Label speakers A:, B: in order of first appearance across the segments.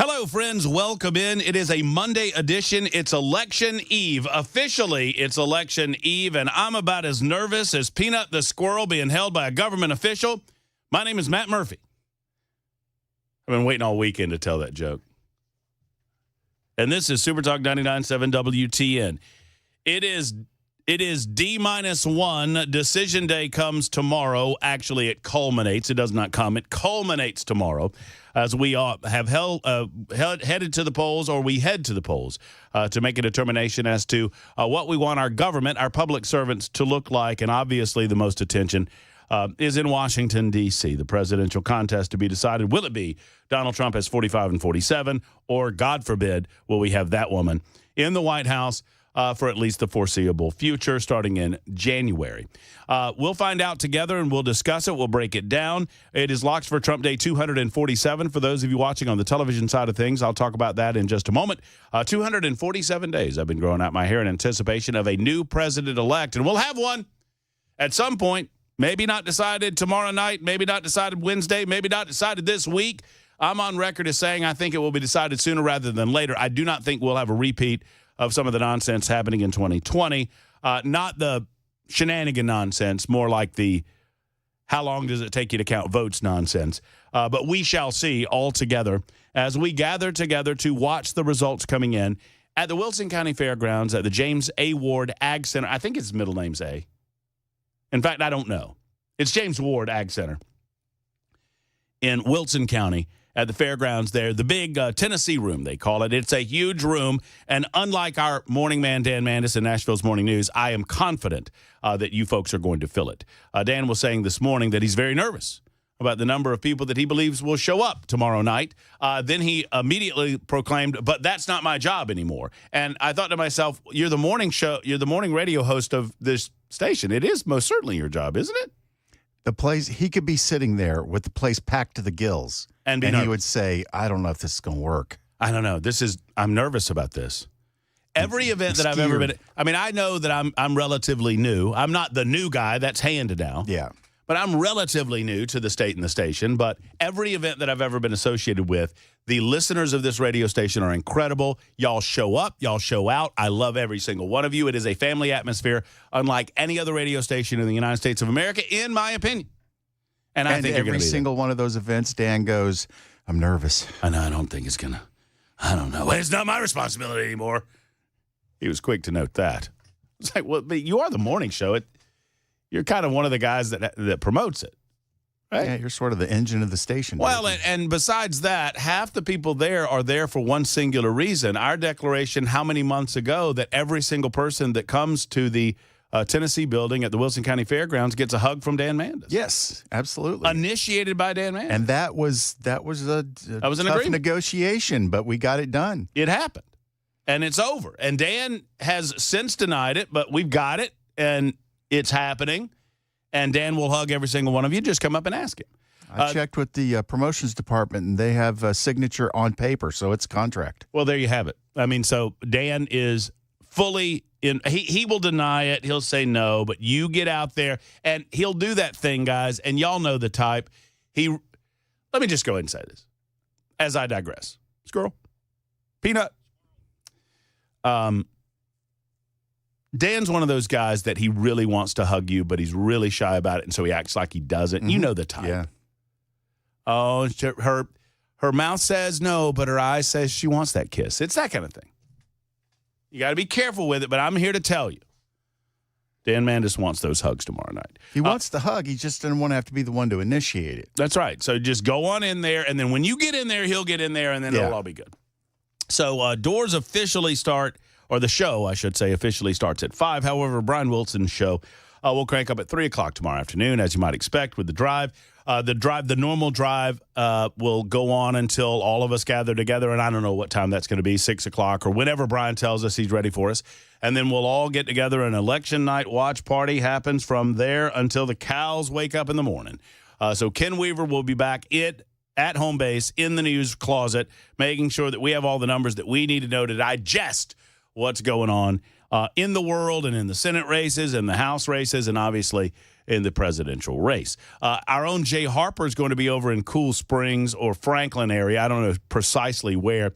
A: Hello, friends. Welcome in. It is a Monday edition. It's election eve. Officially, it's election eve, and I'm about as nervous as Peanut the squirrel being held by a government official. My name is Matt Murphy. I've been waiting all weekend to tell that joke. And this is Super Talk 99.7 WTN. It is D-1. Decision day comes tomorrow. Actually, it culminates. It does not come. It culminates tomorrow as we have headed to the polls, or we head to the polls to make a determination as to what we want our government, our public servants, to look like. And obviously, the most attention is in Washington, D.C., the presidential contest to be decided. Will it be Donald Trump has 45 and 47, or, God forbid, will we have that woman in the White House for at least the foreseeable future, starting in January? We'll find out together, and we'll discuss it. We'll break it down. It is locked for Trump Day 247. For those of you watching on the television side of things, I'll talk about that in just a moment. 247 days I've been growing out my hair in anticipation of a new president-elect, and we'll have one at some point. Maybe not decided tomorrow night, maybe not decided Wednesday, maybe not decided this week. I'm on record as saying I think it will be decided sooner rather than later. I do not think we'll have a repeat of some of the nonsense happening in 2020. Not the shenanigan nonsense, more like the how long does it take you to count votes nonsense. But we shall see all together as we gather together to watch the results coming in at the Wilson County Fairgrounds at the James A. Ward Ag Center. I think his middle name's A. In fact, I don't know. It's James Ward Ag Center in Wilson County at the fairgrounds there, the big Tennessee room, they call it. It's a huge room, and unlike our morning man, Dan Mandis, in Nashville's Morning News, I am confident that you folks are going to fill it. Dan was saying this morning that he's very nervous about the number of people that he believes will show up tomorrow night. Then he immediately proclaimed, but that's not my job anymore. And I thought to myself, you're the morning radio host of this station. It is most certainly your job, isn't it?
B: The place, he could be sitting there with the place packed to the gills, and he would say, I don't know if this is going to work.
A: I don't know. I'm nervous about this. Every event that I've ever been, I mean, I know that I'm relatively new. I'm not the new guy. That's hand now.
B: Yeah.
A: But I'm relatively new to the state and the station. But every event that I've ever been associated with, the listeners of this radio station are incredible. Y'all show up. Y'all show out. I love every single one of you. It is a family atmosphere unlike any other radio station in the United States of America, in my opinion. And I think
B: every single one of those events, Dan goes, I'm nervous.
A: I know. I don't think it's going to. I don't know. It's not my responsibility anymore. He was quick to note that. It's like, well, but you are the morning show. You're kind of one of the guys that promotes it, right?
B: Yeah, you're sort of the engine of the station.
A: Well, and besides that, half the people there are there for one singular reason. Our declaration how many months ago that every single person that comes to the Tennessee building at the Wilson County Fairgrounds gets a hug from Dan Mandis.
B: Yes, absolutely.
A: Initiated by Dan Mandis.
B: And that was a tough negotiation, but we got it done.
A: It happened, and it's over. And Dan has since denied it, but we've got it, and it's happening, and Dan will hug every single one of you. Just come up and ask him.
B: I checked with the promotions department, and they have a signature on paper, so it's a contract.
A: Well, there you have it. I mean, so Dan is fully in. He will deny it. He'll say no, but you get out there, and he'll do that thing, guys, and y'all know the type. Let me just go ahead and say this, as I digress. Squirrel. Peanut. Dan's one of those guys that he really wants to hug you, but he's really shy about it, and so he acts like he doesn't. Mm-hmm. You know the type.
B: Yeah.
A: Oh, her mouth says no, but her eye says she wants that kiss. It's that kind of thing. You got to be careful with it, but I'm here to tell you. Dan Mandis wants those hugs tomorrow night.
B: He wants the hug. He just doesn't want to have to be the one to initiate it.
A: That's right. So just go on in there, and then when you get in there, he'll get in there, and then it'll all be good. So doors officially start, or the show, I should say, officially starts at 5. However, Brian Wilson's show will crank up at 3 o'clock tomorrow afternoon, as you might expect with the drive. The normal drive will go on until all of us gather together, and I don't know what time that's going to be, 6 o'clock or whenever Brian tells us he's ready for us. And then we'll all get together. An election night watch party happens from there until the cows wake up in the morning. So Ken Weaver will be back at home base in the news closet, making sure that we have all the numbers that we need to know to digest what's going on in the world and in the Senate races and the House races and obviously in the presidential race. Our own Jay Harper is going to be over in Cool Springs or Franklin area. I don't know precisely where.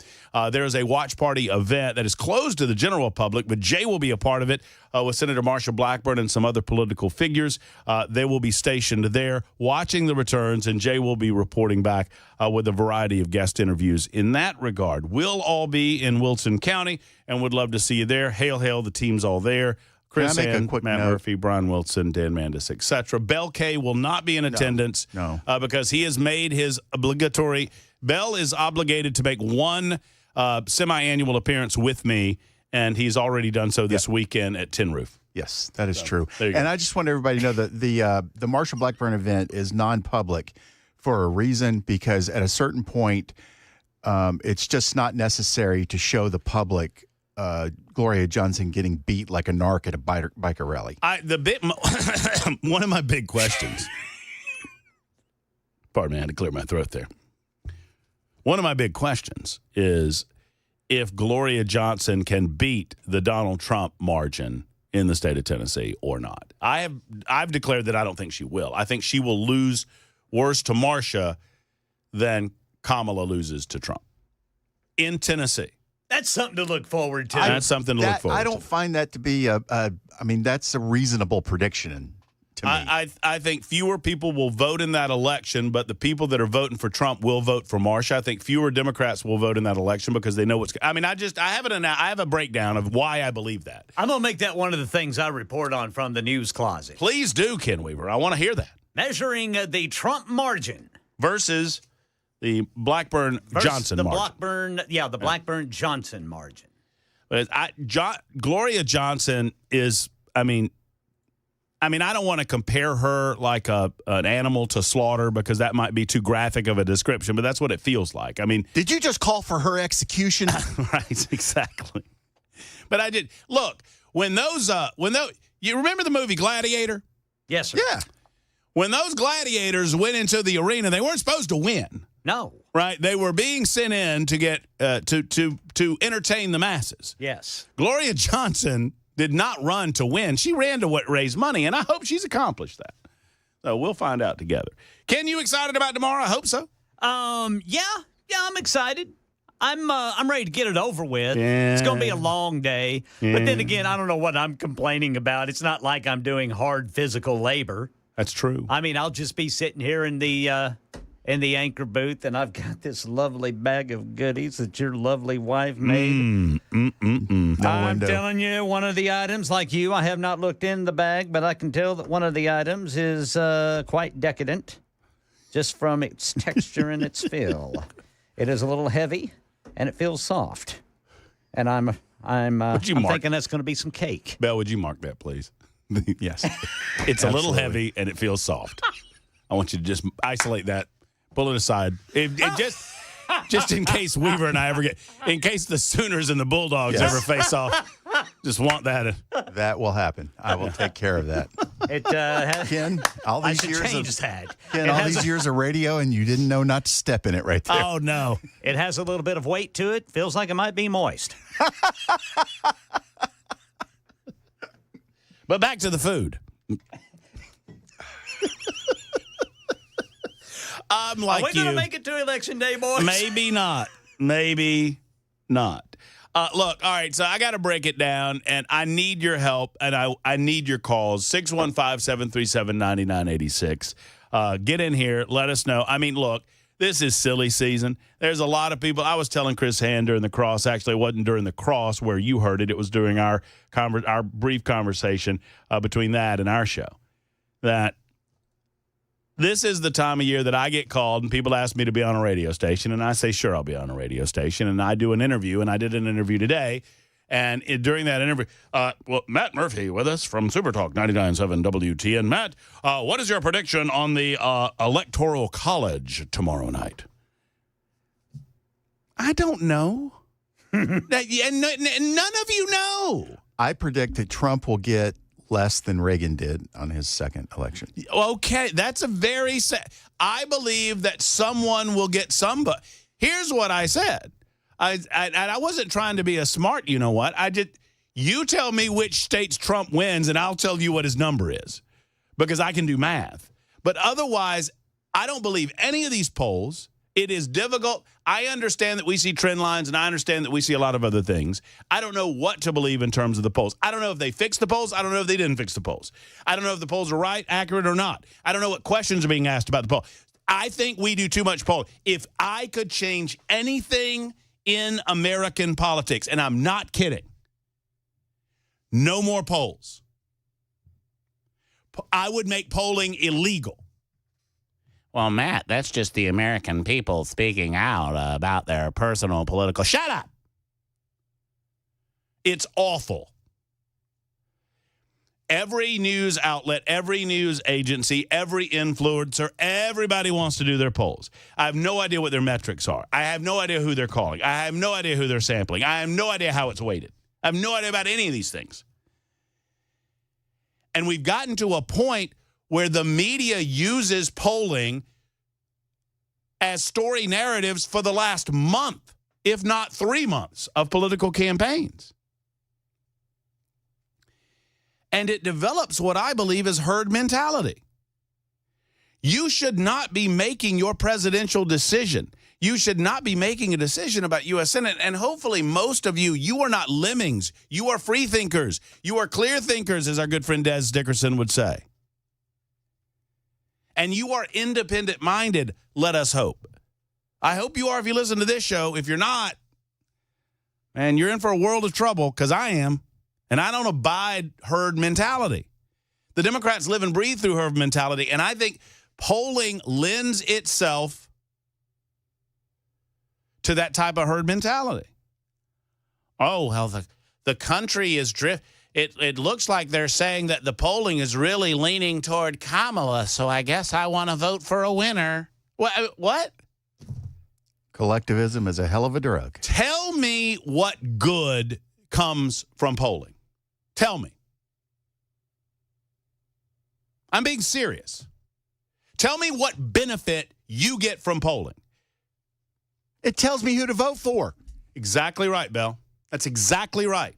A: There is a watch party event that is closed to the general public, but Jay will be a part of it with Senator Marsha Blackburn and some other political figures. They will be stationed there watching the returns, and Jay will be reporting back with a variety of guest interviews in that regard. We'll all be in Wilson County and would love to see you there. Hail, hail, the team's all there. Chris Hand, Matt Murphy, Brian Wilson, Dan Mandis, etc. Bell K will not be in attendance because he has made his obligatory. Bell is obligated to make one semi-annual appearance with me, and he's already done so this weekend at Tin Roof.
B: Yes, that is true. And I just want everybody to know that the Marsha Blackburn event is non-public for a reason, because at a certain point, it's just not necessary to show the public Gloria Johnson getting beat like a narc at a biker rally.
A: One of my big questions. Pardon me, I had to clear my throat there. One of my big questions is if Gloria Johnson can beat the Donald Trump margin in the state of Tennessee or not. I've declared that I don't think she will. I think she will lose worse to Marsha than Kamala loses to Trump in Tennessee.
C: That's something to look forward to.
A: That's something to look forward to.
B: I don't find that to be that's a reasonable prediction to me.
A: I think fewer people will vote in that election, but the people that are voting for Trump will vote for Marsha. I think fewer Democrats will vote in that election because they know what's. I have a breakdown of why I believe that.
C: I'm gonna make that one of the things I report on from the news closet.
A: Please do, Ken Weaver. I want to hear that.
C: Measuring the Trump margin
A: versus the Blackburn-Johnson margin.
C: The Blackburn-Johnson margin.
A: But Gloria Johnson is, I don't want to compare her like an animal to slaughter because that might be too graphic of a description, but that's what it feels like.
B: Did you just call for her execution?
A: Right, exactly. But I did. Look, when those, you remember the movie Gladiator?
C: Yes, sir.
B: Yeah.
A: When those gladiators went into the arena, they weren't supposed to win.
C: No.
A: Right? They were being sent in to get to entertain the masses.
C: Yes.
A: Gloria Johnson did not run to win. She ran to raise money, and I hope she's accomplished that. So we'll find out together. Ken, you excited about tomorrow? I hope so.
C: Yeah, I'm excited. I'm ready to get it over with.
A: Yeah.
C: It's going to be a long day. Yeah. But then again, I don't know what I'm complaining about. It's not like I'm doing hard physical labor.
A: That's true.
C: I'll just be sitting here in the anchor booth, and I've got this lovely bag of goodies that your lovely wife made. I'm telling you, one of the items, like you, I have not looked in the bag, but I can tell that one of the items is quite decadent, just from its texture and its feel. It is a little heavy, and it feels soft. And I'm thinking that's going to be some cake.
A: Belle, would you mark that, please?
B: Yes.
A: It's a little heavy, and it feels soft. I want you to just isolate that. Pull it aside. Just in case Weaver and I ever in case the Sooners and the Bulldogs ever face off. Just want that.
B: That will happen. I will take care of that. Ken, all these years of radio, and you didn't know not to step in it right there.
A: Oh, no.
C: It has a little bit of weight to it. Feels like it might be moist.
A: But back to the food. I'm like you.
C: Are we going to make it to Election Day, boys?
A: Maybe not. Maybe not. Look, all right, so I got to break it down, and I need your help, and I need your calls, 615-737-9986. Get in here. Let us know. Look, this is silly season. There's a lot of people. I was telling Chris Hand during the cross. Actually, it wasn't during the cross where you heard it. It was during our brief conversation between that and our show, that this is the time of year that I get called and people ask me to be on a radio station, and I say, sure, I'll be on a radio station, and I do an interview, and I did an interview today, and during that interview, Matt Murphy with us from Supertalk 99.7 WTN. Matt, what is your prediction on the Electoral College tomorrow night? I don't know. None of you know.
B: I predict that Trump will get less than Reagan did on his second election.
A: Okay, that's a very I believe that someone will get somebody. Here's what I said. I wasn't trying to be a smart, you know what? You tell me which states Trump wins, and I'll tell you what his number is. because I can do math. But otherwise, I don't believe any of these polls. It is difficult. I understand that we see trend lines, and I understand that we see a lot of other things. I don't know what to believe in terms of the polls. I don't know if they fixed the polls. I don't know if they didn't fix the polls. I don't know if the polls are right, accurate, or not. I don't know what questions are being asked about the poll. I think we do too much polling. If I could change anything in American politics, and I'm not kidding, no more polls. I would make polling illegal. Well, Matt, that's just the American people speaking out about their personal political... Shut up! It's awful. Every news outlet, every news agency, every influencer, everybody wants to do their polls. I have no idea what their metrics are. I have no idea who they're calling. I have no idea who they're sampling. I have no idea how it's weighted. I have no idea about any of these things. And we've gotten to a point where the media uses polling as story narratives for the last month, if not 3 months, of political campaigns. And it develops what I believe is herd mentality. You should not be making your presidential decision. You should not be making a decision about U.S. Senate. And hopefully most of you are not lemmings. You are free thinkers. You are clear thinkers, as our good friend Des Dickerson would say. And you are independent-minded, let us hope. I hope you are if you listen to this show. If you're not, man, you're in for a world of trouble, because I am. And I don't abide herd mentality. The Democrats live and breathe through herd mentality, and I think polling lends itself to that type of herd mentality. Oh, well, the country is It looks like they're saying that the polling is really leaning toward Kamala, so I guess I want to vote for a winner. What?
B: Collectivism is a hell of a drug.
A: Tell me what good comes from polling. Tell me. I'm being serious. Tell me what benefit you get from polling.
B: It tells me who to vote for.
A: Exactly right, Bell. That's exactly right.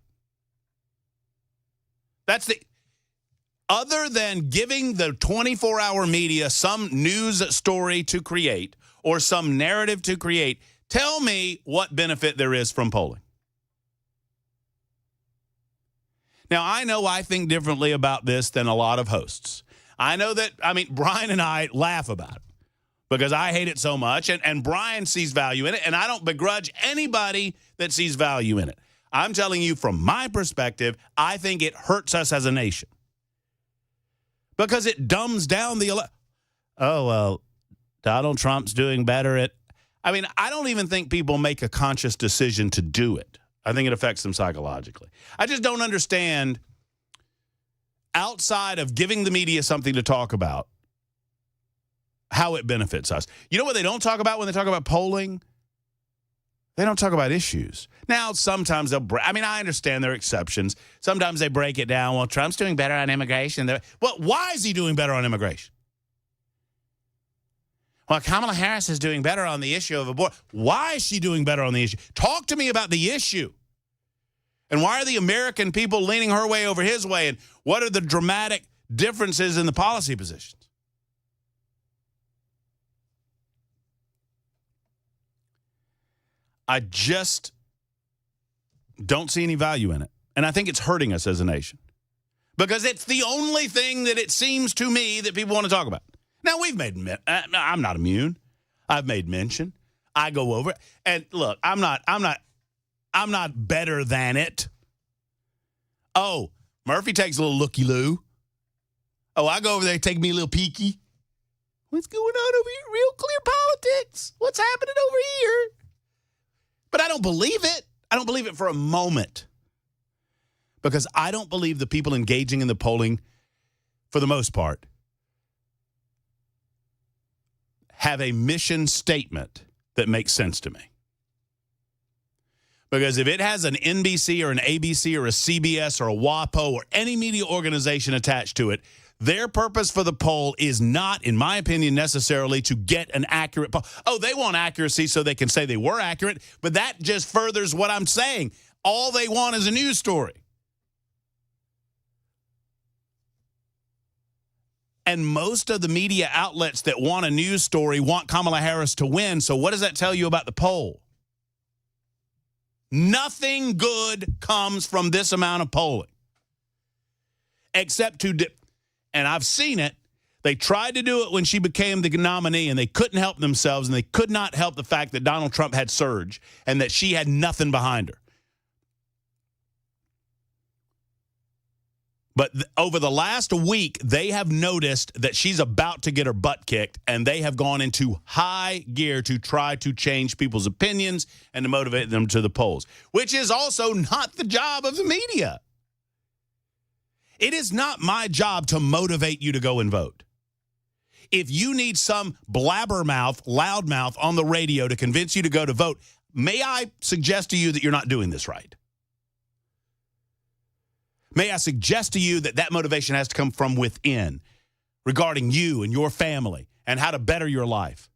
A: Other than giving the 24-hour media some news story to create or some narrative to create, tell me what benefit there is from polling. Now, I know I think differently about this than a lot of hosts. I know that, Brian and I laugh about it because I hate it so much, and Brian sees value in it, and I don't begrudge anybody that sees value in it. I'm telling you from my perspective, I think it hurts us as a nation because it dumbs down the oh, well, Donald Trump's doing better at... I don't even think people make a conscious decision to do it. I think it affects them psychologically. I just don't understand, outside of giving the media something to talk about, how it benefits us. You know what they don't talk about when they talk about polling? They don't talk about issues. Now, sometimes they'll I understand there are exceptions. Sometimes they break it down. Well, Trump's doing better on immigration. Well, why is he doing better on immigration? Well, Kamala Harris is doing better on the issue of abortion. Why is she doing better on the issue? Talk to me about the issue. And why are the American people leaning her way over his way? And what are the dramatic differences in the policy positions? I just don't see any value in it. And I think it's hurting us as a nation. Because it's the only thing that it seems to me that people want to talk about. Now, I'm not immune. I've made mention. I go over it. And look, I'm not better than it. Oh, Murphy takes a little looky-loo. Oh, I go over there and take me a little peeky. What's going on over here? Real clear politics. What's happening over here? But I don't believe it. I don't believe it for a moment. Because I don't believe the people engaging in the polling, for the most part, have a mission statement that makes sense to me. Because if it has an NBC or an ABC or a CBS or a WAPO or any media organization attached to it, their purpose for the poll is not, in my opinion, necessarily to get an accurate poll. Oh, they want accuracy so they can say they were accurate, but that just furthers what I'm saying. All they want is a news story. And most of the media outlets that want a news story want Kamala Harris to win. So what does that tell you about the poll? Nothing good comes from this amount of polling. Except and I've seen it, they tried to do it when she became the nominee, and they couldn't help themselves, and they could not help the fact that Donald Trump had surge and that she had nothing behind her. But over the last week, they have noticed that she's about to get her butt kicked, and they have gone into high gear to try to change people's opinions and to motivate them to the polls, which is also not the job of the media. It is not my job to motivate you to go and vote. If you need some blabbermouth, loudmouth on the radio to convince you to go to vote, may I suggest to you that you're not doing this right? May I suggest to you that that motivation has to come from within regarding you and your family and how to better your life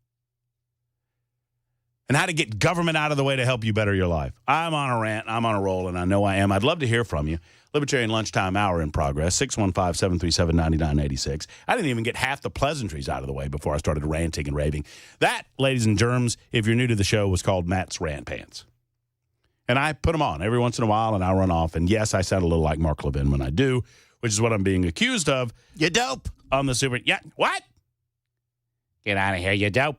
A: and how to get government out of the way to help you better your life. I'm on a rant. I'm on a roll, and I know I am. I'd love to hear from you. Libertarian Lunchtime Hour in progress, 615-737-9986. I didn't even get half the pleasantries out of the way before I started ranting and raving. That, ladies and germs, if you're new to the show, was called Matt's Rant Pants. And I put them on every once in a while, and I run off. And yes, I sound a little like Mark Levin when I do, which is what I'm being accused of.
B: You dope.
A: On the super. Yeah, what? Get out of here, you dope.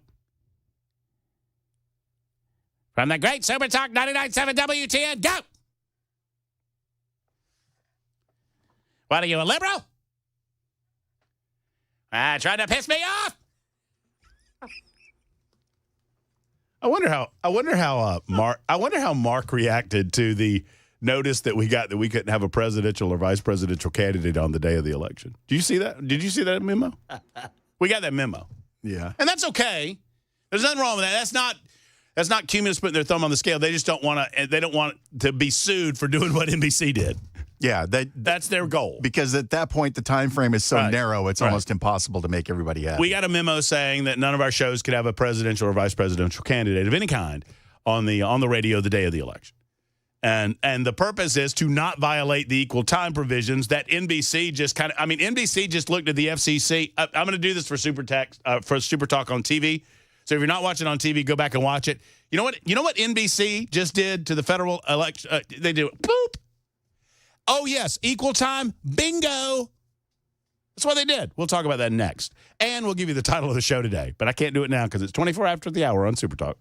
A: From the great Super Talk 99.7 WTN, go! What are you, a liberal? Trying to piss me off? I wonder how Mark reacted to the notice that we got that we couldn't have a presidential or vice presidential candidate on the day of the election. Do you see that? Did you see that memo? We got that memo.
B: Yeah.
A: And that's okay. There's nothing wrong with that. That's not communists putting their thumb on the scale. They just don't want to be sued for doing what NBC did.
B: Yeah,
A: that's their goal.
B: Because at that point, the time frame is so narrow, it's almost impossible to make everybody happy.
A: We got a memo saying that none of our shows could have a presidential or vice presidential candidate of any kind on the radio the day of the election. And the purpose is to not violate the equal time provisions that NBC just NBC just looked at the FCC. I'm going to do this for Super Talk on TV. So if you're not watching on TV, go back and watch it. You know what NBC just did to the federal election? They do it. Boop. Oh, yes, equal time, bingo. That's what they did. We'll talk about that next. And we'll give you the title of the show today. But I can't do it now because it's 24 after the hour on Super Talk.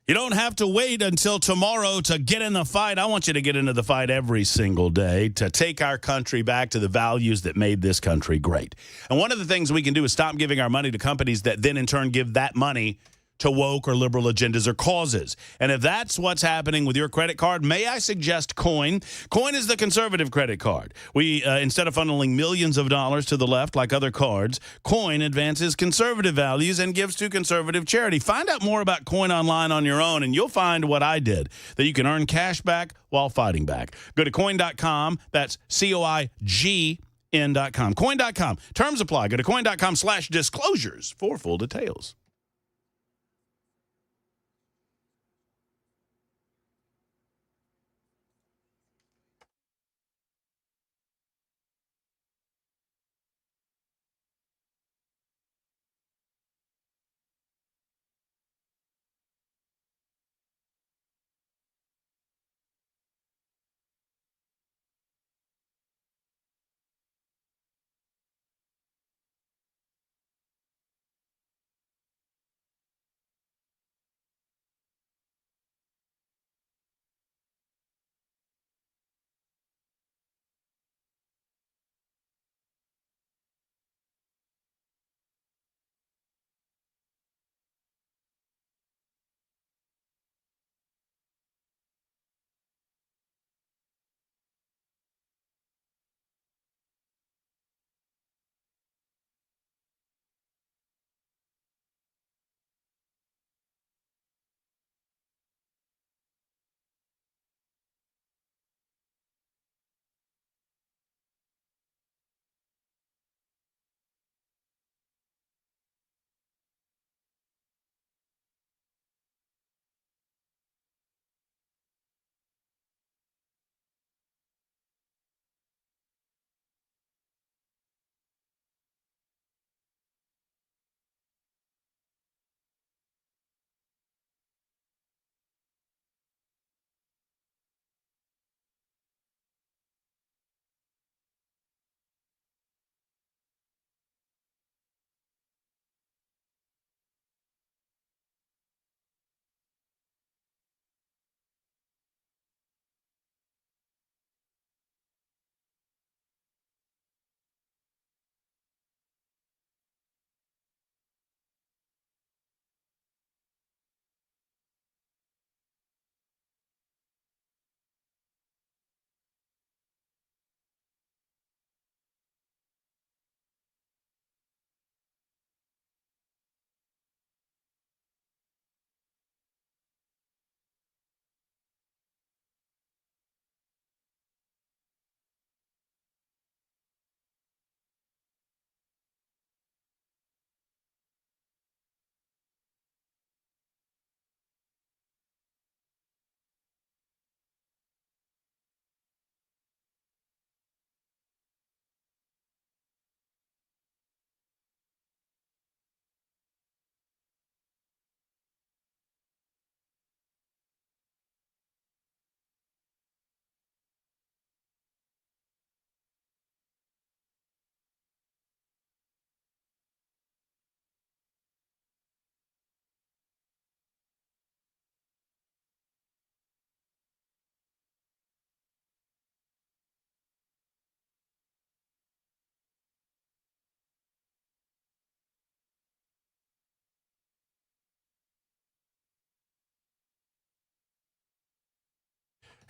A: You don't have to wait until tomorrow to get in the fight. I want you to get into the fight every single day to take our country back to the values that made this country great. And one of the things we can do is stop giving our money to companies that then in turn give that money to woke or liberal agendas or causes. And if that's what's happening with your credit card, may I suggest Coin? Coin is the conservative credit card. We, instead of funneling millions of dollars to the left like other cards, Coin advances conservative values and gives to conservative charity. Find out more about Coin online on your own, and you'll find what I did, that you can earn cash back while fighting back. Go to coin.com. That's COIGN.com. Coin.com. Terms apply. Go to coin.com/disclosures for full details.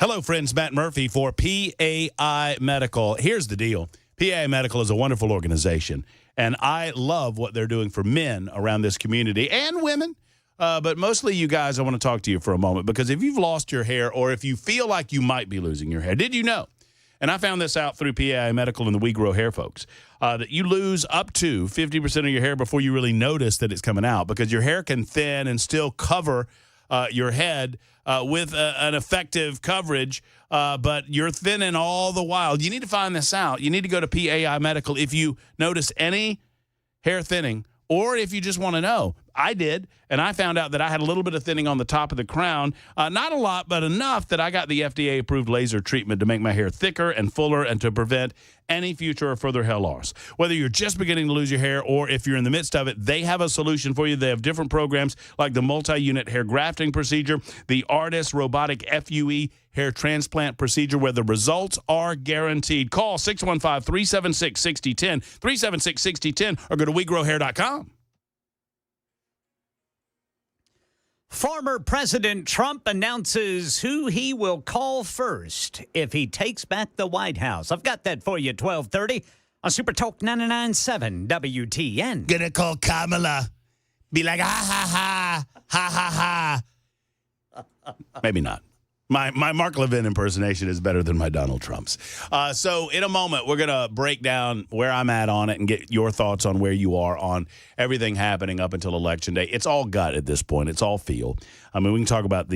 A: Hello, friends. Matt Murphy for PAI Medical. Here's the deal. PAI Medical is a wonderful organization, and I love what they're doing for men around this community and women. But mostly you guys, I want to talk to you for a moment, because if you've lost your hair or if you feel like you might be losing your hair, did you know? And I found this out through PAI Medical and the We Grow Hair folks, that you lose up to 50% of your hair before you really notice that it's coming out, because your hair can thin and still cover your head with an effective coverage, but you're thinning all the while. You need to find this out. You need to go to PAI Medical if you notice any hair thinning, or if you just want to know. I did, and I found out that I had a little bit of thinning on the top of the crown. Not a lot, but enough that I got the FDA-approved laser treatment to make my hair thicker and fuller and to prevent any future or further hair loss. Whether you're just beginning to lose your hair or if you're in the midst of it, they have a solution for you. They have different programs like the multi-unit hair grafting procedure, the ARTIS robotic FUE hair transplant procedure, where the results are guaranteed. Call 615-376-6010, 376-6010, or go to WeGrowHair.com.
C: Former President Trump announces who he will call first if he takes back the White House. I've got that for you at 12:30 on Super Talk 99.7 WTN.
A: Gonna call Kamala. Be like, ha, ha, ha, ha, ha, ha. Maybe not. My Mark Levin impersonation is better than my Donald Trump's. So in a moment, we're going to break down where I'm at on it and get your thoughts on where you are on everything happening up until Election Day. It's all gut at this point. It's all feel. I mean, we can talk about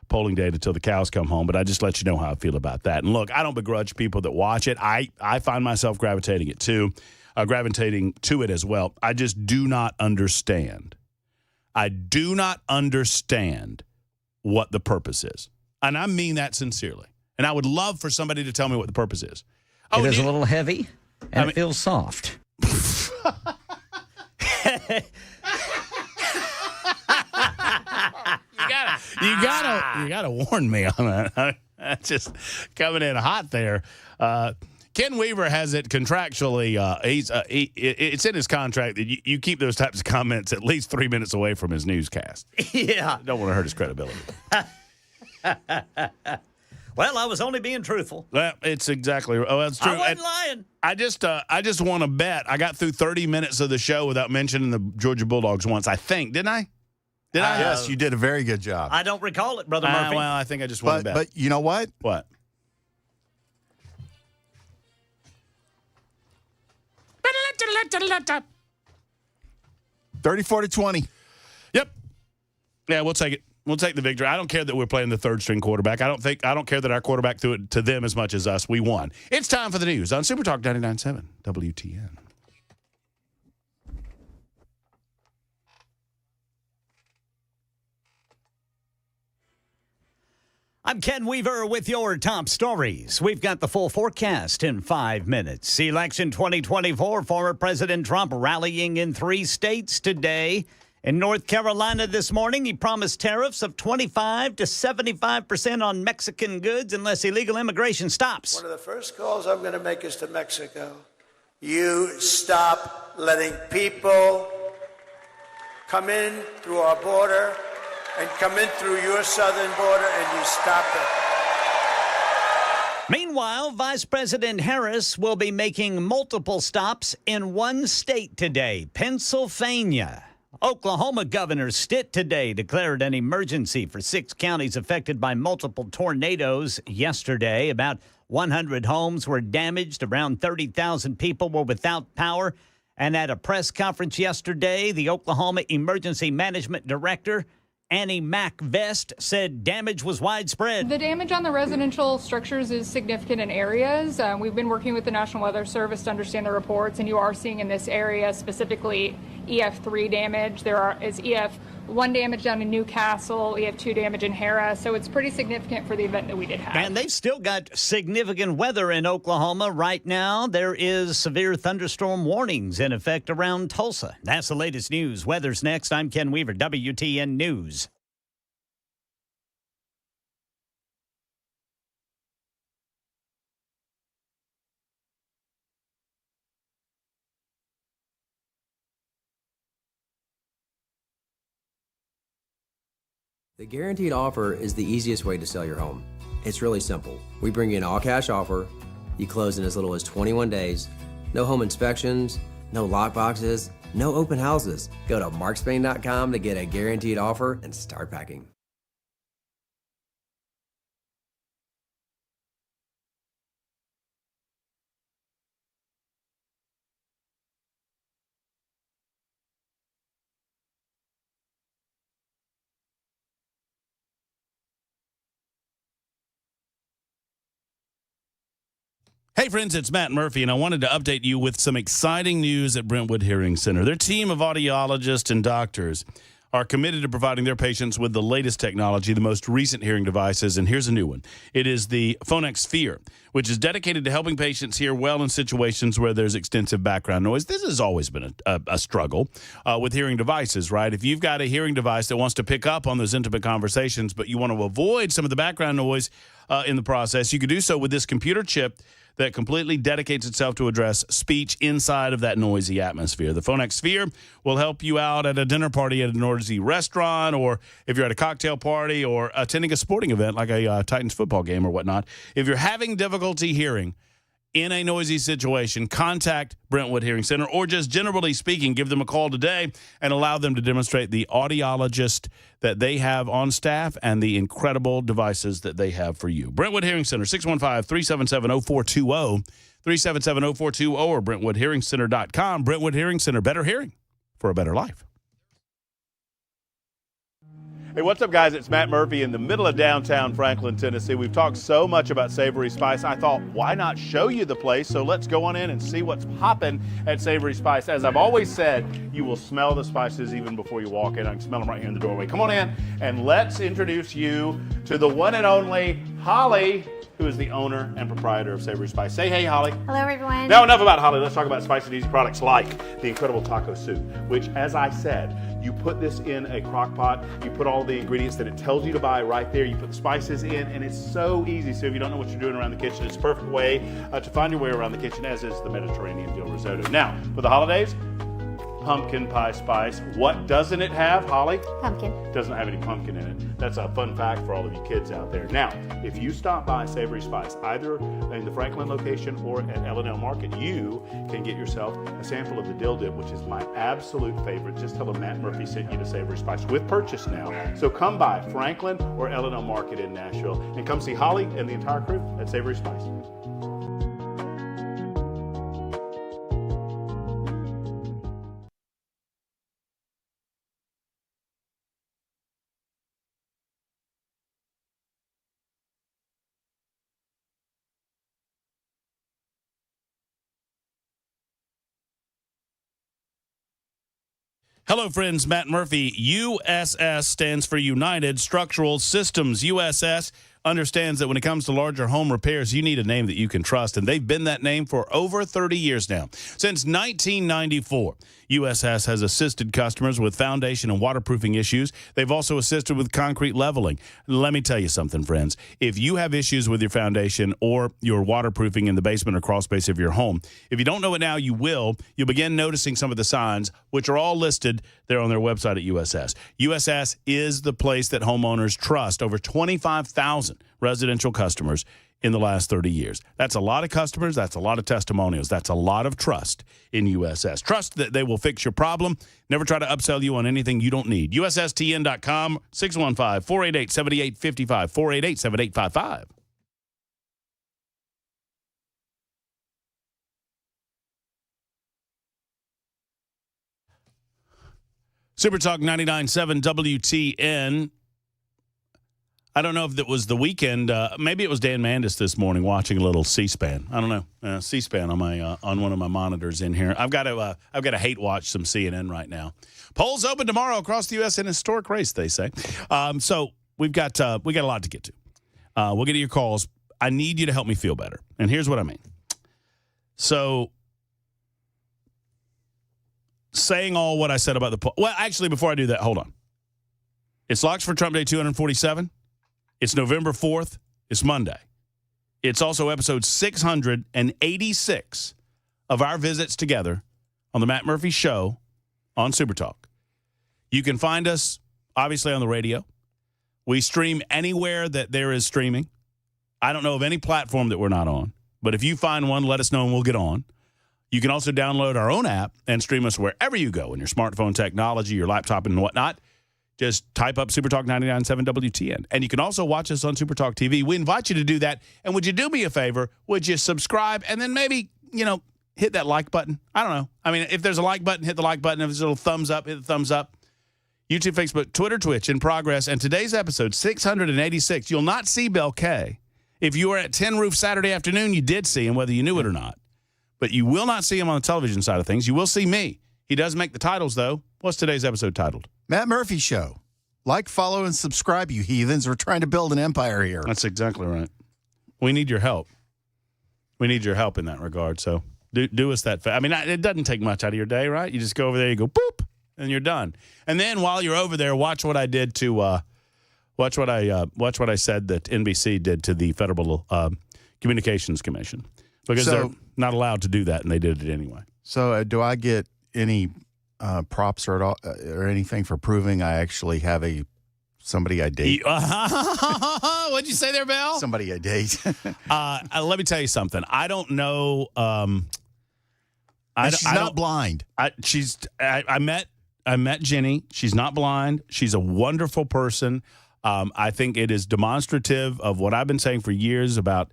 A: polling day until the cows come home, but I just let you know how I feel about that. And look, I don't begrudge people that watch it. I find myself gravitating to it as well. I just do not understand. I do not understand what the purpose is. And I mean that sincerely. And I would love for somebody to tell me what the purpose is.
C: It is a little heavy, and it feels soft.
A: You gotta warn me on that. That's just coming in hot there. Ken Weaver has it contractually. It's in his contract that you keep those types of comments at least 3 minutes away from his newscast.
C: Yeah.
A: Don't want to hurt his credibility.
C: Well, I was only being truthful.
A: Well, it's exactly. Oh, that's true.
C: I wasn't lying.
A: I just want to bet. I got through 30 minutes of the show without mentioning the Georgia Bulldogs once, I think. Didn't I? Did I?
B: Yes, you did a very good job.
C: I don't recall it, Brother Murphy.
A: Well, I think I just want to bet.
B: But you know what?
A: What?
B: 34-20.
A: Yep. Yeah, we'll take it. We'll take the victory. I don't care that we're playing the third string quarterback. I don't care that our quarterback threw it to them as much as us. We won. It's time for the news on Super Talk 99.7 WTN.
C: I'm Ken Weaver with your top stories. We've got the full forecast in 5 minutes. Election 2024, former President Trump rallying in 3 states today. In North Carolina this morning, he promised tariffs of 25 to 75% on Mexican goods unless illegal immigration stops.
D: One of the first calls I'm going to make is to Mexico. You stop letting people come in through our border and come in through your southern border, and you stop it.
C: Meanwhile, Vice President Harris will be making multiple stops in 1 state today, Pennsylvania. Oklahoma Governor Stitt today declared an emergency for 6 counties affected by multiple tornadoes yesterday. About 100 homes were damaged. Around 30,000 people were without power. And at a press conference yesterday, the Oklahoma Emergency Management Director, Annie Mack Vest, said damage was widespread.
E: The damage on the residential structures is significant in areas. We've been working with the National Weather Service to understand the reports, and you are seeing in this area specifically EF3 damage. There is EF1 damage down in Newcastle, EF2 damage in Harris, so it's pretty significant for the event that we did have.
C: And they've still got significant weather in Oklahoma right now. There is severe thunderstorm warnings in effect around Tulsa. That's the latest news. Weather's next. I'm Ken Weaver, WTN News.
F: The guaranteed offer is the easiest way to sell your home. It's really simple. We bring you an all-cash offer. You close in as little as 21 days. No home inspections, no lockboxes, no open houses. Go to markspain.com to get a guaranteed offer and start packing.
A: Hey, friends, it's Matt Murphy, and I wanted to update you with some exciting news at Brentwood Hearing Center. Their team of audiologists and doctors are committed to providing their patients with the latest technology, the most recent hearing devices, and here's a new one. It is the Phonex Sphere, which is dedicated to helping patients hear well in situations where there's extensive background noise. This has always been a struggle with hearing devices, right? If you've got a hearing device that wants to pick up on those intimate conversations, but you want to avoid some of the background noise in the process, you could do so with this computer chip that completely dedicates itself to address speech inside of that noisy atmosphere. The Phonex Sphere will help you out at a dinner party at a noisy restaurant, or if you're at a cocktail party or attending a sporting event like a Titans football game or whatnot. If you're having difficulty hearing in a noisy situation, contact Brentwood Hearing Center, or just generally speaking, give them a call today and allow them to demonstrate the audiologist that they have on staff and the incredible devices that they have for you. Brentwood Hearing Center, 615-377-0420, 377-0420, or BrentwoodHearingCenter.com. Brentwood Hearing Center, better hearing for a better life. Hey, what's up, guys? It's Matt Murphy in the middle of downtown Franklin, Tennessee. We've talked so much about Savory Spice. I thought, why not show you the place? So let's go on in and see what's popping at Savory Spice. As I've always said, you will smell the spices even before you walk in. I can smell them right here in the doorway. Come on in, and let's introduce you to the one and only Holly, who is the owner and proprietor of Savory Spice. Say hey, Holly.
G: Hello, everyone.
A: Now, enough about Holly. Let's talk about spicy and easy products like the incredible taco soup, which, as I said, you put this in a crock pot, you put all the ingredients that it tells you to buy right there, you put the spices in, and it's so easy. So if you don't know what you're doing around the kitchen, it's a perfect way to find your way around the kitchen, as is the Mediterranean dill risotto. Now, for the holidays, pumpkin pie spice. What doesn't it have, Holly?
G: Pumpkin.
A: Doesn't have any pumpkin in it. That's a fun fact for all of you kids out there. Now, if you stop by Savory Spice, either in the Franklin location or at L&L Market, you can get yourself a sample of the dill dip, which is my absolute favorite. Just tell them Matt Murphy sent you to Savory Spice with purchase now. So come by Franklin or L&L Market in Nashville and come see Holly and the entire crew at Savory Spice. Hello, friends. Matt Murphy. USS stands for United Structural Systems. USS understands that when it comes to larger home repairs, you need a name that you can trust, and they've been that name for over 30 years now. Since 1994, USS has assisted customers with foundation and waterproofing issues. They've also assisted with concrete leveling. Let me tell you something, friends. If you have issues with your foundation or your waterproofing in the basement or crawl space of your home, if you don't know it now, you will. You'll begin noticing some of the signs, which are all listed there on their website at USS. USS is the place that homeowners trust. Over 25,000 residential customers in the last 30 years. That's a lot of customers. That's a lot of testimonials. That's a lot of trust in USS. Trust that they will fix your problem. Never try to upsell you on anything you don't need. USSTN.com, 615-488-7855, 488-7855. Super Talk 99.7 WTN. I don't know if it was the weekend. Maybe it was Dan Mandis this morning watching a little C-SPAN. I don't know. C-SPAN on my on one of my monitors in here. I've got to hate watch some CNN right now. Polls open tomorrow across the U.S. in a historic race, they say. So we got a lot to get to. We'll get to your calls. I need you to help me feel better, and here's what I mean. So, saying all what I said about the poll. Well, actually, before I do that, hold on. It's Locks for Trump Day 247. It's November 4th. It's Monday. It's also episode 686 of our visits together on the Matt Murphy Show on Super Talk. You can find us, obviously, on the radio. We stream anywhere that there is streaming. I don't know of any platform that we're not on. But if you find one, let us know and we'll get on. You can also download our own app and stream us wherever you go in your smartphone technology, your laptop, and whatnot. Just type up Supertalk 99.7 WTN. And you can also watch us on Supertalk TV. We invite you to do that. And would you do me a favor? Would you subscribe and then maybe, hit that like button? I don't know. I mean, if there's a like button, hit the like button. If there's a little thumbs up, hit the thumbs up. YouTube, Facebook, Twitter, Twitch in progress. And today's episode, 686. You'll not see Bel K. If you were at Tin Roof Saturday afternoon, you did see him, whether you knew it or not. But you will not see him on the television side of things. You will see me. He does make the titles, though. What's today's episode titled?
B: Matt Murphy Show. Like, follow, and subscribe, you heathens. We're trying to build an empire here.
A: That's exactly right. We need your help. We need your help in that regard. So do us that. I mean, it doesn't take much out of your day, right? You just go over there, you go, boop, and you're done. And then while you're over there, watch what I did to watch what I said that NBC did to the Federal Communications Commission. Because they're not allowed to do that, and they did it anyway.
B: So do I get any props or anything for proving I actually have somebody I date?
A: What'd you say there, Bell?
B: Somebody I date.
A: Let me tell you something. I don't know.
B: She's not blind.
A: I met Jenny. She's not blind. She's a wonderful person. I think it is demonstrative of what I've been saying for years about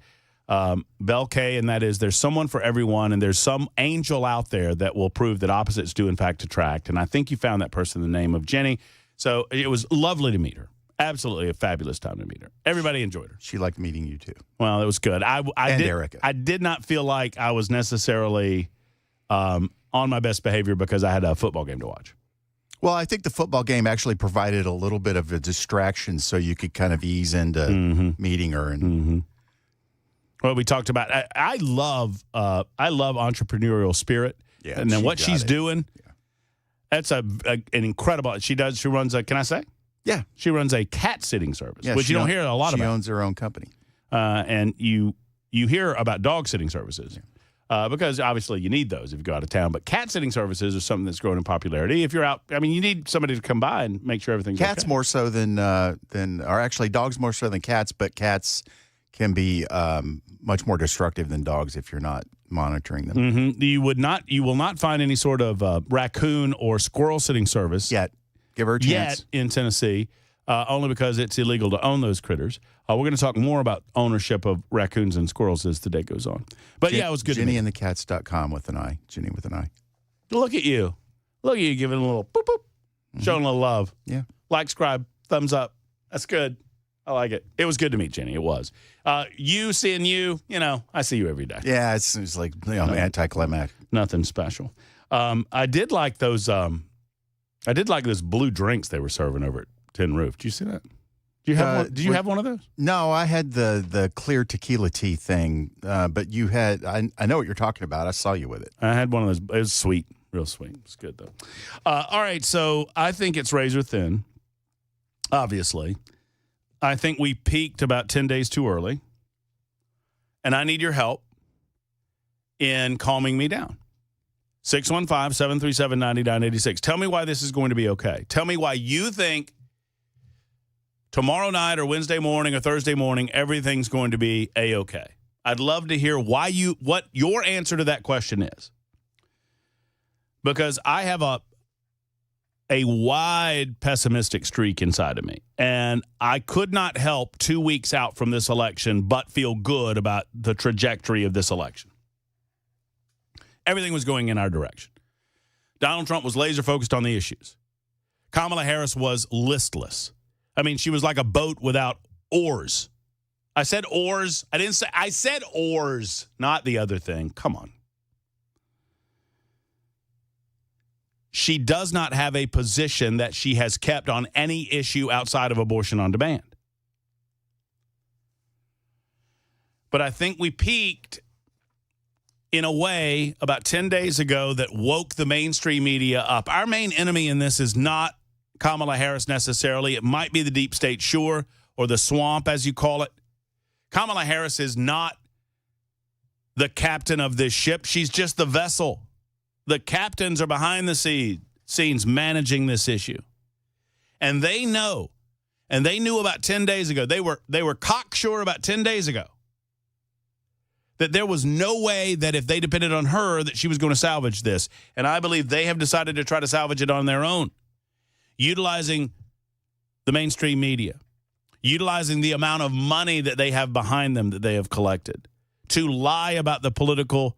A: Bel K, and that is there's someone for everyone, and there's some angel out there that will prove that opposites do, in fact, attract. And I think you found that person in the name of Jenny. So it was lovely to meet her. Absolutely a fabulous time to meet her. Everybody enjoyed her.
B: She liked meeting you, too.
A: Well, it was good. And
B: Erica.
A: I did not feel like I was necessarily on my best behavior because I had a football game to watch.
B: Well, I think the football game actually provided a little bit of a distraction so you could kind of ease into meeting her. And
A: Well, we talked about I love entrepreneurial spirit.
B: Yeah,
A: and then what she's doing, that's an incredible. She runs a, can I say?
B: Yeah.
A: She runs a cat sitting service, which you don't hear a lot about.
B: She owns her own company.
A: And you hear about dog sitting services. Because obviously you need those if you go out of town. But cat sitting services are something that's growing in popularity. If you're out, I mean, you need somebody to come by and make sure everything's
B: cats
A: okay.
B: more so than, or actually dogs more so than cats, but cats can be much more destructive than dogs if you're not monitoring them.
A: Mm-hmm. You will not find any sort of raccoon or squirrel sitting service
B: yet. Give her a chance.
A: Yet in Tennessee, only because it's illegal to own those critters. We're going to talk more about ownership of raccoons and squirrels as the day goes on. But yeah, it was good.
B: JennyandtheCats.com with an I. Jenny with an I.
A: Look at you. Look at you giving a little boop, boop, showing a little love.
B: Yeah.
A: Like, subscribe, thumbs up. That's good. I like it. It was good to meet Jenny. It was. You seeing you, I see you every day.
B: Yeah, it's like anticlimactic.
A: Nothing special. I did like those blue drinks they were serving over at Tin Roof. Did you see that? Do you have one? Did you have one of those?
B: No, I had the clear tequila tea thing, but you had, I know what you're talking about. I saw you with it.
A: I had one of those. It was sweet, real sweet. It's good, though. All right, so I think it's razor thin, obviously. I think we peaked about 10 days too early, and I need your help in calming me down. 615-737-9986. Tell me why this is going to be okay. Tell me why you think tomorrow night or Wednesday morning or Thursday morning, everything's going to be A-okay. I'd love to hear what your answer to that question is. Because I have a wide pessimistic streak inside of me. And I could not help 2 weeks out from this election but feel good about the trajectory of this election. Everything was going in our direction. Donald Trump was laser focused on the issues. Kamala Harris was listless. I mean, she was like a boat without oars. I said oars. I said oars, not the other thing. Come on. She does not have a position that she has kept on any issue outside of abortion on demand. But I think we peaked in a way about 10 days ago that woke the mainstream media up. Our main enemy in this is not Kamala Harris necessarily. It might be the deep state, sure, or the swamp, as you call it. Kamala Harris is not the captain of this ship. She's just the vessel. The captains are behind the scenes managing this issue. And they know, And they knew about 10 days ago. They were cocksure about 10 days ago that there was no way that if they depended on her that she was going to salvage this. And I believe they have decided to try to salvage it on their own, utilizing the mainstream media, utilizing the amount of money that they have behind them that they have collected to lie about the political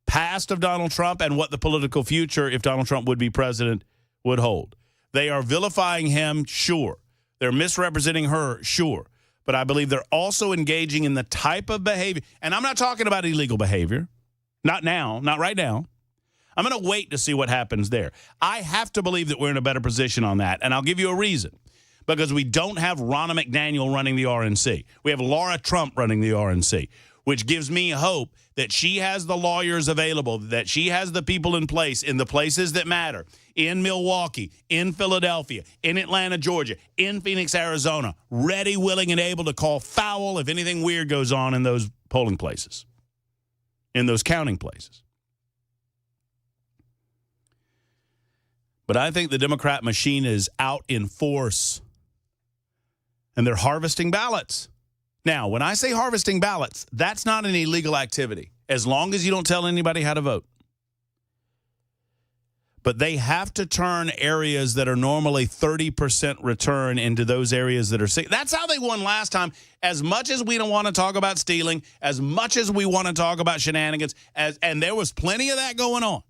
A: past of Donald Trump and what the political future, if Donald Trump would be president, would hold. They are vilifying him, sure. They're misrepresenting her, sure. But I believe they're also engaging in the type of behavior. And I'm not talking about illegal behavior. Not now. Not right now. I'm going to wait to see what happens there. I have to believe that we're in a better position on that. And I'll give you a reason. Because we don't have Ronna McDaniel running the RNC. We have Laura Trump running the RNC, which gives me hope that she has the lawyers available, that she has the people in place in the places that matter, in Milwaukee, in Philadelphia, in Atlanta, Georgia, in Phoenix, Arizona, ready, willing, and able to call foul if anything weird goes on in those polling places, in those counting places. But I think the Democrat machine is out in force, and they're harvesting ballots. Now, when I say harvesting ballots, that's not an illegal activity, as long as you don't tell anybody how to vote. But they have to turn areas that are normally 30% return into those areas that are 60%. That's how they won last time. As much as we don't want to talk about stealing, as much as we want to talk about shenanigans, and there was plenty of that going on.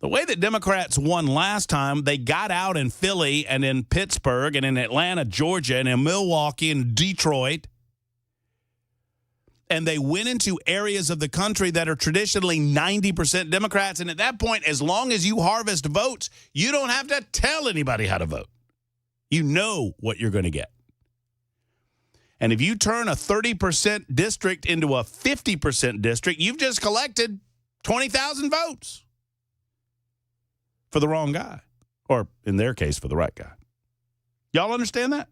A: The way that Democrats won last time, they got out in Philly and in Pittsburgh and in Atlanta, Georgia, and in Milwaukee and Detroit. And they went into areas of the country that are traditionally 90% Democrats. And at that point, as long as you harvest votes, you don't have to tell anybody how to vote. You know what you're going to get. And if you turn a 30% district into a 50% district, you've just collected 20,000 votes. For the wrong guy, or in their case, for the right guy. Y'all understand that?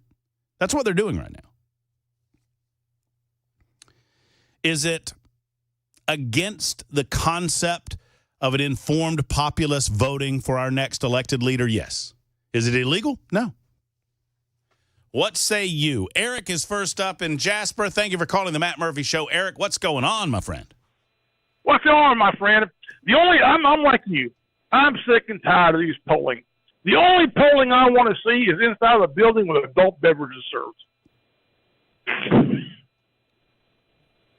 A: That's what they're doing right now. Is it against the concept of an informed populace voting for our next elected leader? Yes. Is it illegal? No. What say you? Eric is first up in Jasper. Thank you for calling the Matt Murphy Show. Eric, what's going on, my friend?
G: What's going on, my friend? I'm like you. I'm sick and tired of these polling. The only polling I want to see is inside of a building with adult beverages served.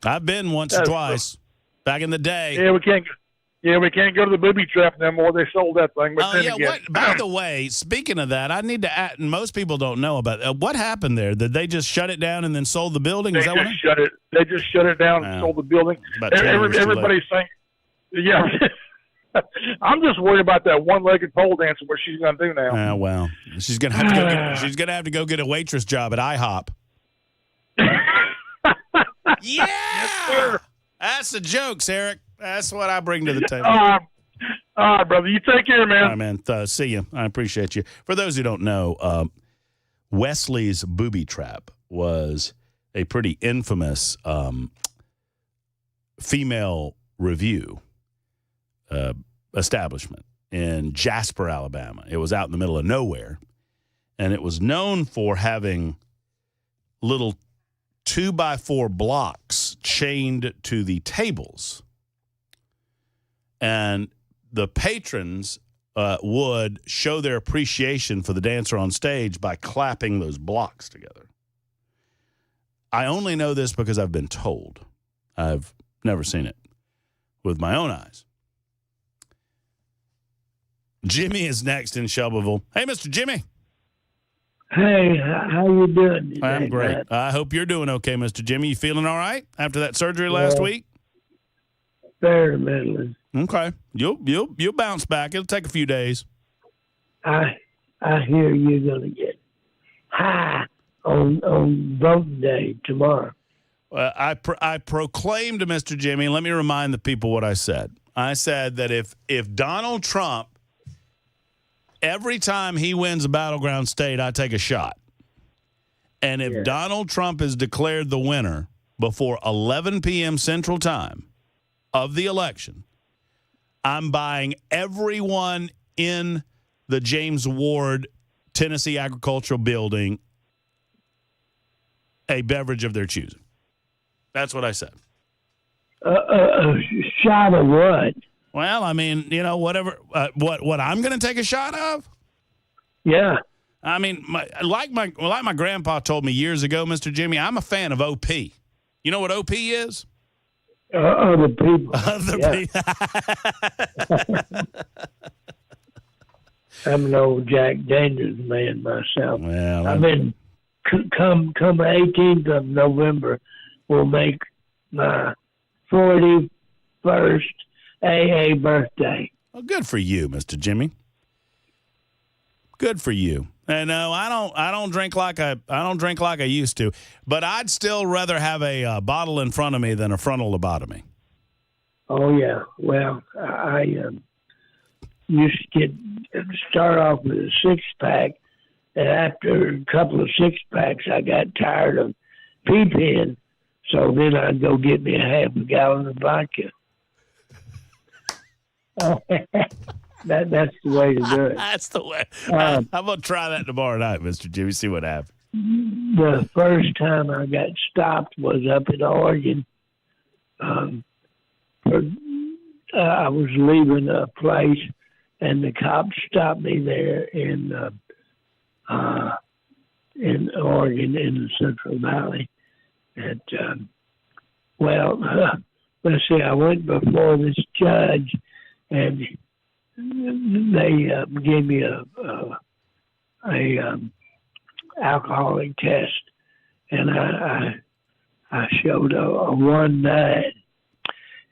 A: I've been once or twice back in the day.
G: Yeah, we can't go to the booby trap no more. They sold that thing. But
A: by the way, speaking of that, I need to add, and most people don't know about what happened there. Did they just shut it down and then sold the building?
G: They just shut it down and sold the building. Everybody's saying, yeah. I'm just worried about that one-legged pole dancer. What she's going to do now?
A: Well, she's going to have to go. She's going to have to go get a waitress job at IHOP. Yeah, yes, that's the jokes, Eric. That's what I bring to the table.
G: All right, brother. You take care, man.
A: All right, man. See you. I appreciate you. For those who don't know, Wesley's Booby Trap was a pretty infamous female review establishment in Jasper, Alabama. It was out in the middle of nowhere, and it was known for having little 2x4 blocks chained to the tables, and the patrons would show their appreciation for the dancer on stage by clapping those blocks together. I only know this because I've been told. I've never seen it with my own eyes. Jimmy is next in Shelbyville. Hey, Mr. Jimmy.
H: Hey, how you doing today,
A: I'm great.
H: Matt?
A: I hope you're doing okay, Mr. Jimmy. You feeling all right after that surgery last week?
H: Fair middling.
A: Okay. You'll bounce back. It'll take a few days.
H: I hear you're gonna get high on voting day tomorrow.
A: I proclaimed to Mr. Jimmy, let me remind the people what I said. I said that if Donald Trump, every time he wins a battleground state, I take a shot. And if Donald Trump is declared the winner before 11 p.m. Central Time of the election, I'm buying everyone in the James Ward Tennessee Agricultural Building a beverage of their choosing. That's what I said.
H: A shot of what?
A: Well, I mean, whatever. What I'm going to take a shot of?
H: Yeah.
A: I mean, like my grandpa told me years ago, Mr. Jimmy, I'm a fan of OP. You know what OP is?
H: Other people.
A: Other people.
H: I'm an old Jack Daniels man myself.
A: Well,
H: I've been come 18th of November. We'll make my 41st AA birthday.
A: Well, good for you, Mr. Jimmy. Good for you. And no, I don't drink like I used to, but I'd still rather have a bottle in front of me than a frontal lobotomy.
H: Oh yeah. Well, I used to start off with a 6-pack, and after a couple of 6-packs, I got tired of pee-peeing, so then I'd go get me a half a gallon of vodka. That's the way to do it.
A: That's the way. I'm going to try that tomorrow night, Mr. Jimmy, see what happens.
H: The first time I got stopped was up in Oregon. I was leaving a place, and the cops stopped me there in Oregon in the Central Valley. And let's see, I went before this judge, and they gave me a alcoholic test, and I showed a 1.9,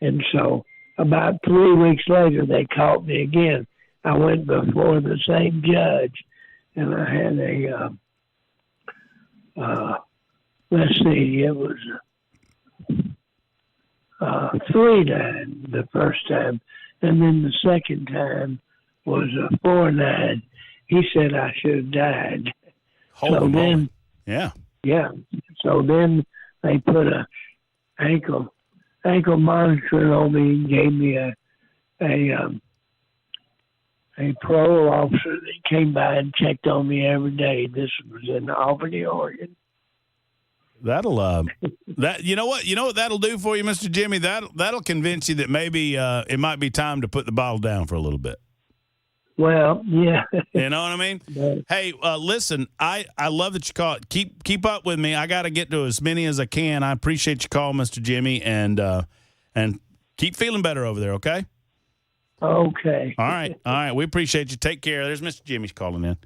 H: and so about 3 weeks later they caught me again. I went before the same judge, and I had let's see, it was 3.9 the first time. And then the second time was a 4.9. He said I should have died.
A: Holy moly. Yeah.
H: So then they put a ankle monitoring on me and gave me a parole officer that came by and checked on me every day. This was in Albany, Oregon.
A: That'll you know what that'll do for you, Mr. Jimmy? That'll convince you that maybe it might be time to put the bottle down for a little bit.
H: Well, yeah.
A: You know what I mean? Hey, listen, I love that you called. Keep up with me. I got to get to as many as I can. I appreciate your call, Mr. Jimmy, and keep feeling better over there, okay?
H: Okay.
A: All right. We appreciate you. Take care. There's Mr. Jimmy's calling in,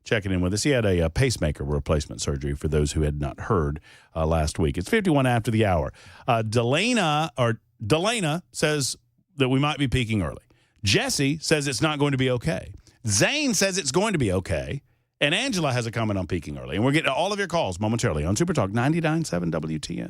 A: checking in with us. He had a pacemaker replacement surgery, for those who had not heard last week. It's 51 after the hour. Delana says that we might be peaking early. Jesse says it's not going to be okay. Zane says it's going to be okay. And Angela has a comment on peaking early. And we're getting all of your calls momentarily on Super Talk 99.7 WTN.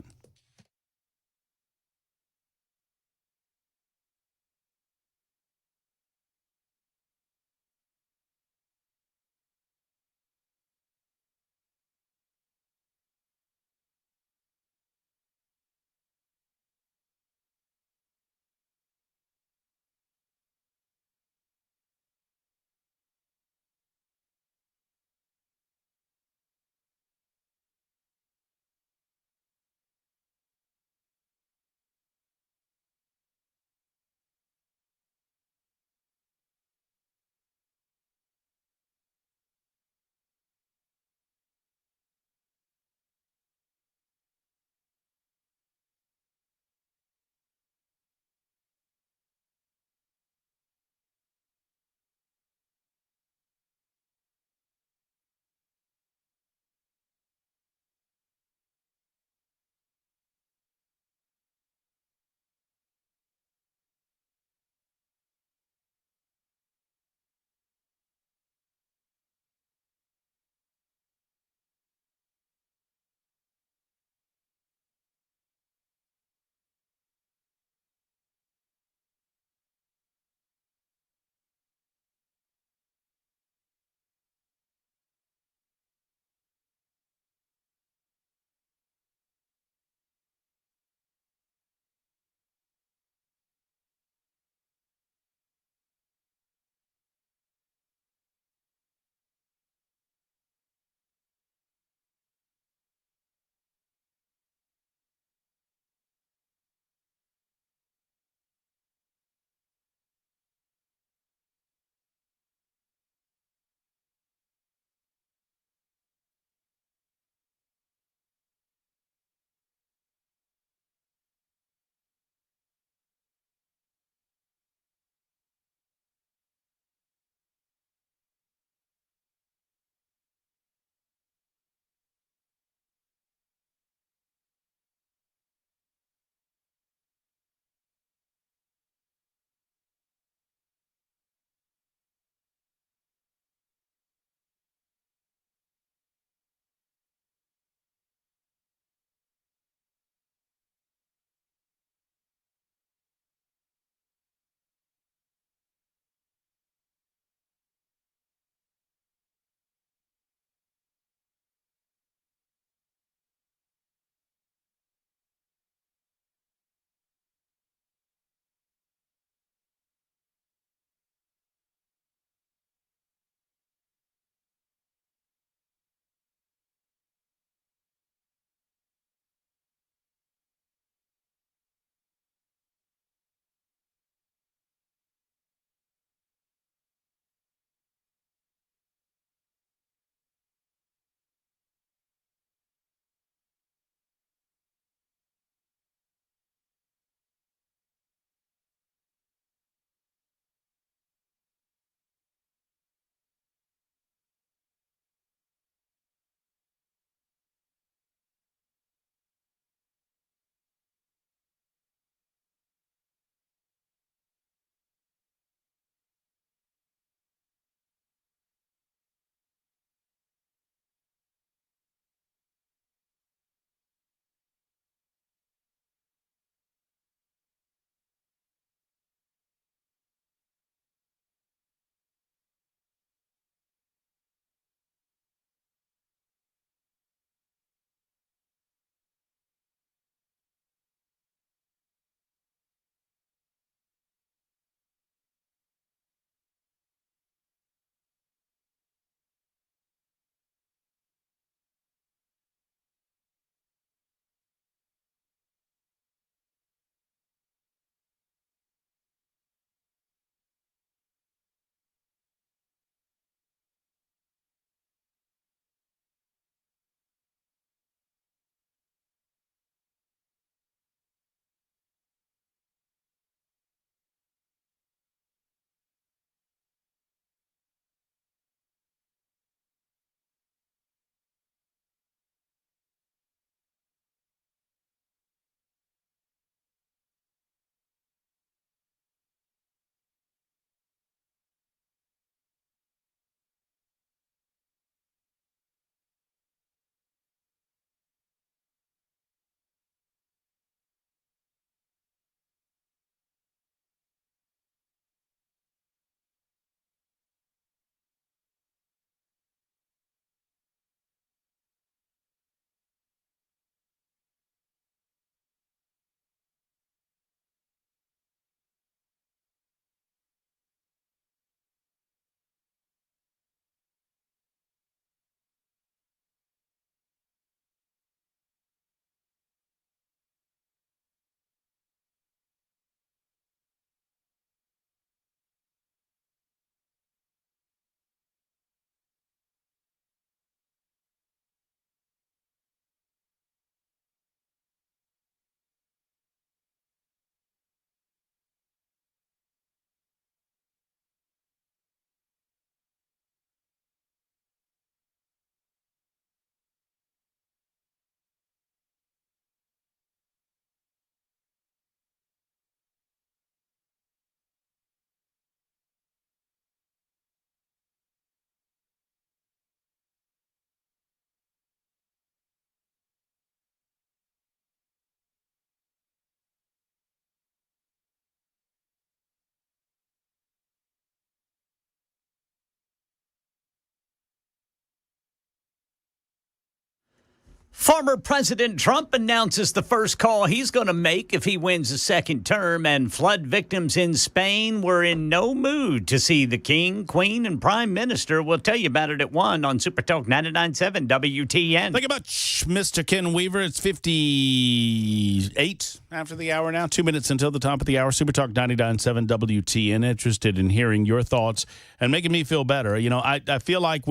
C: Former President Trump announces the first call he's going to make if he wins a second term, and flood victims in Spain were in no mood to see the King, Queen, and Prime Minister. We'll tell you about it at 1 on Super Talk 99.7 WTN.
A: Think about Mr. Ken Weaver. It's 58 after the hour now. 2 minutes until the top of the hour. Super Talk 99.7 WTN. Interested in hearing your thoughts and making me feel better. You know, I feel like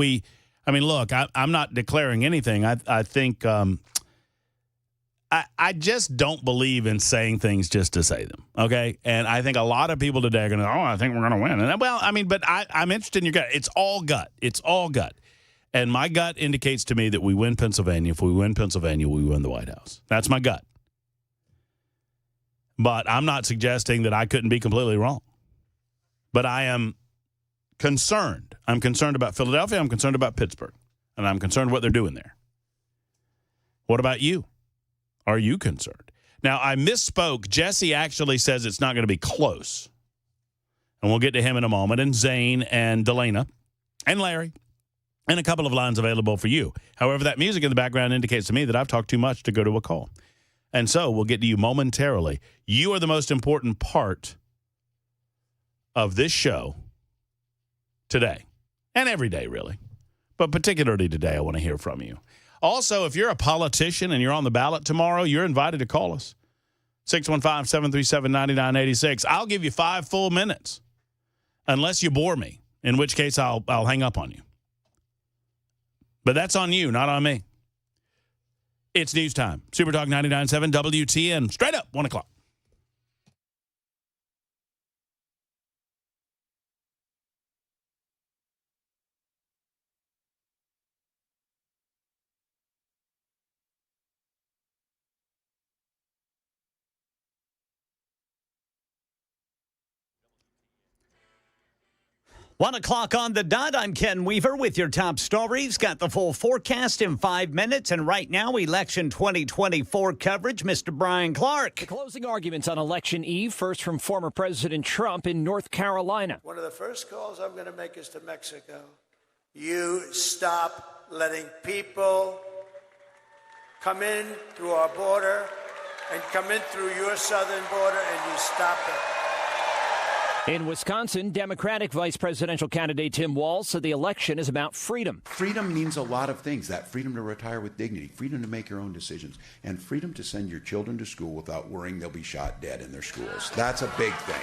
A: look, I'm not declaring anything. I think I just don't believe in saying things just to say them, okay? And I think a lot of people today are going to, I think we're going to win. And but I'm interested in your gut. It's all gut. It's all gut. And my gut indicates to me that we win Pennsylvania. If we win Pennsylvania, we win the White House. That's my gut. But I'm not suggesting that I couldn't be completely wrong. But I am concerned. I'm concerned about Philadelphia. I'm concerned about Pittsburgh. And I'm concerned what they're doing there. What about you? Are you concerned? Now, I misspoke. Jesse actually says it's not going to be close. And we'll get to him in a moment. And Zane and Delana and Larry. And a couple of lines available for you. However, that music in the background indicates to me that I've talked too much to go to a call. And so we'll get to you momentarily. You are the most important part of this show today, and every day, really. But particularly today, I want to hear from you. Also, if you're a politician and you're on the ballot tomorrow, you're invited to call us. 615-737-9986. I'll give you 5 full minutes, unless you bore me, in which case I'll hang up on you. But that's on you, not on me. It's news time. Super Talk 99.7 WTN. Straight up, 1 o'clock.
C: One o'clock on the dot. I'm Ken Weaver with your top stories. Got the full forecast in 5 minutes. And right now, election 2024 coverage. Mr. Brian Clark.
I: The closing arguments on election eve, first from former President Trump in North Carolina.
D: One of the first calls I'm going to make is to Mexico. You stop letting people come in through our border and come in through your southern border, and you stop it.
I: In Wisconsin, Democratic vice presidential candidate Tim Walz said the election is about freedom.
J: Freedom means a lot of things. That freedom to retire with dignity, freedom to make your own decisions, and freedom to send your children to school without worrying they'll be shot dead in their schools. That's a big thing.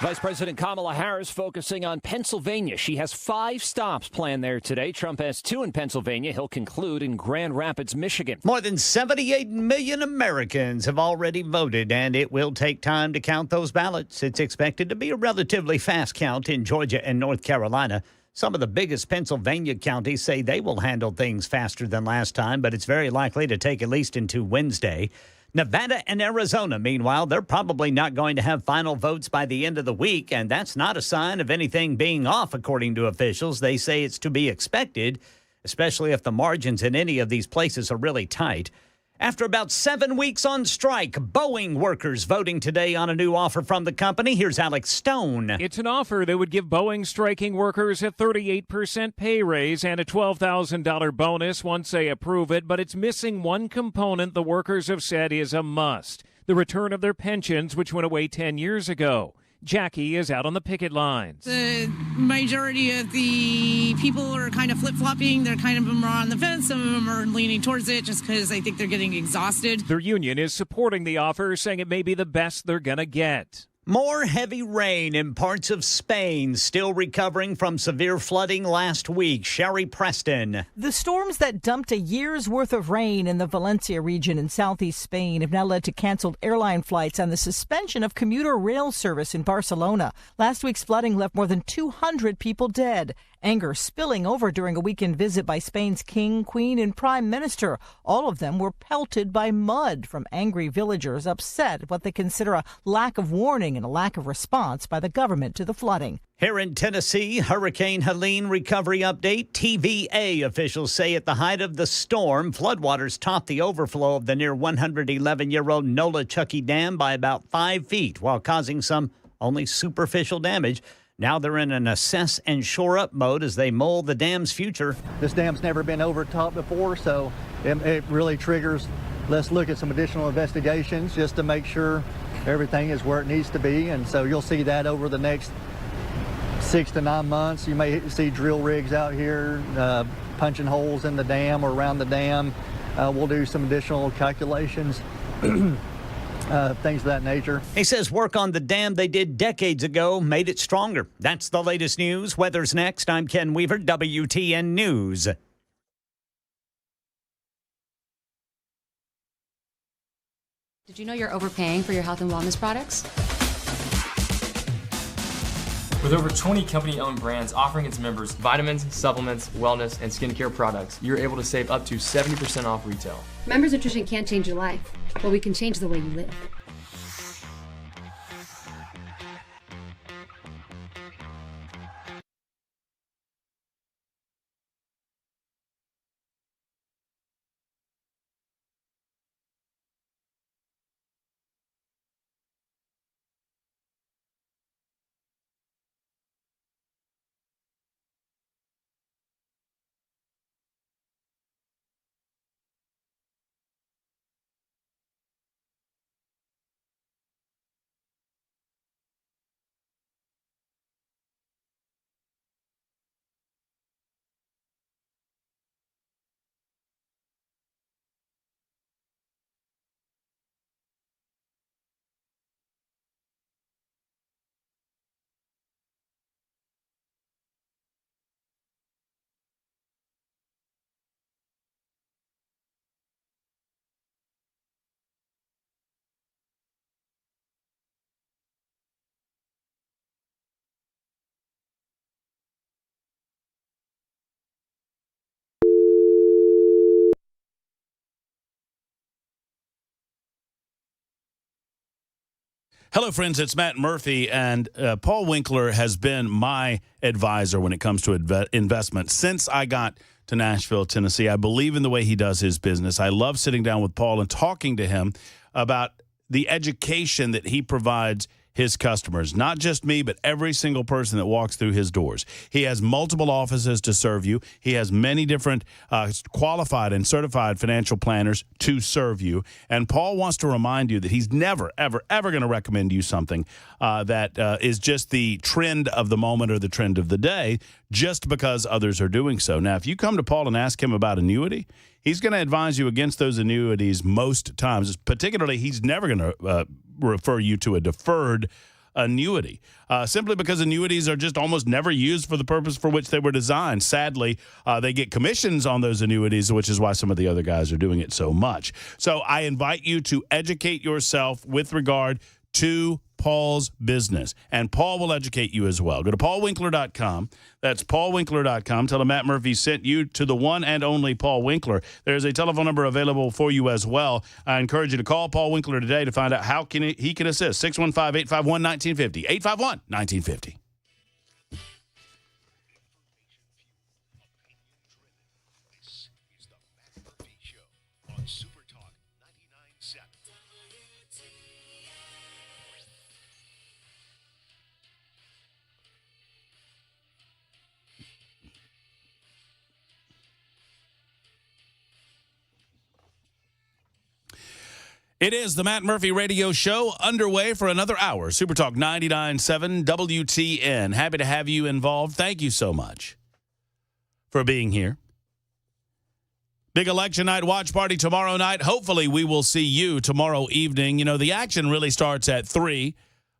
I: Vice President Kamala Harris focusing on Pennsylvania. She has 5 stops planned there today. Trump has 2 in Pennsylvania. He'll conclude in Grand Rapids, Michigan.
C: More than 78 million Americans have already voted, and it will take time to count those ballots. It's expected to be a relatively fast count in Georgia and North Carolina. Some of the biggest Pennsylvania counties say they will handle things faster than last time, but it's very likely to take at least into Wednesday. Nevada and Arizona, meanwhile, they're probably not going to have final votes by the end of the week, and that's not a sign of anything being off, according to officials. They say it's to be expected, especially if the margins in any of these places are really tight. After about 7 weeks on strike, Boeing workers voting today on a new offer from the company. Here's Alex Stone.
K: It's an offer that would give Boeing striking workers a 38% pay raise and a $12,000 bonus once they approve it, but it's missing one component the workers have said is a must: the return of their pensions, which went away 10 years ago. Jackie is out on the picket lines.
L: The majority of the people are kind of flip-flopping. They're kind of more on the fence. Some of them are leaning towards it just because they think they're getting exhausted.
K: Their union is supporting the offer, saying it may be the best they're going to get.
C: More heavy rain in parts of Spain, still recovering from severe flooding last week. Sherry Preston.
M: The storms that dumped a year's worth of rain in the Valencia region in southeast Spain have now led to canceled airline flights and the suspension of commuter rail service in Barcelona. Last week's flooding left more than 200 people dead. Anger spilling over during a weekend visit by Spain's king, queen, and prime minister. All of them were pelted by mud from angry villagers upset at what they consider a lack of warning and a lack of response by the government to the flooding.
C: Here in Tennessee, Hurricane Helene recovery update. TVA officials say at the height of the storm, floodwaters topped the overflow of the near 111-year-old Nola Chucky Dam by about 5 feet, while causing some only superficial damage. Now they're in an assess and shore up mode as they mold the dam's future.
N: This dam's never been overtopped before, so it really triggers, let's look at some additional investigations just to make sure everything is where it needs to be. And so you'll see that over the next 6 to 9 months. You may see drill rigs out here punching holes in the dam or around the dam. We'll do some additional calculations. Things of that nature.
C: He says work on the dam they did decades ago made it stronger. That's the latest news. Weather's next. I'm Ken Weaver, WTN News.
O: Did you know you're overpaying for your health and wellness products?
P: With over 20 company-owned brands offering its members vitamins, supplements, wellness, and skincare products, you're able to save up to 70% off retail.
O: Members Nutrition can't change your life, but we can change the way you live.
A: Hello, friends. It's Matt Murphy, and Paul Winkler has been my advisor when it comes to investment since I got to Nashville, Tennessee. I believe in the way he does his business. I love sitting down with Paul and talking to him about the education that he provides his customers, not just me, but every single person that walks through his doors. He has multiple offices to serve you. He has many different qualified and certified financial planners to serve you. And Paul wants to remind you that he's never, ever, ever going to recommend you something that is just the trend of the moment or the trend of the day just because others are doing so. Now, if you come to Paul and ask him about annuity, he's going to advise you against those annuities most times. Particularly, he's never going to refer you to a deferred annuity, simply because annuities are just almost never used for the purpose for which they were designed. Sadly, they get commissions on those annuities, which is why some of the other guys are doing it so much. So I invite you to educate yourself with regard to Paul's business, and Paul will educate you as well. Go to paulwinkler.com. That's paulwinkler.com. Tell him Matt Murphy sent you to the one and only Paul Winkler. There's a telephone number available for you as well. I encourage you to call Paul Winkler today to find out how he can assist. 615-851-1950. 851-1950. It is the Matt Murphy Radio Show underway for another hour. Super Talk 99.7 WTN. Happy to have you involved. Thank you so much for being here. Big election night watch party tomorrow night. Hopefully we will see you tomorrow evening. You know, the action really starts at 3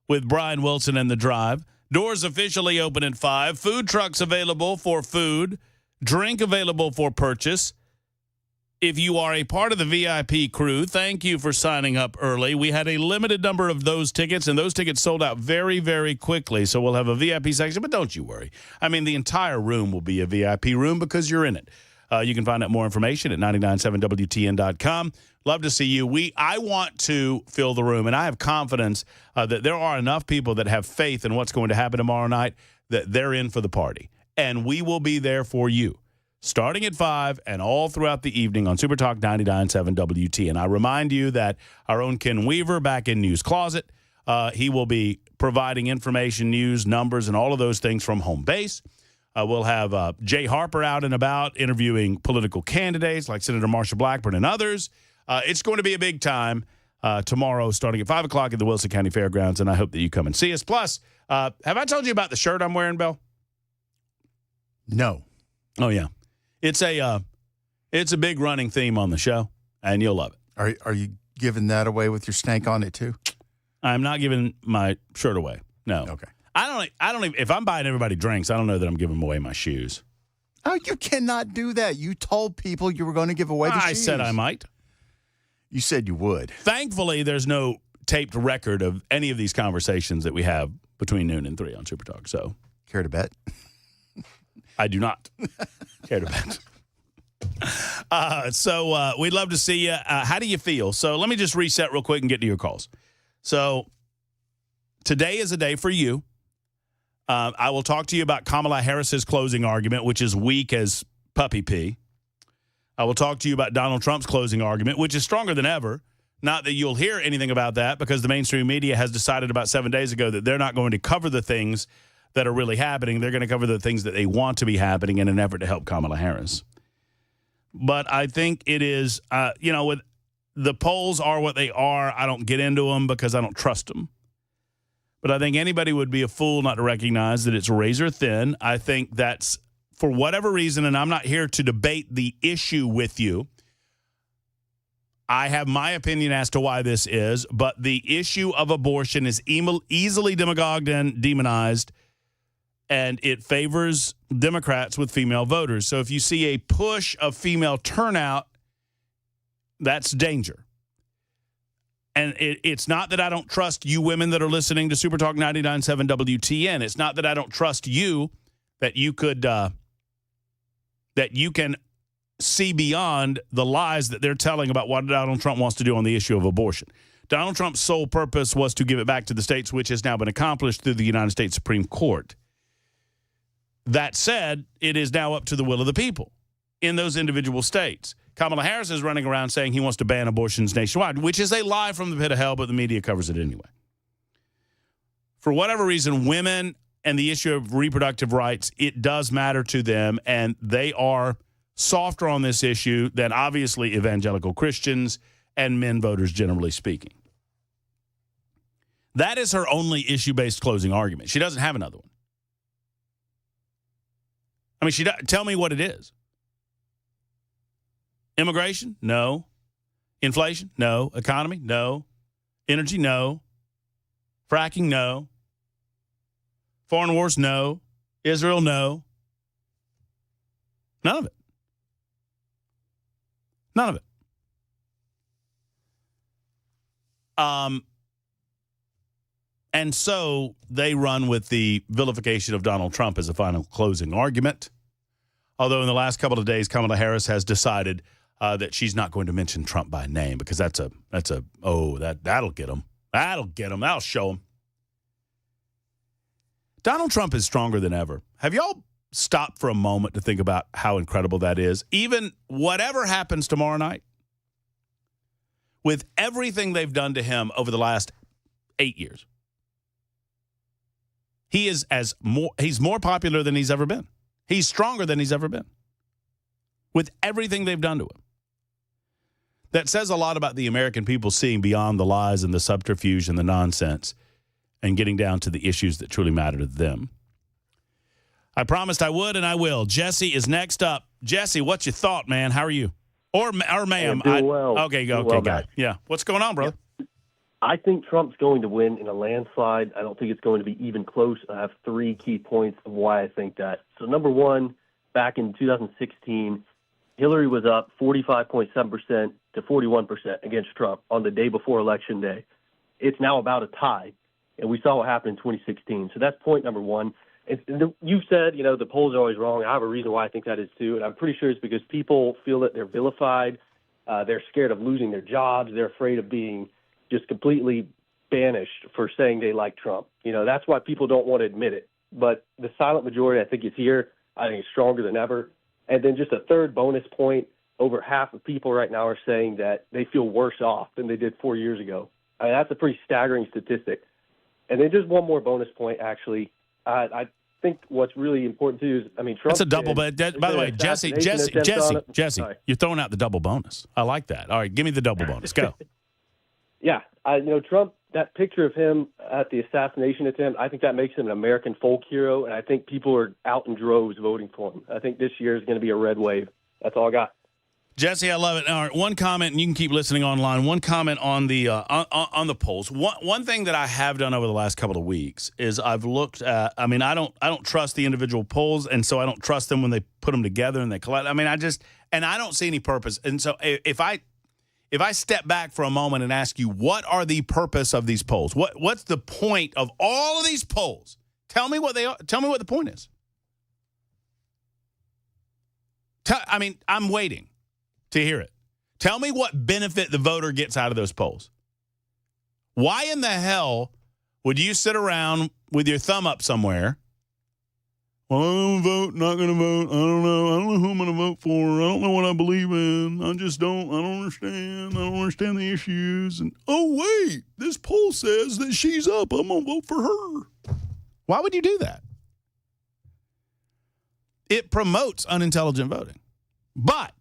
A: with Brian Wilson and The Drive. Doors officially open at 5. Food trucks available for food. Drink available for purchase. If you are a part of the VIP crew, thank you for signing up early. We had a limited number of those tickets, and those tickets sold out very, very quickly. So we'll have a VIP section, but don't you worry. I mean, the entire room will be a VIP room because you're in it. You can find out more information at 997WTN.com. Love to see you. I want to fill the room, and I have confidence that there are enough people that have faith in what's going to happen tomorrow night that they're in for the party. And we will be there for you, starting at 5 and all throughout the evening on Super Talk 99.7 WT. And I remind you that our own Ken Weaver back in News Closet, he will be providing information, news, numbers, and all of those things from home base. We'll have Jay Harper out and about interviewing political candidates like Senator Marsha Blackburn and others. It's going to be a big time tomorrow starting at 5 o'clock at the Wilson County Fairgrounds, and I hope that you come and see us. Plus, have I told you about the shirt I'm wearing, Bill?
B: No.
A: Oh, yeah. It's a big running theme on the show, and you'll love it.
B: Are you giving that away with your stank on it, too?
A: I'm not giving my shirt away. No.
B: Okay.
A: I don't even, if I'm buying everybody drinks, I don't know that I'm giving away my shoes.
B: Oh, you cannot do that. You told people you were going to give away the shoes.
A: I said I might.
B: You said you would.
A: Thankfully, there's no taped record of any of these conversations that we have between noon and 3 on Super Talk. So,
B: care to bet?
A: I do not care to bet. So we'd love to see you. How do you feel? So let me just reset real quick and get to your calls. So today is a day for you. I will talk to you about Kamala Harris's closing argument, which is weak as puppy pee. I will talk to you about Donald Trump's closing argument, which is stronger than ever. Not that you'll hear anything about that because the mainstream media has decided about 7 days ago that they're not going to cover the things that are really happening. They're going to cover the things that they want to be happening in an effort to help Kamala Harris. But I think it is, with the polls are what they are. I don't get into them because I don't trust them. But I think anybody would be a fool not to recognize that it's razor thin. I think that's, for whatever reason, and I'm not here to debate the issue with you. I have my opinion as to why this is, but the issue of abortion is easily demagogued and demonized, and it favors Democrats with female voters. So if you see a push of female turnout, that's danger. And it's not that I don't trust you women that are listening to Super Talk 99.7 WTN. It's not that I don't trust you that you could that you can see beyond the lies that they're telling about what Donald Trump wants to do on the issue of abortion. Donald Trump's sole purpose was to give it back to the states, which has now been accomplished through the United States Supreme Court. That said, it is now up to the will of the people in those individual states. Kamala Harris is running around saying he wants to ban abortions nationwide, which is a lie from the pit of hell, but the media covers it anyway. For whatever reason, women and the issue of reproductive rights, it does matter to them, and they are softer on this issue than obviously evangelical Christians and men voters, generally speaking. That is her only issue-based closing argument. She doesn't have another one. I mean, tell me what it is. Immigration? No. Inflation? No. Economy? No. Energy? No. Fracking? No. Foreign wars? No. Israel? No. None of it. None of it. And so they run with the vilification of Donald Trump as a final closing argument. Although in the last couple of days, Kamala Harris has decided that she's not going to mention Trump by name because that'll get him. That'll get him. That'll show him. Donald Trump is stronger than ever. Have y'all stopped for a moment to think about how incredible that is? Even whatever happens tomorrow night, with everything they've done to him over the last 8 years, he's more popular than he's ever been. He's stronger than he's ever been. With everything they've done to him. That says a lot about the American people seeing beyond the lies and the subterfuge and the nonsense and getting down to the issues that truly matter to them. I promised I would, and I will. Jesse is next up. Jesse, what's your thought, man? How are you? Or ma'am.
Q: Doing well.
A: Okay,
Q: well,
A: guy. Yeah. What's going on, brother?
Q: I think Trump's going to win in a landslide. I don't think it's going to be even close. I have 3 key points of why I think that. So number one, back in 2016, Hillary was up 45.7% to 41% against Trump on the day before Election Day. It's now about a tie, and we saw what happened in 2016. So that's point number one. You said, the polls are always wrong. I have a reason why I think that is too, and I'm pretty sure it's because people feel that they're vilified. They're scared of losing their jobs. They're afraid of being just completely banished for saying they like Trump. That's why people don't want to admit it. But the silent majority, I think, is here. I think it's stronger than ever. And then just a third bonus point, over half of people right now are saying that they feel worse off than they did 4 years ago. I mean, that's a pretty staggering statistic. And then just one more bonus point, actually. I think what's really important, too, is, I mean, Trump...
A: That's a double, but by the way, Jesse, you're throwing out the double bonus. I like that. All right, give me the double bonus. Go.
Q: Yeah, Trump, that picture of him at the assassination attempt, I think that makes him an American folk hero, and I think people are out in droves voting for him. I think this year is going to be a red wave. That's all I got.
A: Jesse, I love it. All right, one comment, and you can keep listening online. One comment on the on the polls. One thing that I have done over the last couple of weeks is I've looked at. I mean, I don't trust the individual polls, and so I don't trust them when they put them together and they collect. I mean, I don't see any purpose. And so if I step back for a moment and ask you, what are the purpose of these polls? What's the point of all of these polls? Tell me what they are. Tell me what the point is. I'm waiting to hear it. Tell me what benefit the voter gets out of those polls. Why in the hell would you sit around with your thumb up somewhere? Well, I'm going to vote, not going to vote. I don't know who I'm going to vote for. I don't know what I believe in. I don't understand. I don't understand the issues. And, oh, wait, this poll says that she's up. I'm going to vote for her. Why would you do that? It promotes unintelligent voting. But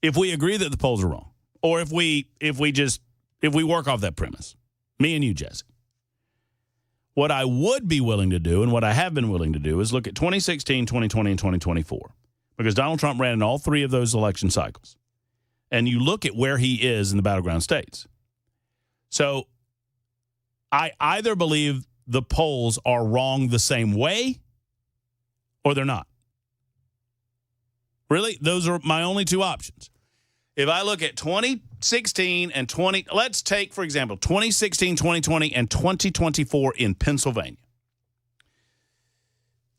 A: if we agree that the polls are wrong, or if we work off that premise, me and you, Jesse, what I would be willing to do and what I have been willing to do is look at 2016, 2020, and 2024, because Donald Trump ran in all three of those election cycles. And you look at where he is in the battleground states. So I either believe the polls are wrong the same way or they're not. Really, those are my only two options. If I look at 2016 and let's take, for example, 2016, 2020, and 2024 in Pennsylvania.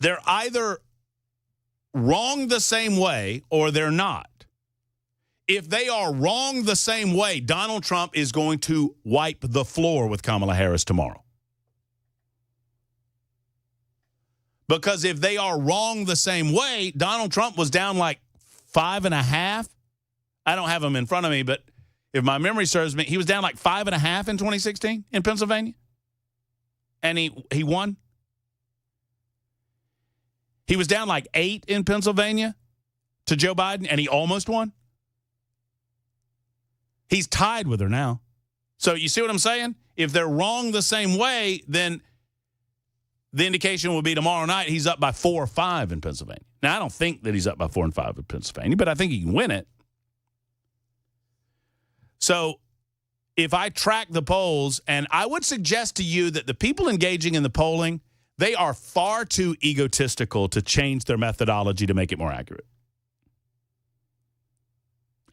A: They're either wrong the same way or they're not. If they are wrong the same way, Donald Trump is going to wipe the floor with Kamala Harris tomorrow. Because if they are wrong the same way, Donald Trump was down like 5.5. I don't have them in front of me, but if my memory serves me, he was down like 5.5 in 2016 in Pennsylvania. And he won. He was down like 8 in Pennsylvania to Joe Biden, and he almost won. He's tied with her now. So you see what I'm saying? If they're wrong the same way, then the indication will be tomorrow night he's up by 4 or 5 in Pennsylvania. Now, I don't think that he's up by 4 and 5 in Pennsylvania, but I think he can win it. So if I track the polls, and I would suggest to you that the people engaging in the polling, they are far too egotistical to change their methodology to make it more accurate.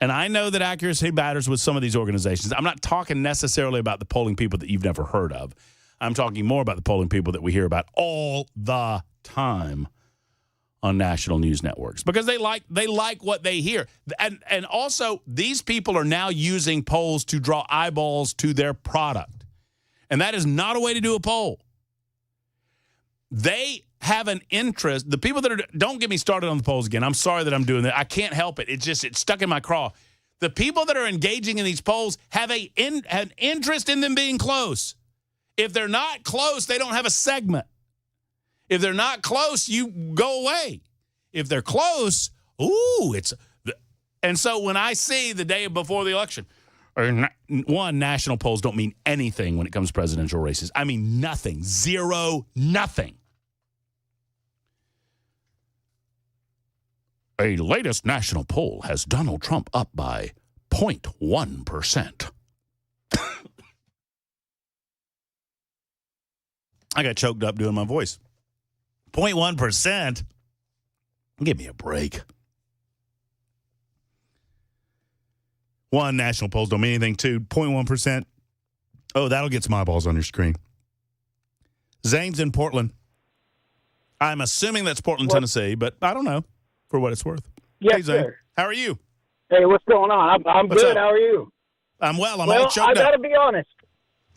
A: And I know that accuracy matters with some of these organizations. I'm not talking necessarily about the polling people that you've never heard of. I'm talking more about the polling people that we hear about all the time on national news networks, because they like what they hear. And also, these people are now using polls to draw eyeballs to their product. And that is not a way to do a poll. They have an interest. The people that are, don't get me started on the polls again. I'm sorry that I'm doing that. I can't help it. It's stuck in my craw. The people that are engaging in these polls have an interest in them being close. If they're not close, they don't have a segment. If they're not close, you go away. If they're close, and so when I see the day before the election, national polls don't mean anything when it comes to presidential races. I mean nothing, zero, nothing. A latest national poll has Donald Trump up by 0.1%. I got choked up doing my voice. 0.1%? Give me a break. One, national polls don't mean anything. 2, 0.1%. Oh, that'll get some eyeballs on your screen. Zane's in Portland. I'm assuming that's Portland, Tennessee, but I don't know for what it's worth.
R: Yes,
A: hey, Zane.
R: Sir.
A: How are you?
R: Hey, what's going on? I'm good. How are you?
A: I'm well. I'm all choked up.
R: I got to be honest.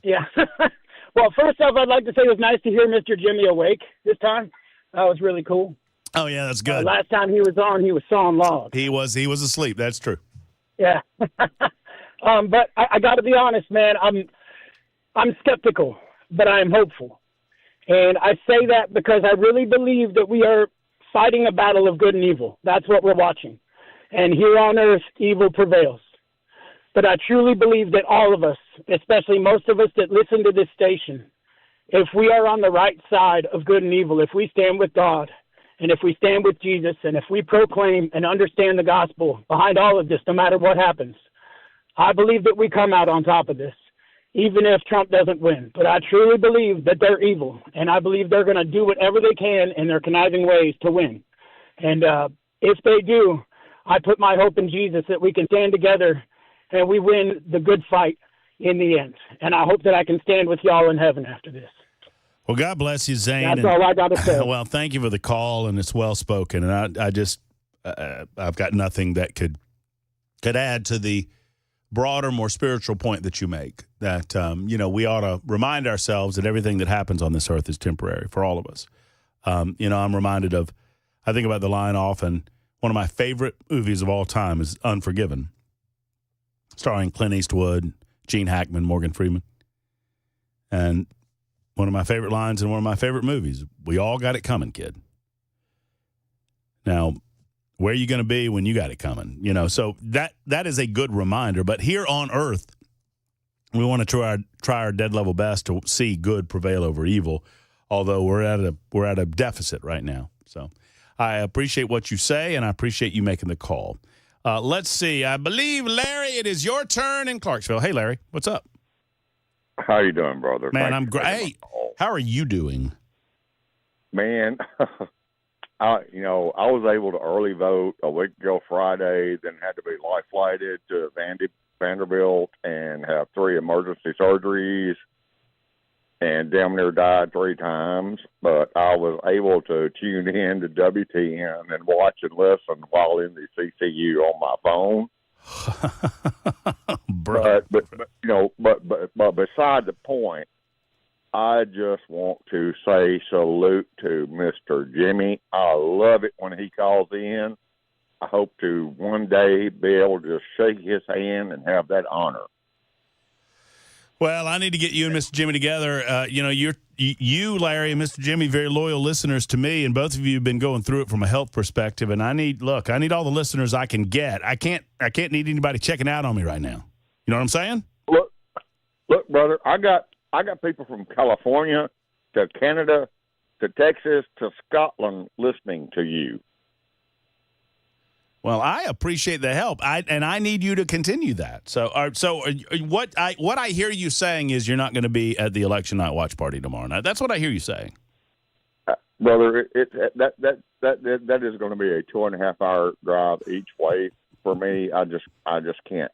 R: Yeah. Well, first off, I'd like to say it was nice to hear Mr. Jimmy awake this time. That was really cool.
A: Oh, yeah, that's good.
R: Last time he was on, he was sawing logs.
A: He was asleep. That's true.
R: Yeah. But I got to be honest, man. I'm skeptical, but I am hopeful. And I say that because I really believe that we are fighting a battle of good and evil. That's what we're watching. And here on earth, evil prevails. But I truly believe that all of us, especially most of us that listen to this station, if we are on the right side of good and evil, if we stand with God, and if we stand with Jesus, and if we proclaim and understand the gospel behind all of this, no matter what happens, I believe that we come out on top of this, even if Trump doesn't win. But I truly believe that they're evil, and I believe they're going to do whatever they can in their conniving ways to win. And if they do, I put my hope in Jesus that we can stand together and we win the good fight in the end. And I hope that I can stand with y'all in heaven after this.
A: Well, God bless you, Zane.
R: That's all I got to say.
A: Well, thank you for the call, and it's well spoken. And I've got nothing that could add to the broader, more spiritual point that you make. That we ought to remind ourselves that everything that happens on this earth is temporary for all of us. I'm reminded of, I think about the line often. One of my favorite movies of all time is Unforgiven, starring Clint Eastwood, Gene Hackman, Morgan Freeman, and one of my favorite lines in one of my favorite movies, we all got it coming, kid. Now, where are you going to be when you got it coming? So that is a good reminder. But here on earth, we want to try our dead level best to see good prevail over evil, although we're at a deficit right now. So I appreciate what you say, and I appreciate you making the call. Let's see. I believe, Larry, it is your turn in Clarksville. Hey, Larry, what's up?
S: How you doing, brother?
A: Man, I'm great. How are you doing?
S: Man, I was able to early vote a week ago Friday, then had to be life flighted to Vanderbilt and have 3 emergency surgeries and damn near died 3 times. But I was able to tune in to WTN and watch and listen while in the CCU on my phone. But beside the point, I just want to say salute to Mr. Jimmy. I love it when he calls in. I hope to one day be able to shake his hand and have that honor.
A: Well, I need to get you and Mr. Jimmy together. You, Larry, and Mr. Jimmy, very loyal listeners to me, and both of you have been going through it from a health perspective. And I need all the listeners I can get. I can't need anybody checking out on me right now. You know what I'm saying?
S: Look, brother, I got people from California to Canada to Texas to Scotland listening to you.
A: Well, I appreciate the help, and I need you to continue that. So what I hear you saying is you're not going to be at the election night watch party tomorrow night. That's what I hear you saying,
S: brother. That is going to be a 2.5-hour drive each way for me. I just can't.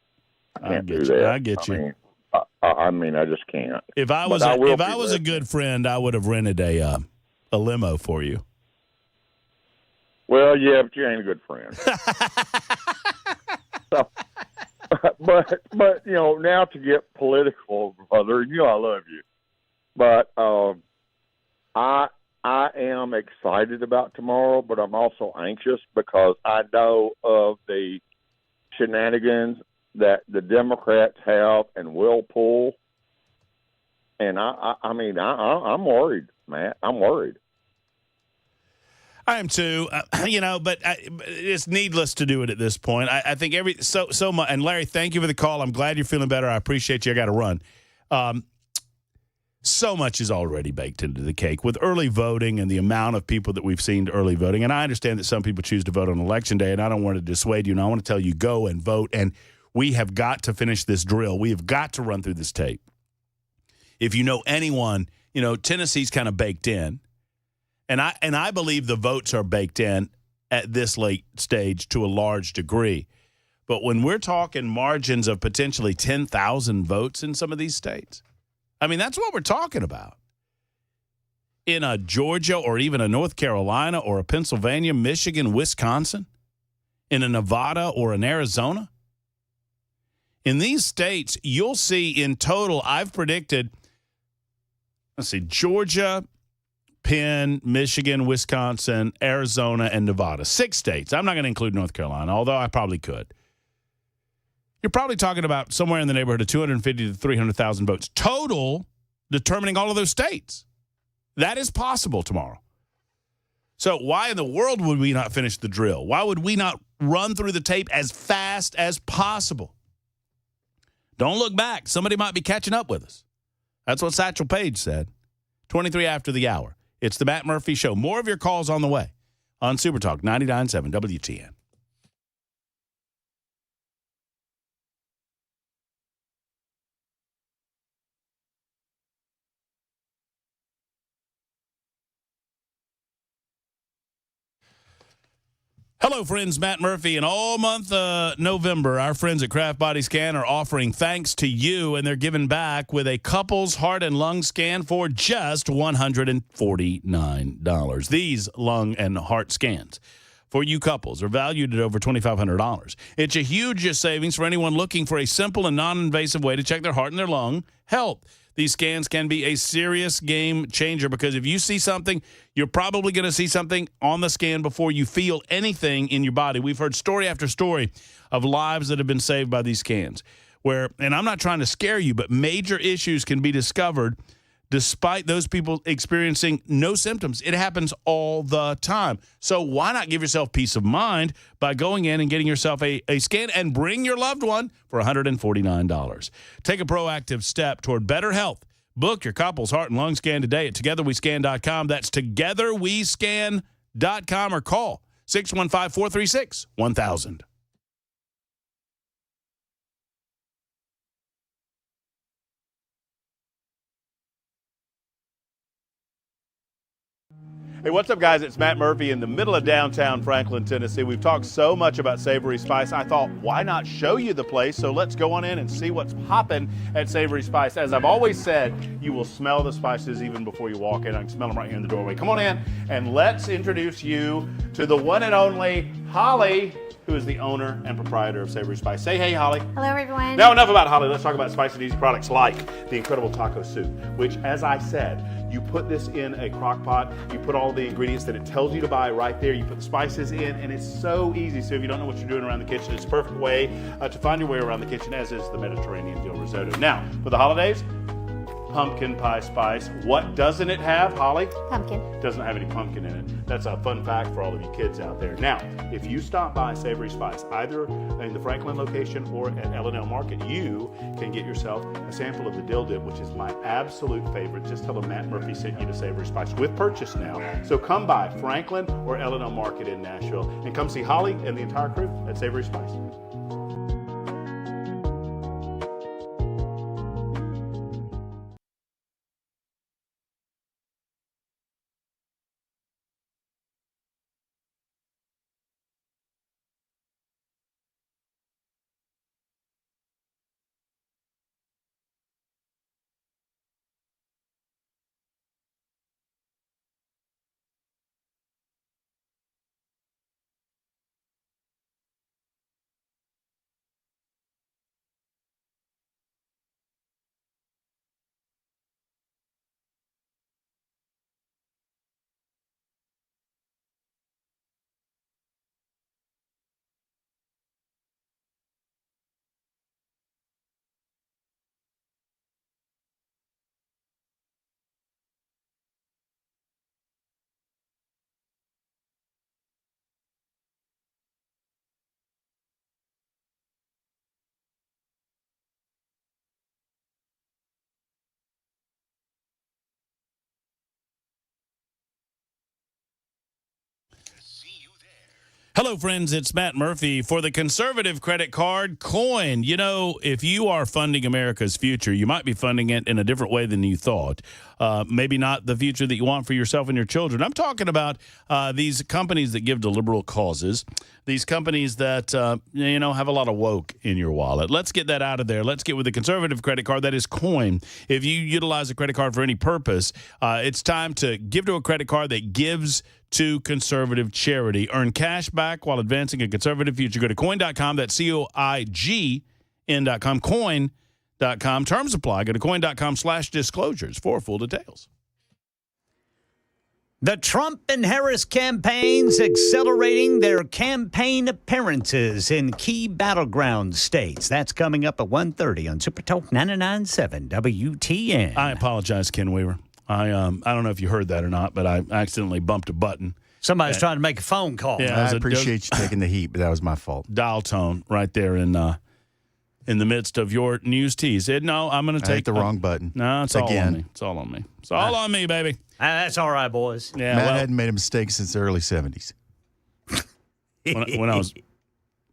S: I can't do that.
A: I get you.
S: I just can't.
A: If I was a good friend, I would have rented a limo for you.
S: Well, yeah, but you ain't a good friend. So, but now to get political, brother, I love you. But I am excited about tomorrow, but I'm also anxious because I know of the shenanigans that the Democrats have and will pull. And I'm worried, Matt. I'm worried.
A: I am too, but it's needless to do it at this point. I think so much. And Larry, thank you for the call. I'm glad you're feeling better. I appreciate you. I got to run. So much is already baked into the cake with early voting and the amount of people that we've seen to early voting. And I understand that some people choose to vote on Election Day, and I don't want to dissuade you. And I want to tell you, go and vote. And we have got to finish this drill. We have got to run through this tape. If you know anyone, Tennessee's kind of baked in. And I believe the votes are baked in at this late stage to a large degree. But when we're talking margins of potentially 10,000 votes in some of these states, that's what we're talking about. In a Georgia or even a North Carolina or a Pennsylvania, Michigan, Wisconsin, in a Nevada or an Arizona. In these states, you'll see in total, I've predicted, Georgia, Penn, Michigan, Wisconsin, Arizona, and Nevada. 6 states. I'm not going to include North Carolina, although I probably could. you're probably talking about somewhere in the neighborhood of 250 to 300,000 votes total, determining all of those states. That is possible tomorrow. So why in the world would we not finish the drill? Why would we not run through the tape as fast as possible? Don't look back. Somebody might be catching up with us. That's what Satchel Paige said. 23 after the hour. It's the Matt Murphy Show. More of your calls on the way on Super Talk 99.7 WTN. Hello, friends. Matt Murphy. And all month November, our friends at Craft Body Scan are offering thanks to you, and they're giving back with a couple's heart and lung scan for just $149. These lung and heart scans for you couples are valued at over $2,500. It's a huge savings for anyone looking for a simple and non-invasive way to check their heart and their lung health. These scans can be a serious game changer because if you see something, you're probably going to see something on the scan before you feel anything in your body. We've heard story after story of lives that have been saved by these scans where, and I'm not trying to scare you, but major issues can be discovered despite those people experiencing no symptoms. It happens all the time. So why not give yourself peace of mind by going in and getting yourself a scan and bring your loved one for $149. Take a proactive step toward better health. Book your couple's heart and lung scan today at togetherwescan.com. That's togetherwescan.com or call 615-436-1000.
T: Hey, what's up, guys? It's Matt Murphy in the middle of downtown Franklin, Tennessee. We've talked so much about Savory Spice. I thought, why not show you the place? So let's go on in and see what's popping at Savory Spice. As I've always said, you will smell the spices even before you walk in. I can smell them right here in the doorway. Come on in, and let's introduce you to the one and only Holly, who is the owner and proprietor of Savory Spice. Say hey, Holly.
U: Hello, everyone.
T: Now, enough about Holly. Let's talk about spicy and easy products like the incredible taco soup, which, as I said, you put this in a crock pot, you put all the ingredients that it tells you to buy right there, you put the spices in, and it's so easy. So if you don't know what you're doing around the kitchen, it's a perfect way to find your way around the kitchen, as is the Mediterranean dill risotto. Now, for the holidays, pumpkin pie spice. What doesn't it have, Holly?
U: Pumpkin.
T: Doesn't have any pumpkin in it. That's a fun fact for all of you kids out there. Now, if you stop by Savory Spice, either in the Franklin location or at L&L Market, you can get yourself a sample of the dill dip, which is my absolute favorite. Just tell them Matt Murphy sent you to Savory Spice with purchase now. So come by Franklin or L&L Market in Nashville and come see Holly and the entire crew at Savory Spice.
A: Hello, friends. It's Matt Murphy for the conservative credit card Coin. You know, if you are funding America's future, you might be funding it in a different way than you thought. Maybe not the future that you want for yourself and your children. I'm talking about these companies that give to liberal causes, these companies that, have a lot of woke in your wallet. Let's get that out of there. Let's get with the conservative credit card. That is Coin. If you utilize a credit card for any purpose, it's time to give to a credit card that gives to conservative charity. Earn cash back while advancing a conservative future. Go to coin.com. That's COIGN.com. Coin.com. Terms apply. Go to coin.com/disclosures for full details.
C: The Trump and Harris campaigns accelerating their campaign appearances in key battleground states. That's coming up at 1:30 on Super Talk 99.7 WTN.
A: I apologize, Ken Weaver. I don't know if you heard that or not, but I accidentally bumped a button.
C: Somebody's trying to make a phone call.
A: Yeah,
B: I appreciate you taking the heat, but that was my fault.
A: Dial tone right there in the midst of your news tease. No, I'm going to take
B: hit the wrong button.
A: No, it's all on me. It's all on me. It's all on me, baby.
C: That's all right, boys.
A: Yeah,
B: Matt hadn't made a mistake since the early 70s.
A: when I was,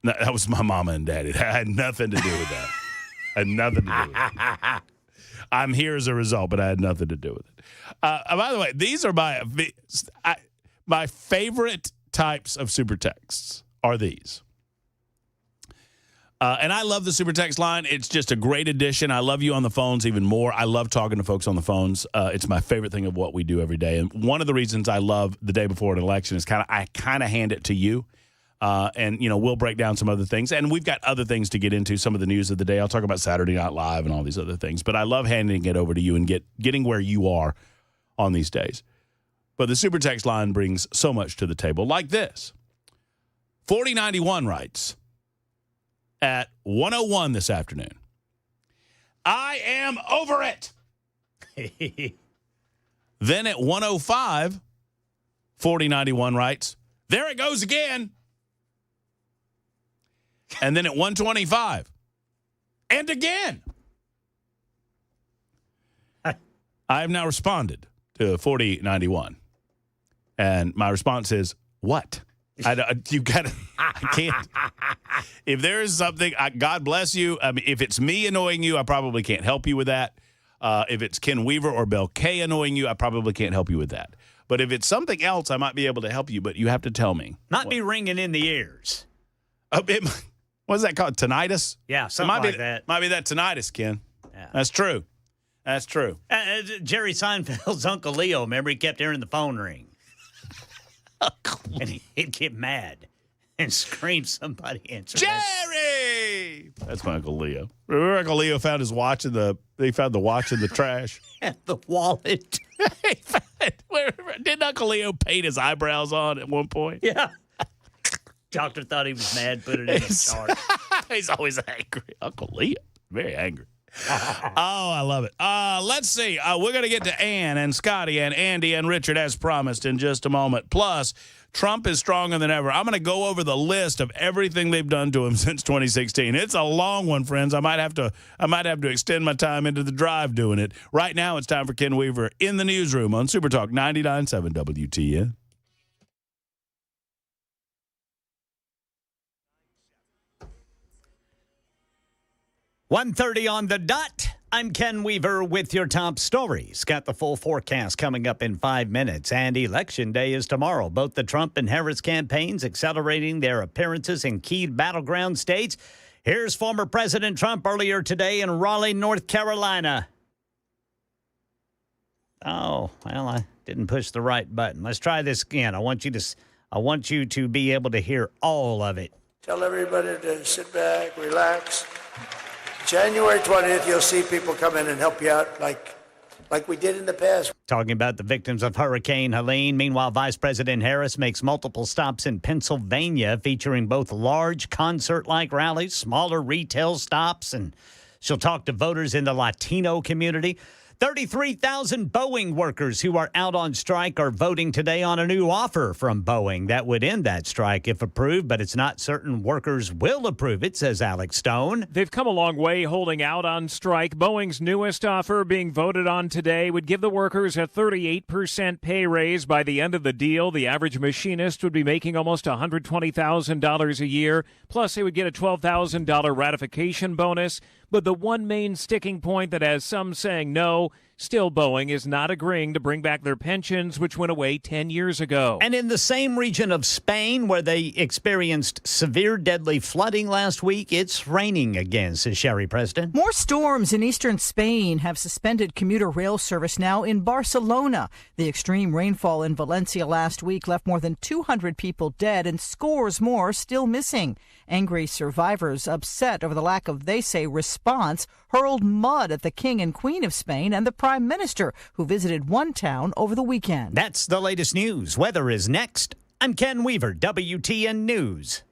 A: that was my mama and daddy. That had nothing to do with that. Had nothing to do with it. I'm here as a result, but I had nothing to do with it. By the way, these are my favorite types of super texts are these. And I love the super text line. It's just a great addition. I love you on the phones even more. I love talking to folks on the phones. It's my favorite thing of what we do every day. And one of the reasons I love the day before an election is I kind of hand it to you. And, we'll break down some other things. And we've got other things to get into, some of the news of the day. I'll talk about Saturday Night Live and all these other things. But I love handing it over to you and getting where you are on these days. But the super text line brings so much to the table. Like this. 4091 writes, at 1:01 this afternoon, I am over it. Then at 1:05, 4091 writes, there it goes again. And then at 1:25, and again. I have now responded to 4091. And my response is, what? You gotta. I can't. If there is something, God bless you. I mean, if it's me annoying you, I probably can't help you with that. If it's Ken Weaver or Bel K annoying you, I probably can't help you with that. But if it's something else, I might be able to help you. But you have to tell me.
C: Might be ringing in the ears.
A: What's that called? Tinnitus?
C: Yeah, something like that.
A: Might be that tinnitus, Ken.
C: Yeah.
A: That's true. That's true.
C: Jerry Seinfeld's Uncle Leo, remember, he kept hearing the phone ring. And he'd get mad and scream, somebody answer.
A: Jerry! That's my Uncle Leo. Remember Uncle Leo found his watch they found the watch in the trash?
C: And the wallet.
A: Didn't Uncle Leo paint his eyebrows on at one point?
C: Yeah. Doctor thought he was mad, put it in the chart.
A: He's always angry. Uncle Leo, very angry. Oh, I love it. Let's see. We're going to get to Ann and Scotty and Andy and Richard as promised in just a moment. Plus, Trump is stronger than ever. I'm going to go over the list of everything they've done to him since 2016. It's a long one, friends. I might have to extend my time into the drive doing it. Right now, it's time for Ken Weaver in the newsroom on Super Talk 99.7 WTN.
C: .1:30 on the dot. I'm Ken Weaver with your top stories. Got the full forecast coming up in 5 minutes. And Election Day is tomorrow. Both the Trump and Harris campaigns accelerating their appearances in key battleground states. Here's former President Trump earlier today in Raleigh, North Carolina. Oh, well, I didn't push the right button. Let's try this again. I want you to be able to hear all of it.
D: Tell everybody to sit back, relax. January 20th, you'll see people come in and help you out like we did in the past.
C: Talking about the victims of Hurricane Helene. Meanwhile, Vice President Harris makes multiple stops in Pennsylvania, featuring both large concert-like rallies, smaller retail stops, and she'll talk to voters in the Latino community. 33,000 Boeing workers who are out on strike are voting today on a new offer from Boeing that would end that strike if approved, but it's not certain workers will approve it, says Alex Stone.
K: They've come a long way holding out on strike. Boeing's newest offer being voted on today would give the workers a 38% pay raise. By the end of the deal, the average machinist would be making almost $120,000 a year, plus they would get a $12,000 ratification bonus. But the one main sticking point that has some saying no, still Boeing is not agreeing to bring back their pensions, which went away 10 years ago.
C: And in the same region of Spain where they experienced severe deadly flooding last week, it's raining again, says Sherry Preston.
M: More storms in eastern Spain have suspended commuter rail service now in Barcelona. The extreme rainfall in Valencia last week left more than 200 people dead and scores more still missing. Angry survivors, upset over the lack of, they say, response, hurled mud at the King and Queen of Spain and the Prime prime minister who visited one town over the weekend.
U: That's the latest news. Weather is next. I'm Ken Weaver, WTN News.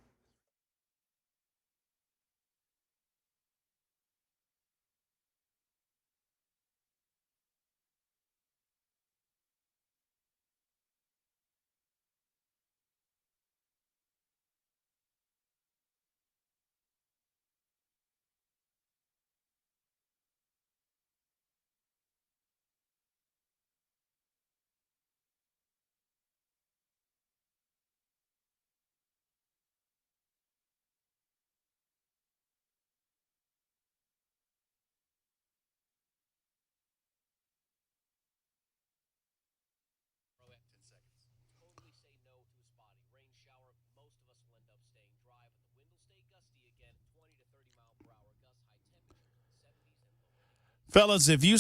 A: Fellas, if you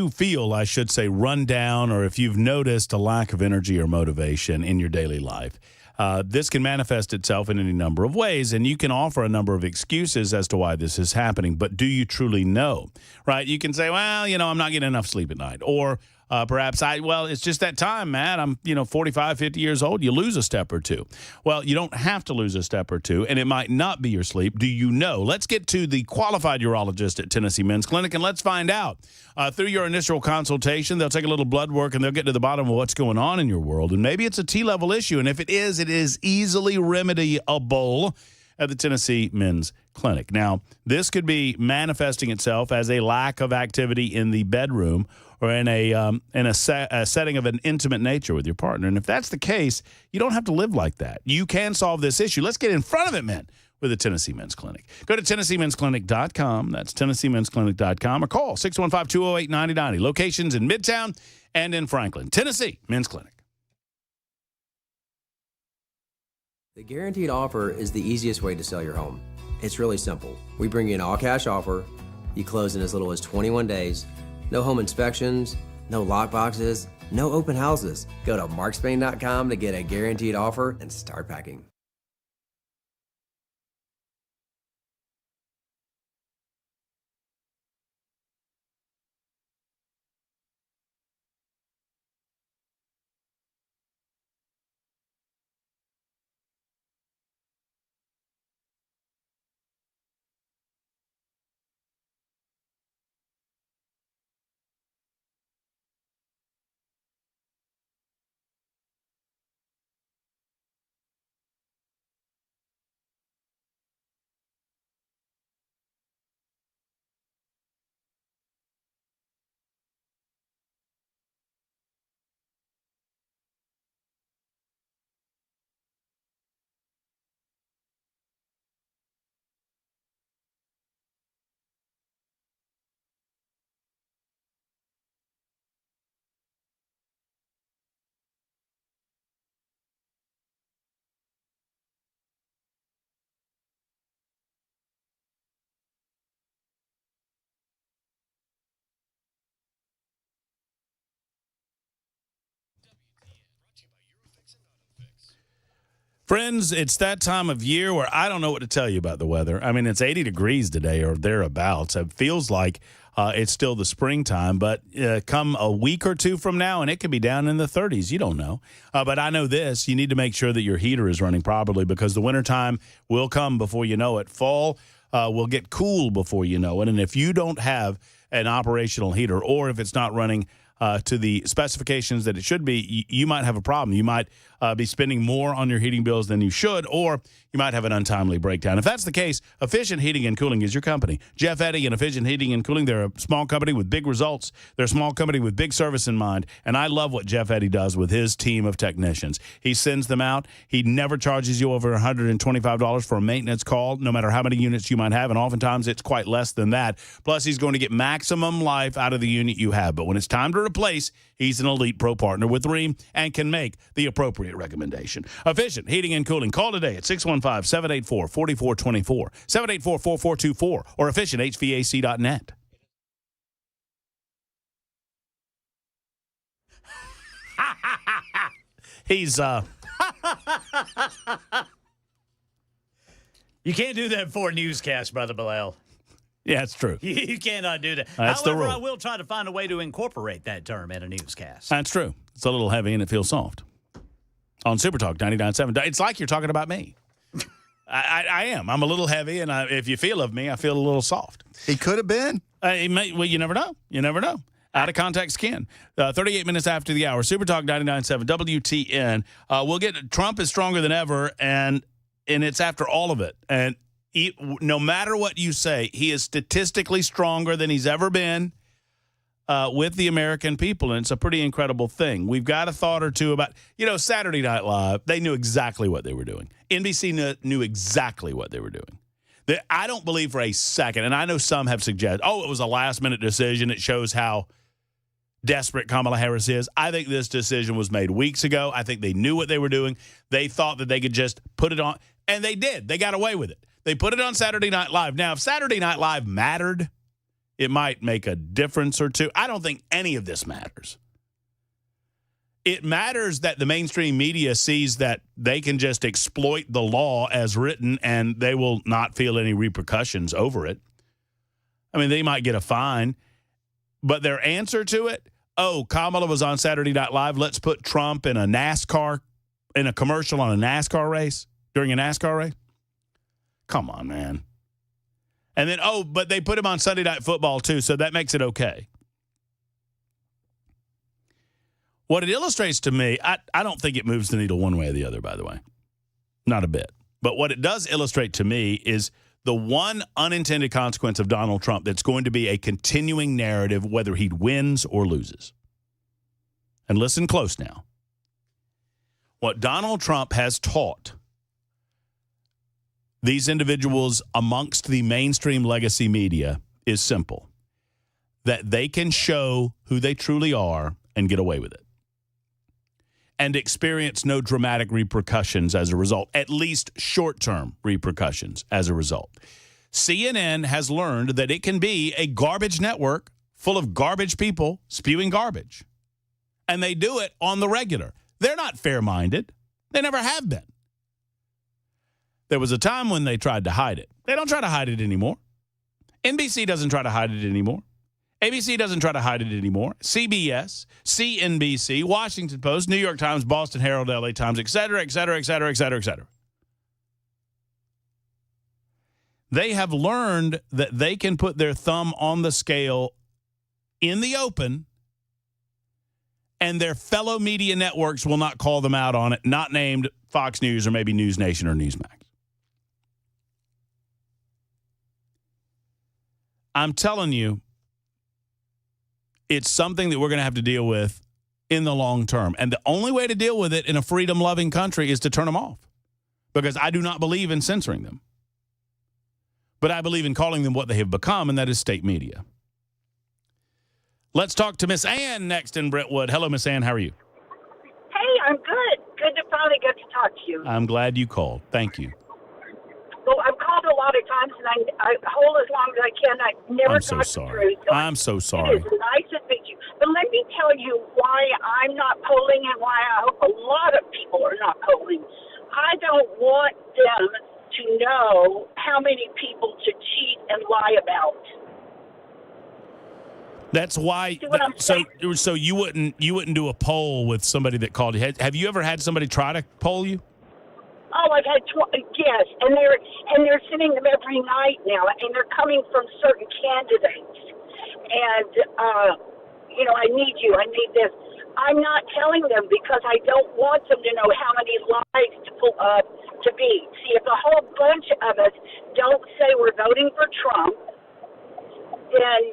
A: feel, I should say, run down, or if you've noticed a lack of energy or motivation in your daily life, this can manifest itself in any number of ways, and you can offer a number of excuses as to why this is happening. But do you truly know? Right? You can say, well, I'm not getting enough sleep at night, or perhaps it's just that time, Matt. I'm, 45, 50 years old. You lose a step or two. Well, you don't have to lose a step or two, and it might not be your sleep. Do you know? Let's get to the qualified urologist at Tennessee Men's Clinic, and let's find out. Through your initial consultation, they'll take a little blood work, and they'll get to the bottom of what's going on in your world. And maybe it's a T-level issue, and if it is easily remediable at the Tennessee Men's Clinic. Now, this could be manifesting itself as a lack of activity in the bedroom or in a setting of an intimate nature with your partner. And if that's the case, you don't have to live like that. You can solve this issue. Let's get in front of it, men, with the Tennessee Men's Clinic. Go to TennesseeMen'sClinic.com. That's TennesseeMen'sClinic.com, or call 615-208-9090. Locations in Midtown and in Franklin. Tennessee Men's Clinic.
F: The guaranteed offer is the easiest way to sell your home. It's really simple. We bring you an all-cash offer. You close in as little as 21 days. No home inspections, no lockboxes, no open houses. Go to markspain.com to get a guaranteed offer and start packing.
A: Friends, it's that time of year where I don't know what to tell you about the weather. I mean, it's 80 degrees today or thereabouts. It feels like it's still the springtime, but come a week or two from now, and it could be down in the 30s. You don't know. But I know this. You need to make sure that your heater is running properly, because the wintertime will come before you know it. Fall will get cool before you know it. And if you don't have an operational heater, or if it's not running to the specifications that it should be, you might have a problem. You might be spending more on your heating bills than you should, or you might have an untimely breakdown. If that's the case, Efficient Heating and Cooling is your company. Jeff Eddy and Efficient Heating and Cooling, they're a small company with big results. They're a small company with big service in mind, and I love what Jeff Eddy does with his team of technicians. He sends them out. He never charges you over $125 for a maintenance call, no matter how many units you might have, and oftentimes it's quite less than that. Plus, he's going to get maximum life out of the unit you have. But when it's time to replace, he's an Elite Pro partner with Rheem and can make the appropriate recommendation. Efficient Heating and Cooling. Call today at 615-784-4424, 784-4424, or efficienthvac.net. He's
U: You can't do that for a newscast, Brother Bilal.
A: Yeah, it's true.
U: You cannot do that.
A: That's the
U: However,
A: rule.
U: I will try to find a way to incorporate that term in a newscast.
A: That's true. It's a little heavy and it feels soft. On Super Talk 99.7. It's like you're talking about me. I am. I'm a little heavy, and if you feel of me, I feel a little soft.
B: He could have been.
A: Well, you never know. You never know. Out of context can. 38 minutes after the hour. Super Talk 99.7 WTN. We'll get Trump is stronger than ever, and it's after all of it. And no matter what you say, he is statistically stronger than he's ever been with the American people, and it's a pretty incredible thing. We've got a thought or two about, Saturday Night Live. They knew exactly what they were doing. NBC knew exactly what they were doing. I don't believe for a second, and I know some have suggested, it was a last-minute decision. It shows how desperate Kamala Harris is. I think this decision was made weeks ago. I think they knew what they were doing. They thought that they could just put it on, and they did. They got away with it. They put it on Saturday Night Live. Now, if Saturday Night Live mattered, it might make a difference or two. I don't think any of this matters. It matters that the mainstream media sees that they can just exploit the law as written and they will not feel any repercussions over it. I mean, they might get a fine, but their answer to it, Kamala was on Saturday Night Live. Let's put Trump in a commercial on a NASCAR race, during a NASCAR race. Come on, man. And then, but they put him on Sunday Night Football too, so that makes it okay. What it illustrates to me, I don't think it moves the needle one way or the other, by the way. Not a bit. But what it does illustrate to me is the one unintended consequence of Donald Trump that's going to be a continuing narrative, whether he wins or loses. And listen close now. What Donald Trump has taught these individuals amongst the mainstream legacy media is simple. That they can show who they truly are and get away with it. And experience no dramatic repercussions as a result, at least short-term repercussions as a result. CNN has learned that it can be a garbage network full of garbage people spewing garbage. And they do it on the regular. They're not fair-minded. They never have been. There was a time when they tried to hide it. They don't try to hide it anymore. NBC doesn't try to hide it anymore. ABC doesn't try to hide it anymore. CBS, CNBC, Washington Post, New York Times, Boston Herald, LA Times, et cetera, et cetera, et cetera, et cetera, et cetera. They have learned that they can put their thumb on the scale in the open, and their fellow media networks will not call them out on it, not named Fox News or maybe News Nation or Newsmax. I'm telling you, it's something that we're going to have to deal with in the long term. And the only way to deal with it in a freedom-loving country is to turn them off. Because I do not believe in censoring them. But I believe in calling them what they have become, and that is state media. Let's talk to Miss Ann next in Brentwood. Hello, Miss Ann. How are you?
E: Hey, I'm good. Good to finally get to talk to you.
A: I'm glad you called. Thank you.
E: Well, I've called a lot of times, and I hold as long as I can. I never
A: I'm so sorry. I'm so sorry.
E: It is nice to meet you. But let me tell you why I'm not polling and why I hope a lot of people are not polling. I don't want them to know how many people to cheat and lie about.
A: That's why. So you wouldn't do a poll with somebody that called you. Have you ever had somebody try to poll you?
E: Oh, I've had yes, and they're sending them every night now, and they're coming from certain candidates. And I need you. I need this. I'm not telling them because I don't want them to know how many lies to pull up to beat. See, if a whole bunch of us don't say we're voting for Trump, then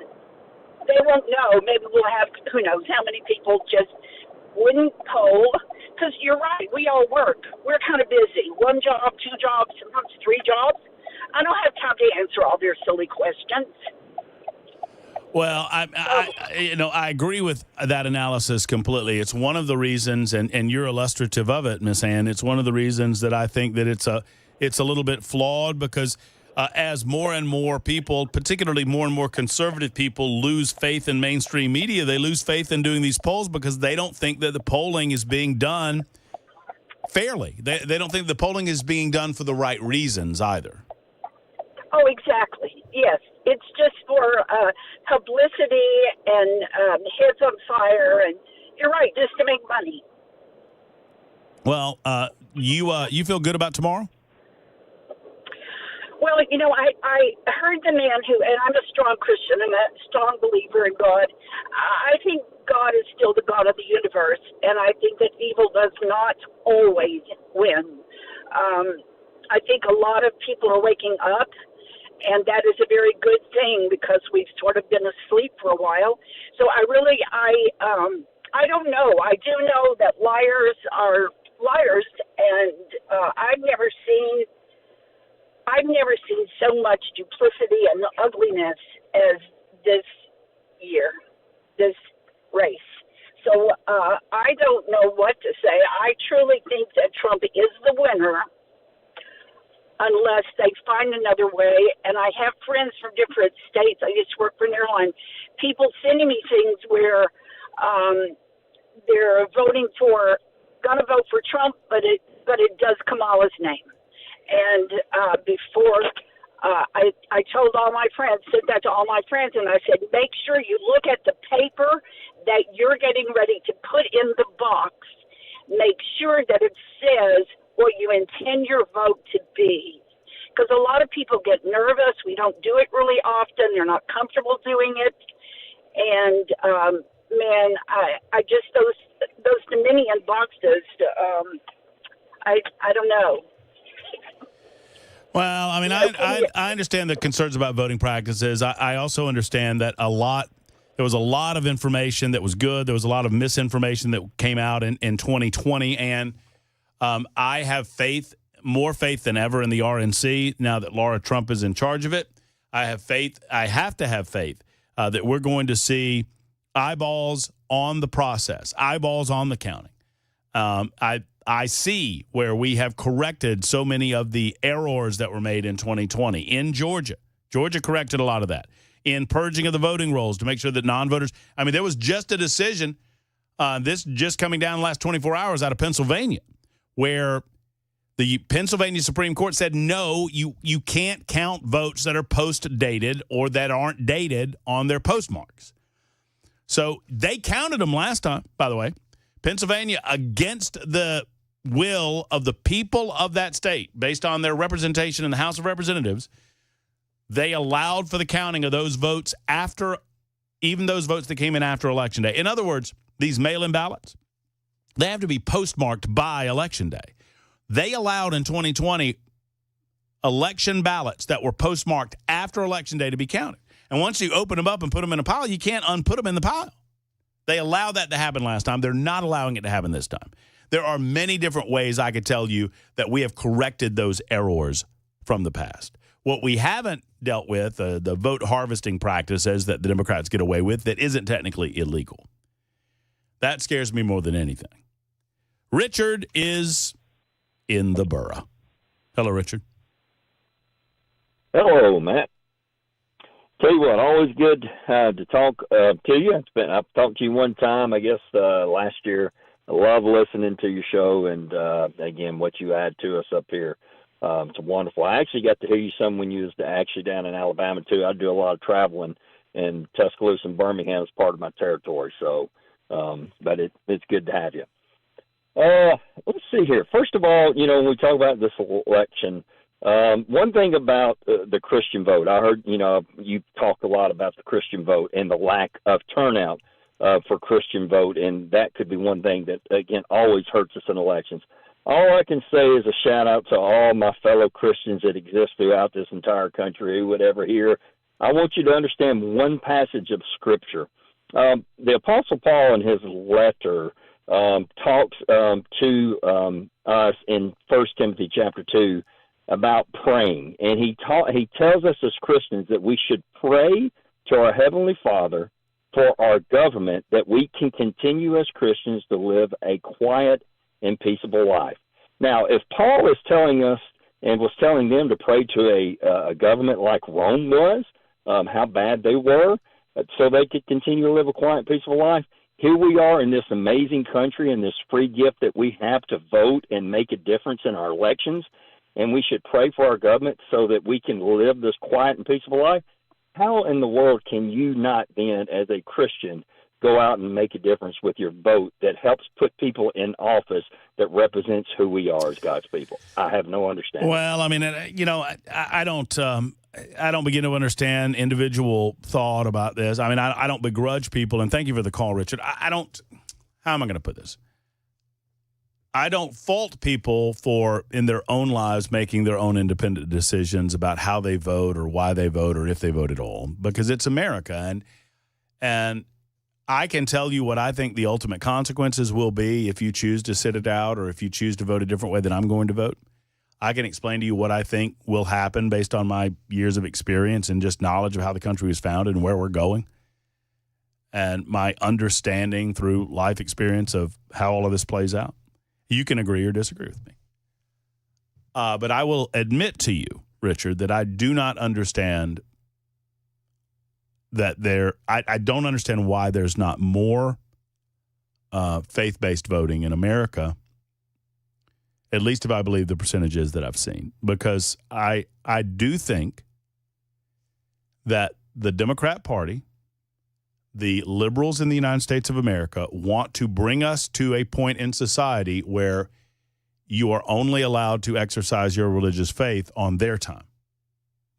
E: they won't know. Maybe we'll have, who knows, how many people just wouldn't poll. Because you're right, we all work. We're kind of busy. 1 job, 2 jobs, sometimes 3 jobs. I don't have time to answer all their silly questions.
A: Well, I agree with that analysis completely. It's one of the reasons, and you're illustrative of it, Miss Ann. It's one of the reasons that I think that it's a little bit flawed because as more and more people, particularly more and more conservative people, lose faith in mainstream media, they lose faith in doing these polls because they don't think that the polling is being done fairly. They don't think the polling is being done for the right reasons either.
E: Oh, exactly. Yes. it's just for publicity and heads on fire, and you're right, just to make money.
A: Well, you feel good about tomorrow?
E: Well, you know, I heard the man who, and I'm a strong Christian and a strong believer in God. I think God is still the God of the universe, and I think that evil does not always win. I think a lot of people are waking up, and that is a very good thing because we've sort of been asleep for a while. So I don't know. I do know that liars are liars, and I've never seen so much duplicity and ugliness as this year, this race. So I don't know what to say. I truly think that Trump is the winner unless they find another way. And I have friends from different states. I used to work for an airline. People sending me things where they're going to vote for Trump, but it does Kamala's name. And before I told all my friends, said that to all my friends, and I said, make sure you look at the paper that you're getting ready to put in the box. Make sure that it says what you intend your vote to be. Because a lot of people get nervous. We don't do it really often. They're not comfortable doing it. And, man, I just, those Dominion boxes, I don't know.
A: Well, I mean, I understand the concerns about voting practices. I also understand that there was a lot of information that was good. There was a lot of misinformation that came out in 2020. And I have more faith than ever in the RNC now that Laura Trump is in charge of it. I have to have faith that we're going to see eyeballs on the process, eyeballs on the counting. I see where we have corrected so many of the errors that were made in 2020 in Georgia. Georgia corrected a lot of that in purging of the voting rolls to make sure that non-voters. I mean, there was just a decision, this just coming down the last 24 hours out of Pennsylvania, where the Pennsylvania Supreme Court said, no, you can't count votes that are post-dated or that aren't dated on their postmarks. So they counted them last time, by the way. Pennsylvania, against the will of the people of that state, based on their representation in the House of Representatives, they allowed for the counting of those votes even those votes that came in after Election Day. In other words, these mail-in ballots, they have to be postmarked by Election Day. They allowed in 2020 election ballots that were postmarked after Election Day to be counted. And once you open them up and put them in a pile, you can't unput them in the pile. They allowed that to happen last time. They're not allowing it to happen this time. There are many different ways I could tell you that we have corrected those errors from the past. What we haven't dealt with, the vote harvesting practices that the Democrats get away with that isn't technically illegal. That scares me more than anything. Richard is in the borough. Hello, Richard.
G: Hello, Matt. Tell you what, always good to talk to you. I've talked to you one time, I guess, last year. I love listening to your show and, again, what you add to us up here. It's wonderful. I actually got to hear you some when you was actually down in Alabama, too. I do a lot of traveling, and Tuscaloosa and Birmingham is part of my territory. So, but it's good to have you. Let's see here. First of all, when we talk about this election, one thing about the Christian vote, I heard, you talked a lot about the Christian vote and the lack of turnout for Christian vote, and that could be one thing that, again, always hurts us in elections. All I can say is a shout-out to all my fellow Christians that exist throughout this entire country who would ever hear. I want you to understand one passage of Scripture. The Apostle Paul in his letter talks to us in 1 Timothy chapter 2 about praying, and he tells us as Christians that we should pray to our Heavenly Father for our government, that we can continue as Christians to live a quiet and peaceable life. Now, if Paul is telling us and was telling them to pray to a government like Rome was, how bad they were, so they could continue to live a quiet, peaceful life, here we are in this amazing country and this free gift that we have to vote and make a difference in our elections, and we should pray for our government so that we can live this quiet and peaceful life. how in the world can you not then, as a Christian, go out and make a difference with your vote that helps put people in office that represents who we are as God's people? I have no understanding.
A: Well, I mean, I don't begin to understand individual thought about this. I mean, I don't begrudge people, and thank you for the call, Richard. I don't, how am I going to put this? I don't fault people for, in their own lives, making their own independent decisions about how they vote or why they vote or if they vote at all, because it's America. And I can tell you what I think the ultimate consequences will be if you choose to sit it out or if you choose to vote a different way than I'm going to vote. I can explain to you what I think will happen based on my years of experience and just knowledge of how the country was founded and where we're going, and my understanding through life experience of how all of this plays out. You can agree or disagree with me. But I will admit to you, Richard, that I do not understand that I don't understand why there's not more faith-based voting in America, at least if I believe the percentages that I've seen. Because I do think that the Democrat Party, the liberals in the United States of America, want to bring us to a point in society where you are only allowed to exercise your religious faith on their time,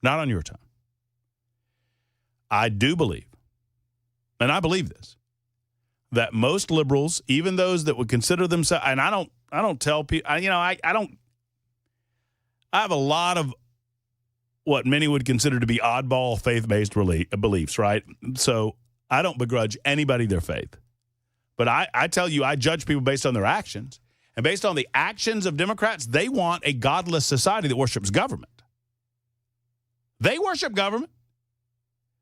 A: not on your time. I do believe, and I believe this, that most liberals, even those that would consider themselves, and I don't tell people, I have a lot of what many would consider to be oddball faith-based beliefs, right? So I don't begrudge anybody their faith. But I tell you, I judge people based on their actions. And based on the actions of Democrats, they want a godless society that worships government. They worship government.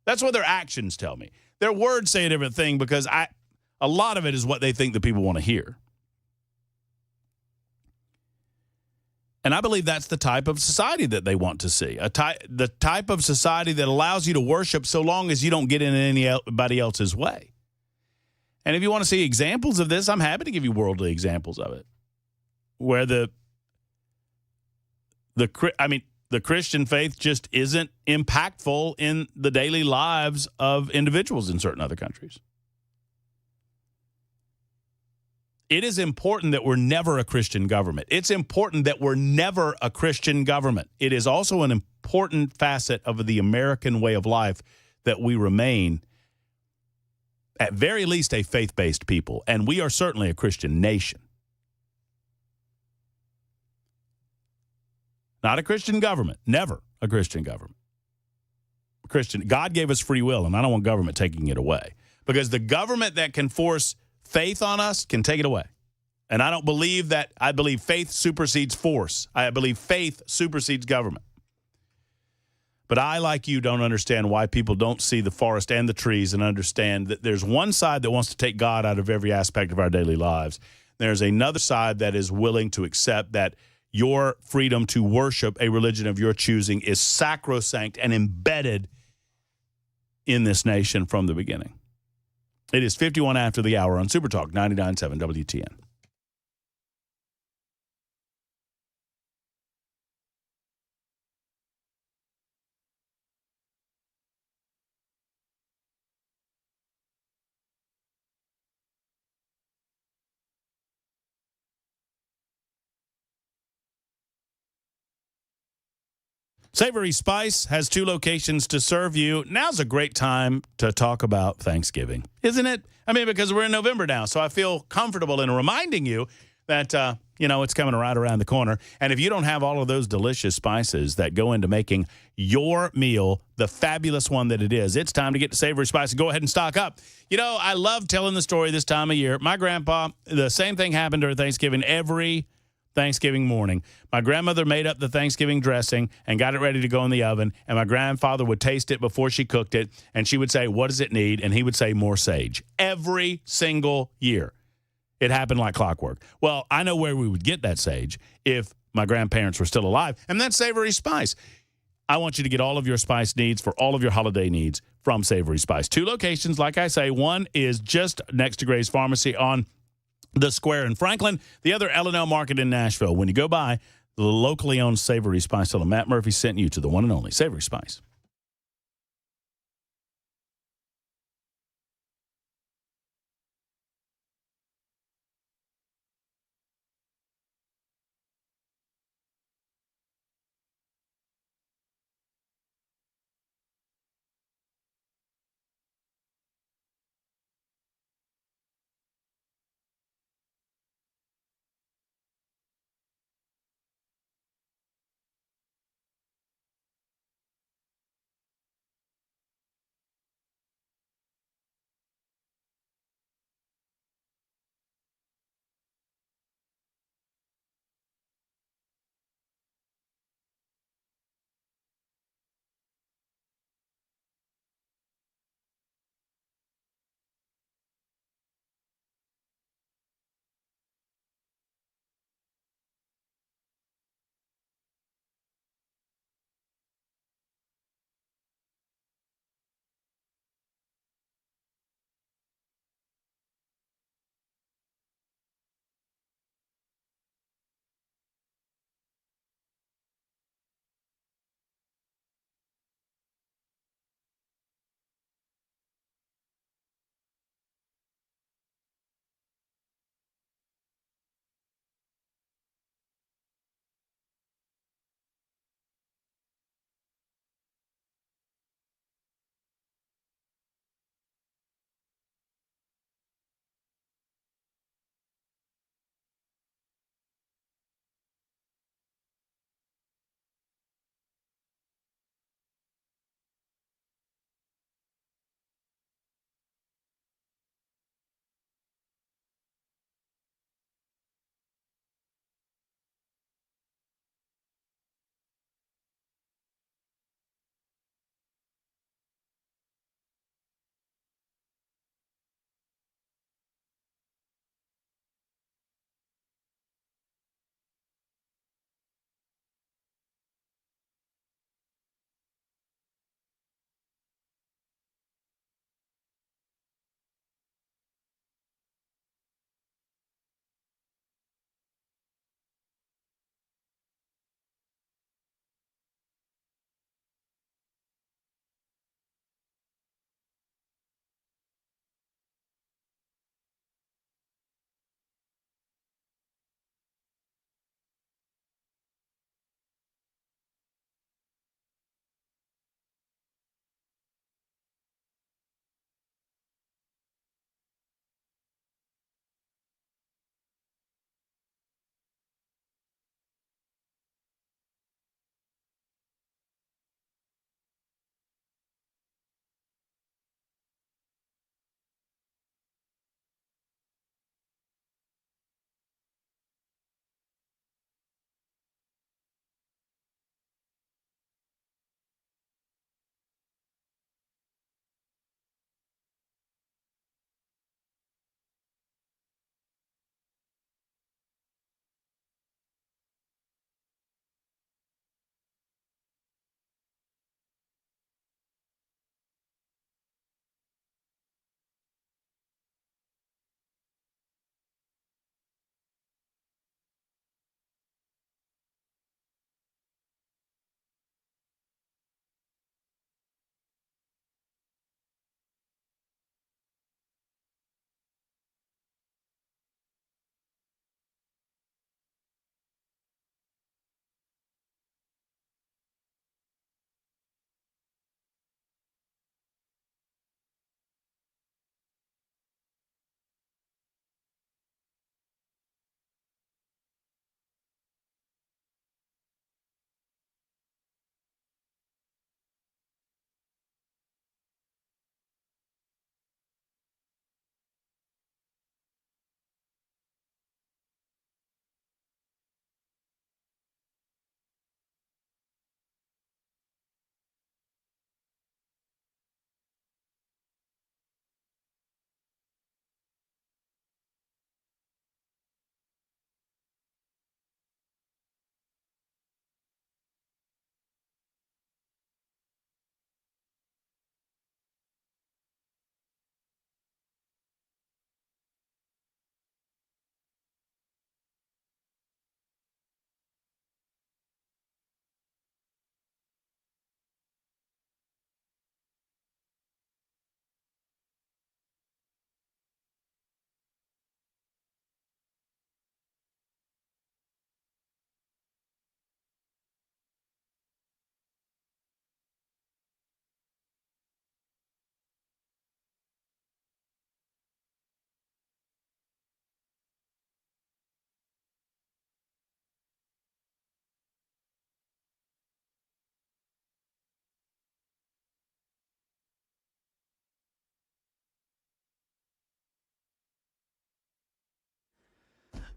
A: That's what their actions tell me. Their words say a different thing because a lot of it is what they think the people want to hear. And I believe that's the type of society that they want to see, the type of society that allows you to worship so long as you don't get in anybody else's way. And if you want to see examples of this, I'm happy to give you worldly examples of it, where the Christian faith just isn't impactful in the daily lives of individuals in certain other countries. It is important that we're never a Christian government. It's important that we're never a Christian government. It is also an important facet of the American way of life that we remain, at very least, a faith-based people. And we are certainly a Christian nation. Not a Christian government. Never a Christian government. God gave us free will, and I don't want government taking it away. Because the government that can force faith on us can take it away. And I don't believe that. I believe faith supersedes force. I believe faith supersedes government. But I, like you, don't understand why people don't see the forest and the trees and understand that there's one side that wants to take God out of every aspect of our daily lives. There's another side that is willing to accept that your freedom to worship a religion of your choosing is sacrosanct and embedded in this nation from the beginning. It is 51 after the hour on Super Talk 99.7 WTN. Savory Spice has 2 locations to serve you. Now's a great time to talk about Thanksgiving, isn't it? I mean, because we're in November now, so I feel comfortable in reminding you that, it's coming right around the corner. And if you don't have all of those delicious spices that go into making your meal the fabulous one that it is, it's time to get to Savory Spice and go ahead and stock up. I love telling the story this time of year. My grandpa, the same thing happened during Thanksgiving every Thanksgiving morning. My grandmother made up the Thanksgiving dressing and got it ready to go in the oven, and my grandfather would taste it before she cooked it, and she would say, "What does it need?" And he would say, "More sage." Every single year. It happened like clockwork. Well, I know where we would get that sage if my grandparents were still alive, and that's Savory Spice. I want you to get all of your spice needs for all of your holiday needs from Savory Spice. 2 locations, like I say. One is just next to Gray's Pharmacy on the Square in Franklin, the other L&L Market in Nashville. When you go by the locally owned Savory Spice, tell them Matt Murphy sent you to the one and only Savory Spice.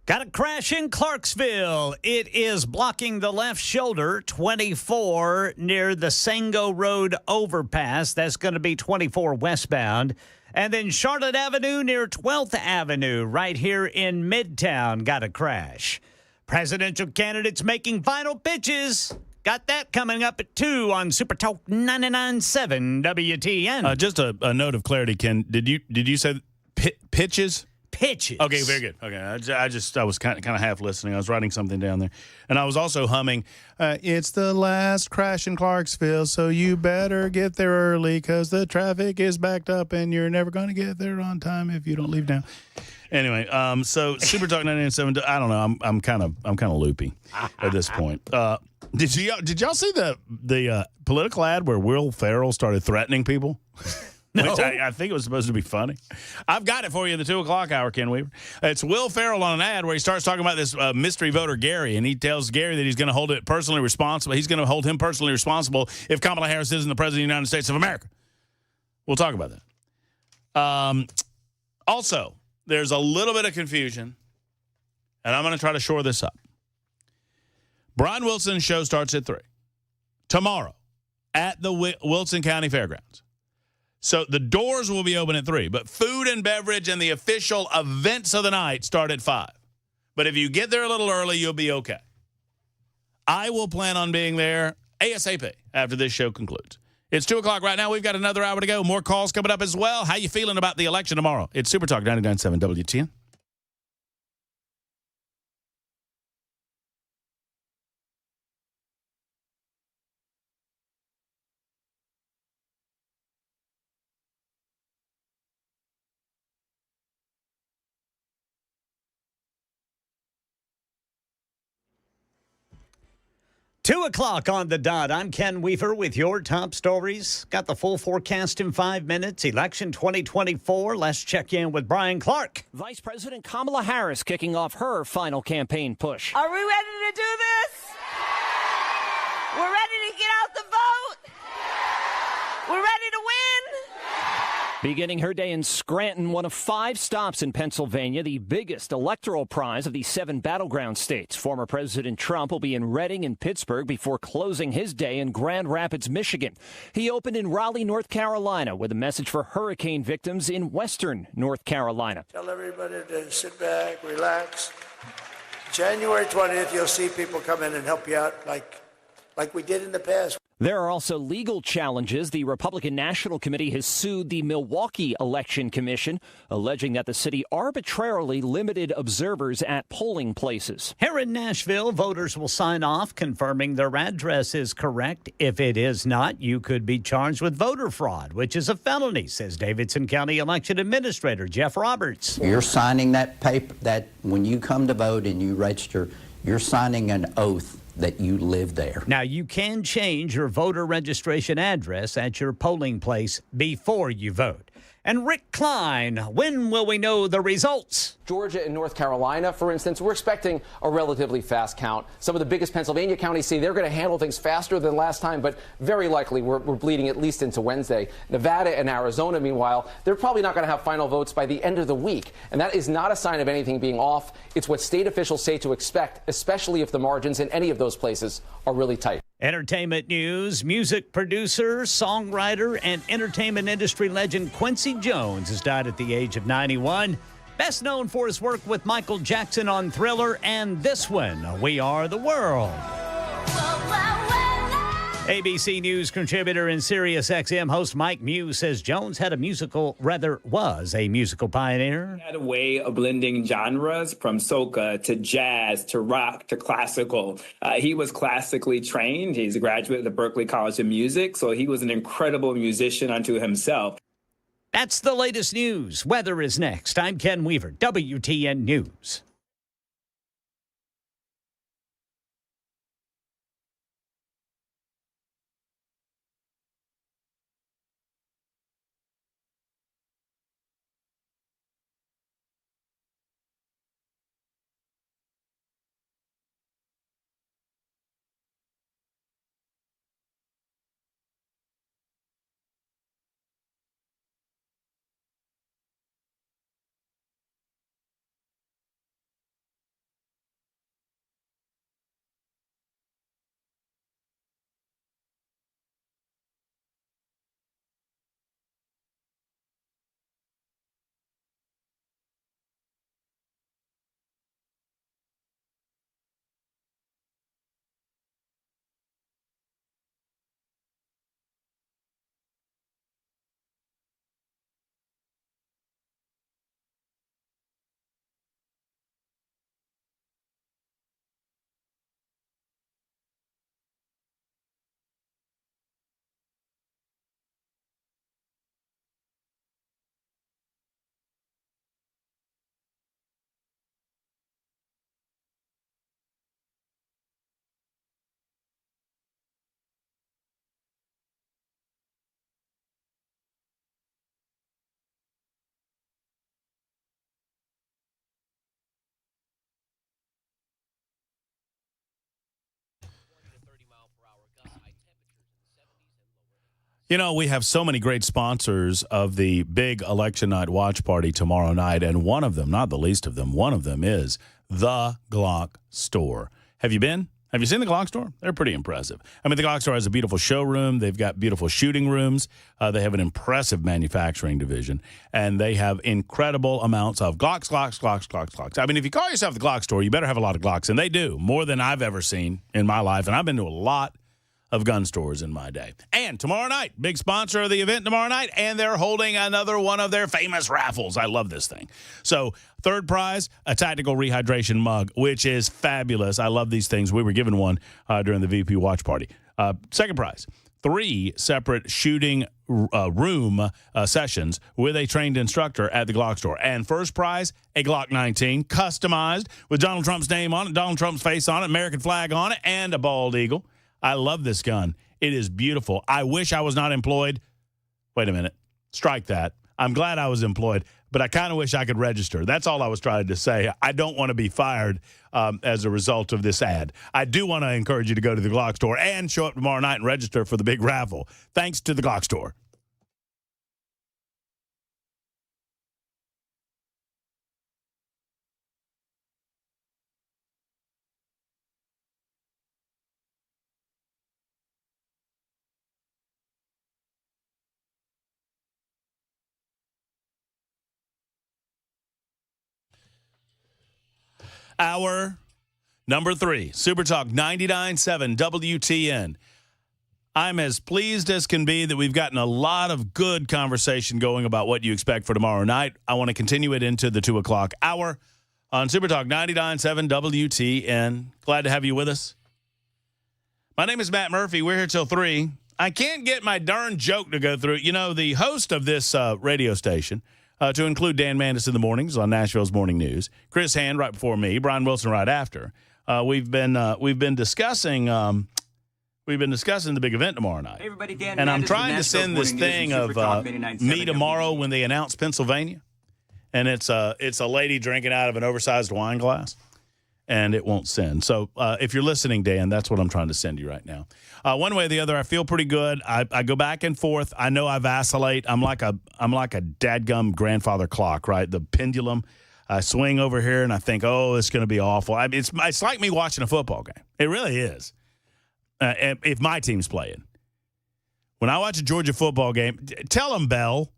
U: Got a crash in Clarksville. It is blocking the left shoulder, 24 near the Sango Road overpass. That's going to be 24 westbound. And then Charlotte Avenue near 12th Avenue right here in Midtown got a crash. Presidential candidates making final pitches. Got that coming up at 2 on Super Talk 99.7 WTN.
A: Just a note of clarity, Ken. Did you say pitches?
U: Pitches.
A: Okay, very good. Okay, I was kind of half listening. I was writing something down there, and I was also humming. It's the last crash in Clarksville, so you better get there early because the traffic is backed up, and you're never going to get there on time if you don't leave now. Anyway, so Super Talk 99.7. I don't know. I'm kind of loopy at this point. Did y'all see the political ad where Will Ferrell started threatening people? No. Which I think it was supposed to be funny. I've got it for you in the 2 o'clock hour, Ken Weaver. It's Will Ferrell on an ad where he starts talking about this mystery voter, Gary, and he tells Gary that he's going to hold it personally responsible. He's going to hold him personally responsible if Kamala Harris isn't the president of the United States of America. We'll talk about that. Also, there's a little bit of confusion, and I'm going to try to shore this up. Brian Wilson's show starts at 3 tomorrow at the Wilson County Fairgrounds. So the doors will be open at 3, but food and beverage and the official events of the night start at 5. But if you get there a little early, you'll be okay. I will plan on being there ASAP after this show concludes. It's 2 o'clock right now. We've got another hour to go. More calls coming up as well. How you feeling about the election tomorrow? It's Super Talk 99.7 WTN.
U: Two o'clock on the dot. I'm Ken Weaver with your top stories. Got the full forecast in 5 minutes. Election 2024. Let's check in with Brian Clark.
I: Vice President Kamala Harris kicking off her final campaign push.
H: Are we ready to do this? We're ready to get out the vote? We're ready to win?
I: Beginning her day in Scranton, one of 5 stops in Pennsylvania, the biggest electoral prize of the 7 battleground states. Former President Trump will be in Reading and Pittsburgh before closing his day in Grand Rapids, Michigan. He opened in Raleigh, North Carolina, with a message for hurricane victims in western North Carolina.
D: Tell everybody to sit back, relax. January 20th, you'll see people come in and help you out like we did in the past.
I: There are also legal challenges. The Republican National Committee has sued the Milwaukee Election Commission, alleging that the city arbitrarily limited observers at polling places.
U: Here in Nashville, voters will sign off confirming their address is correct. If it is not, you could be charged with voter fraud, which is a felony, says Davidson County Election Administrator Jeff Roberts.
V: You're signing that paper that when you come to vote and you register, you're signing an oath that you live there.
U: Now, you can change your voter registration address at your polling place before you vote. And Rick Klein, when will we know the results?
W: Georgia and North Carolina, for instance, we're expecting a relatively fast count. Some of the biggest Pennsylvania counties say they're going to handle things faster than last time, but very likely we're bleeding at least into Wednesday. Nevada and Arizona, meanwhile, they're probably not going to have final votes by the end of the week. And that is not a sign of anything being off. It's what state officials say to expect, especially if the margins in any of those places are really tight.
U: Entertainment news. Music producer, songwriter, and entertainment industry legend Quincy Jones has died at the age of 91. Best known for his work with Michael Jackson on Thriller and this one, We Are the World. ABC News contributor and Sirius XM host Mike Muse says Jones was a musical pioneer.
X: He had a way of blending genres from soca to jazz to rock to classical. He was classically trained. He's a graduate of the Berklee College of Music, so he was an incredible musician unto himself.
U: That's the latest news. Weather is next. I'm Ken Weaver, WTN News.
A: You know, we have so many great sponsors of the big election night watch party tomorrow night, and one of them, not the least of them, one of them is the Glock Store. Have you been? Have you seen the Glock Store? They're pretty impressive. I mean, the Glock Store has a beautiful showroom. They've got beautiful shooting rooms. They have an impressive manufacturing division, and they have incredible amounts of Glocks. I mean, if you call yourself the Glock Store, you better have a lot of Glocks, and they do, more than I've ever seen in my life, and I've been to a lot of gun stores in my day. And tomorrow night, big sponsor of the event tomorrow night, and they're holding another one of their famous raffles. I love this thing. So third prize, a tactical rehydration mug, which is fabulous. I love these things. We were given one during the VP watch party. Second prize, 3 separate shooting room sessions with a trained instructor at the Glock Store. And first prize, a Glock 19, customized with Donald Trump's name on it, Donald Trump's face on it, American flag on it, and a bald eagle. I love this gun. It is beautiful. I wish I was not employed. Wait a minute. Strike that. I'm glad I was employed, but I kind of wish I could register. That's all I was trying to say. I don't want to be fired as a result of this ad. I do want to encourage you to go to the Glock Store and show up tomorrow night and register for the big raffle. Thanks to the Glock Store. Hour number 3, Super Talk 99.7 WTN. I'm as pleased as can be that we've gotten a lot of good conversation going about what you expect for tomorrow night. I want to continue it into the 2 o'clock hour on Super Talk 99.7 WTN. Glad to have you with us. My name is Matt Murphy. We're here till 3. I can't get my darn joke to go through. You know, the host of this radio station, to include Dan Mandis in the mornings on Nashville's Morning News, Chris Hand right before me, Brian Wilson right after. We've been discussing the big event tomorrow night.
J: Hey everybody, Dan
A: and I'm
J: Mandis
A: trying to
J: with
A: send
J: Nashville's
A: this
J: Morning
A: thing
J: News and Super Talk
A: of
J: 99.7
A: me tomorrow
J: WTN.
A: when they announce Pennsylvania, and it's a lady drinking out of an oversized wine glass, and it won't send. So if you're listening, Dan, that's what I'm trying to send you right now. One way or the other, I feel pretty good. I go back and forth. I know I vacillate. I'm like a dadgum grandfather clock, right? The pendulum. I swing over here and I think, oh, it's going to be awful. It's like me watching a football game. It really is. If my team's playing. When I watch a Georgia football game, tell them, Bell,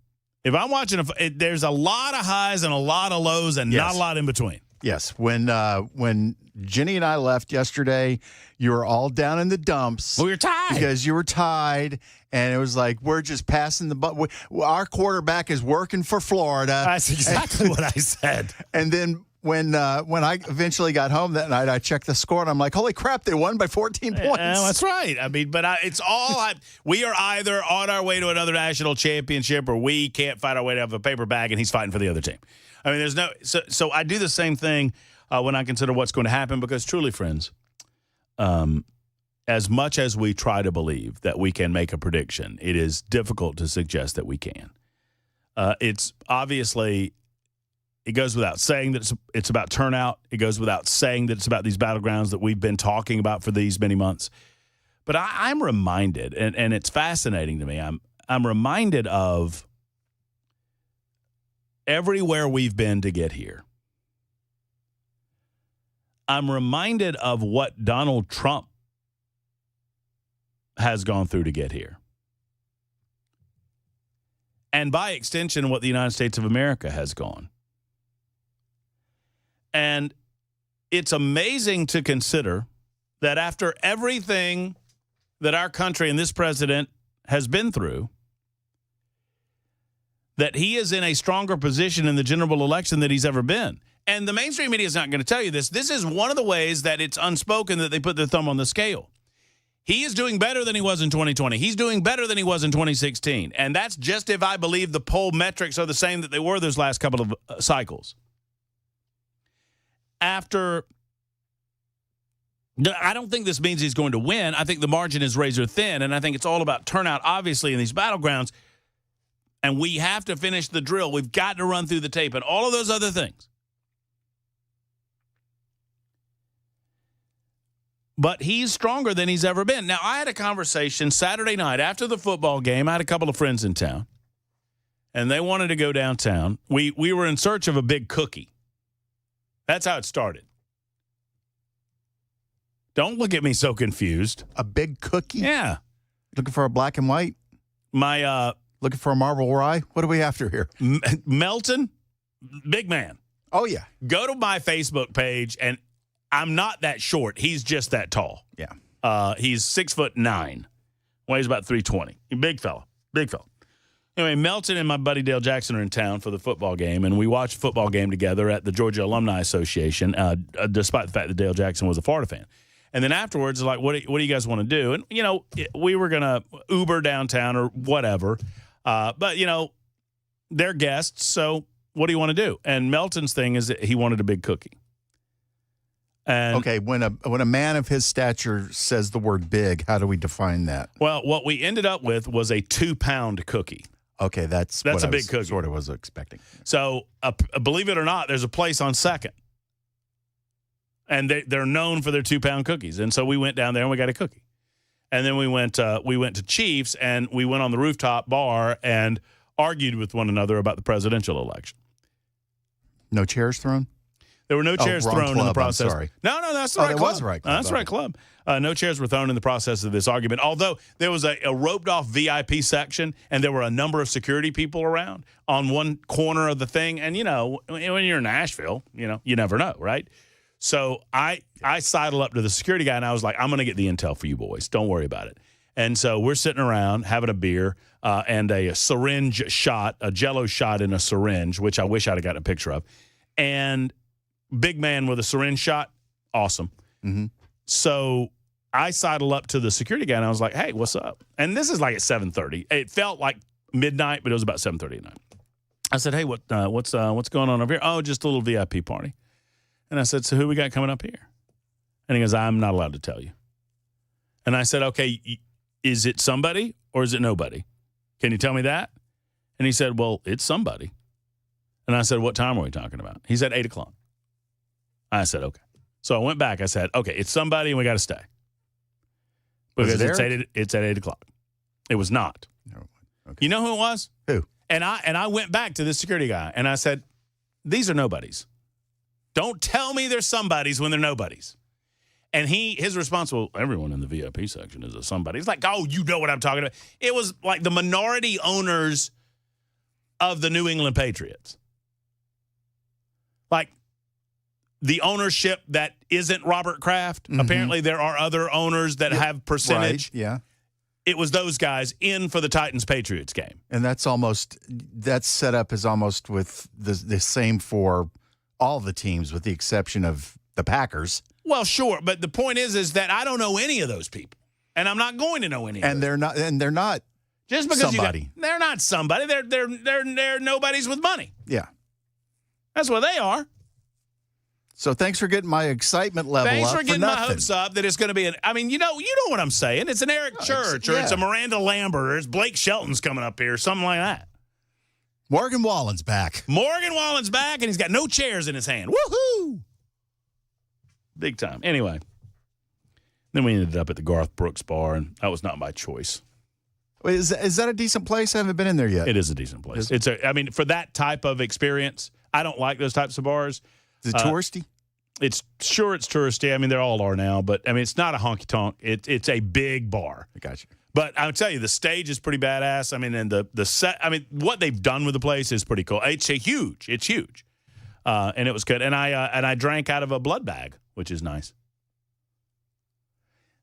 A: if I'm watching, there's a lot of highs and a lot of lows and not a lot in between.
B: Yes. When Jenny and I left yesterday, you were all down in the dumps.
A: We were tied.
B: Because you were tied, and it was like, we're just passing the butt. Our quarterback is working for Florida.
A: That's exactly what I said.
B: And then when I eventually got home that night, I checked the score, and I'm like, holy crap, they won by 14 points.
A: That's right. I mean, but it's all we are either on our way to another national championship or we can't fight our way to have a paper bag, and he's fighting for the other team. I mean, there's no – so I do the same thing when I consider what's going to happen because truly, friends, as much as we try to believe that we can make a prediction, it is difficult to suggest that we can. It's obviously – it goes without saying that it's about turnout. It goes without saying that it's about these battlegrounds that we've been talking about for these many months. But I'm reminded, and it's fascinating to me, I'm reminded of – everywhere we've been to get here. I'm reminded of what Donald Trump has gone through to get here. And by extension, what the United States of America has gone. And it's amazing to consider that after everything that our country and this president has been through, that he is in a stronger position in the general election than he's ever been. And the mainstream media is not going to tell you this. This is one of the ways that it's unspoken that they put their thumb on the scale. He is doing better than he was in 2020. He's doing better than he was in 2016. And that's just if I believe the poll metrics are the same that they were those last couple of cycles. I don't think this means he's going to win. I think the margin is razor thin, and I think it's all about turnout, obviously, in these battlegrounds. And we have to finish the drill. We've got to run through the tape and all of those other things. but he's stronger than he's ever been. Now, I had a conversation Saturday night after the football game. I had a couple of friends in town, and they wanted to go downtown. We were in search of a big cookie. That's how it started. Don't look at me so confused.
B: A big cookie?
A: Yeah.
B: Looking for a black and white?
A: Looking
B: for a marble rye? What are we after here?
A: Melton, big man.
B: Oh, yeah.
A: Go to my Facebook page, and I'm not that short. He's just that tall.
B: Yeah.
A: He's 6'9", weighs about 320. Big fella. Anyway, Melton and my buddy Dale Jackson are in town for the football game, and we watched a football game together at the Georgia Alumni Association, despite the fact that Dale Jackson was a Florida fan. And then afterwards, like, what do you guys want to do? And, you know, we were going to Uber downtown or whatever. But, you know, they're guests, so what do you want to do? And Melton's thing is that he wanted a big cookie. And
B: okay, when a man of his stature says the word big, how do we define that?
A: Well, what we ended up with was a 2-pound cookie.
B: Okay, that's
A: a big cookie.
B: Sort of was expecting.
A: So, believe it or not, there's a place on 2nd. And they're known for their 2-pound cookies. And so we went down there and we got a cookie. And then we went to Chiefs, and we went on the rooftop bar and argued with one another about the presidential election.
B: No chairs thrown?
A: There were no chairs thrown in the process.
B: I'm sorry.
A: No, that's the right club.
B: Was the right club.
A: That's the right club. No chairs were thrown in the process of this argument, although there was a roped-off VIP section, and there were a number of security people around on one corner of the thing. And, you know, when you're in Nashville, you know, you never know, right? So I sidled up to the security guy, and I was like, I'm going to get the intel for you boys. Don't worry about it. And so we're sitting around having a beer and a syringe shot, a Jell-O shot in a syringe, which I wish I'd have gotten a picture of. And big man with a syringe shot, awesome.
B: Mm-hmm.
A: So I sidled up to the security guy, and I was like, hey, what's up? And this is like at 7:30. It felt like midnight, but it was about 7:30 at night. I said, hey, what's going on over here? Oh, just a little VIP party. And I said, so who we got coming up here? And he goes, I'm not allowed to tell you. And I said, okay, is it somebody or is it nobody? Can you tell me that? And he said, well, it's somebody. And I said, what time are we talking about? He said, 8 o'clock. I said, okay. So I went back. I said, okay, it's somebody and we got to stay. Because it's at 8 o'clock. It was not.
B: No. Okay.
A: You know who it was?
B: Who?
A: And I went back to the security guy and I said, these are nobodies. Don't tell me they're somebodies when they're nobodies. And his response, well, everyone in the VIP section is a somebody. He's like, oh, you know what I'm talking about. It was like the minority owners of the New England Patriots. Like the ownership that isn't Robert Kraft. Mm-hmm. Apparently there are other owners that have percentage.
B: Right, yeah.
A: It was those guys in for the Titans-Patriots game.
B: And that's set up as almost with the same for all the teams with the exception of the Packers.
A: Well, sure, but the point is that I don't know any of those people, and I'm not going to know any.
B: And they're not. And they're not.
A: Just because
B: somebody.
A: They're not somebody. They're nobodies with money.
B: Yeah,
A: that's what they are.
B: So thanks for getting my excitement level up.
A: Thanks for getting
B: my
A: hopes up that it's going to be you know what I'm saying. It's an Eric Church or it's a Miranda Lambert or it's Blake Shelton's coming up here, something like that.
B: Morgan Wallen's back.
A: And he's got no chairs in his hand. Woohoo! Big time. Anyway, then we ended up at the Garth Brooks Bar, and that was not my choice.
B: Wait, is that a decent place? I haven't been in there yet.
A: It is a decent place. For that type of experience, I don't like those types of bars.
B: Is it touristy?
A: It's touristy. I mean, they all are now, but I mean, it's not a honky tonk. It's a big bar.
B: I got you.
A: But I'll tell you, the stage is pretty badass. I mean, and the set. I mean, what they've done with the place is pretty cool. It's huge. And it was good. And I drank out of a blood bag, which is nice.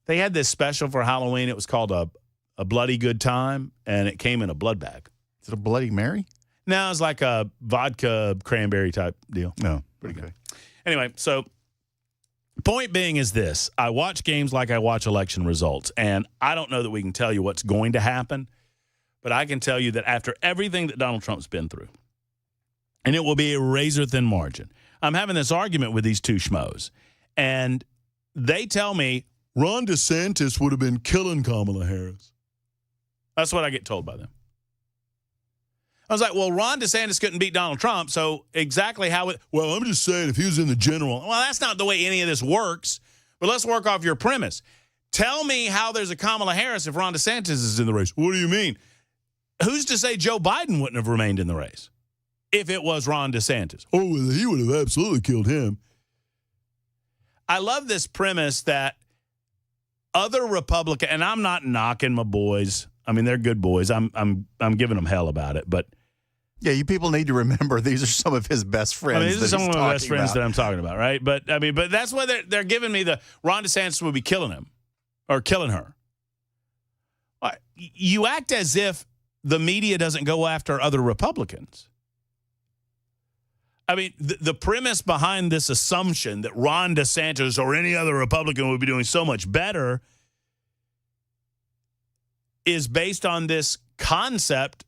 A: They had this special for Halloween. It was called a Bloody Good Time, and it came in a blood bag.
B: Is it a Bloody Mary?
A: No, it's like a vodka cranberry type deal.
B: No,
A: pretty good. Anyway, so point being is this. I watch games like I watch election results, and I don't know that we can tell you what's going to happen, but I can tell you that after everything that Donald Trump's been through, and it will be a razor-thin margin, I'm having this argument with these two schmoes, and they tell me Ron DeSantis would have been killing Kamala Harris. That's what I get told by them. I was like, well, Ron DeSantis couldn't beat Donald Trump, so exactly how it – well, I'm just saying if he was in the general – well, that's not the way any of this works. But let's work off your premise. Tell me how there's a Kamala Harris if Ron DeSantis is in the race. What do you mean? Who's to say Joe Biden wouldn't have remained in the race if it was Ron DeSantis? Oh, well, he would have absolutely killed him. I love this premise that other Republican, and I'm not knocking my boys. I mean, they're good boys. I'm giving them hell about it, but
B: yeah, you people need to remember these are some of his best friends.
A: I mean, these are some of my best friends that I'm talking about, right? But that's why they're giving me the Ron DeSantis would be killing him or killing her. You act as if the media doesn't go after other Republicans. I mean, the premise behind this assumption that Ron DeSantis or any other Republican would be doing so much better is based on this concept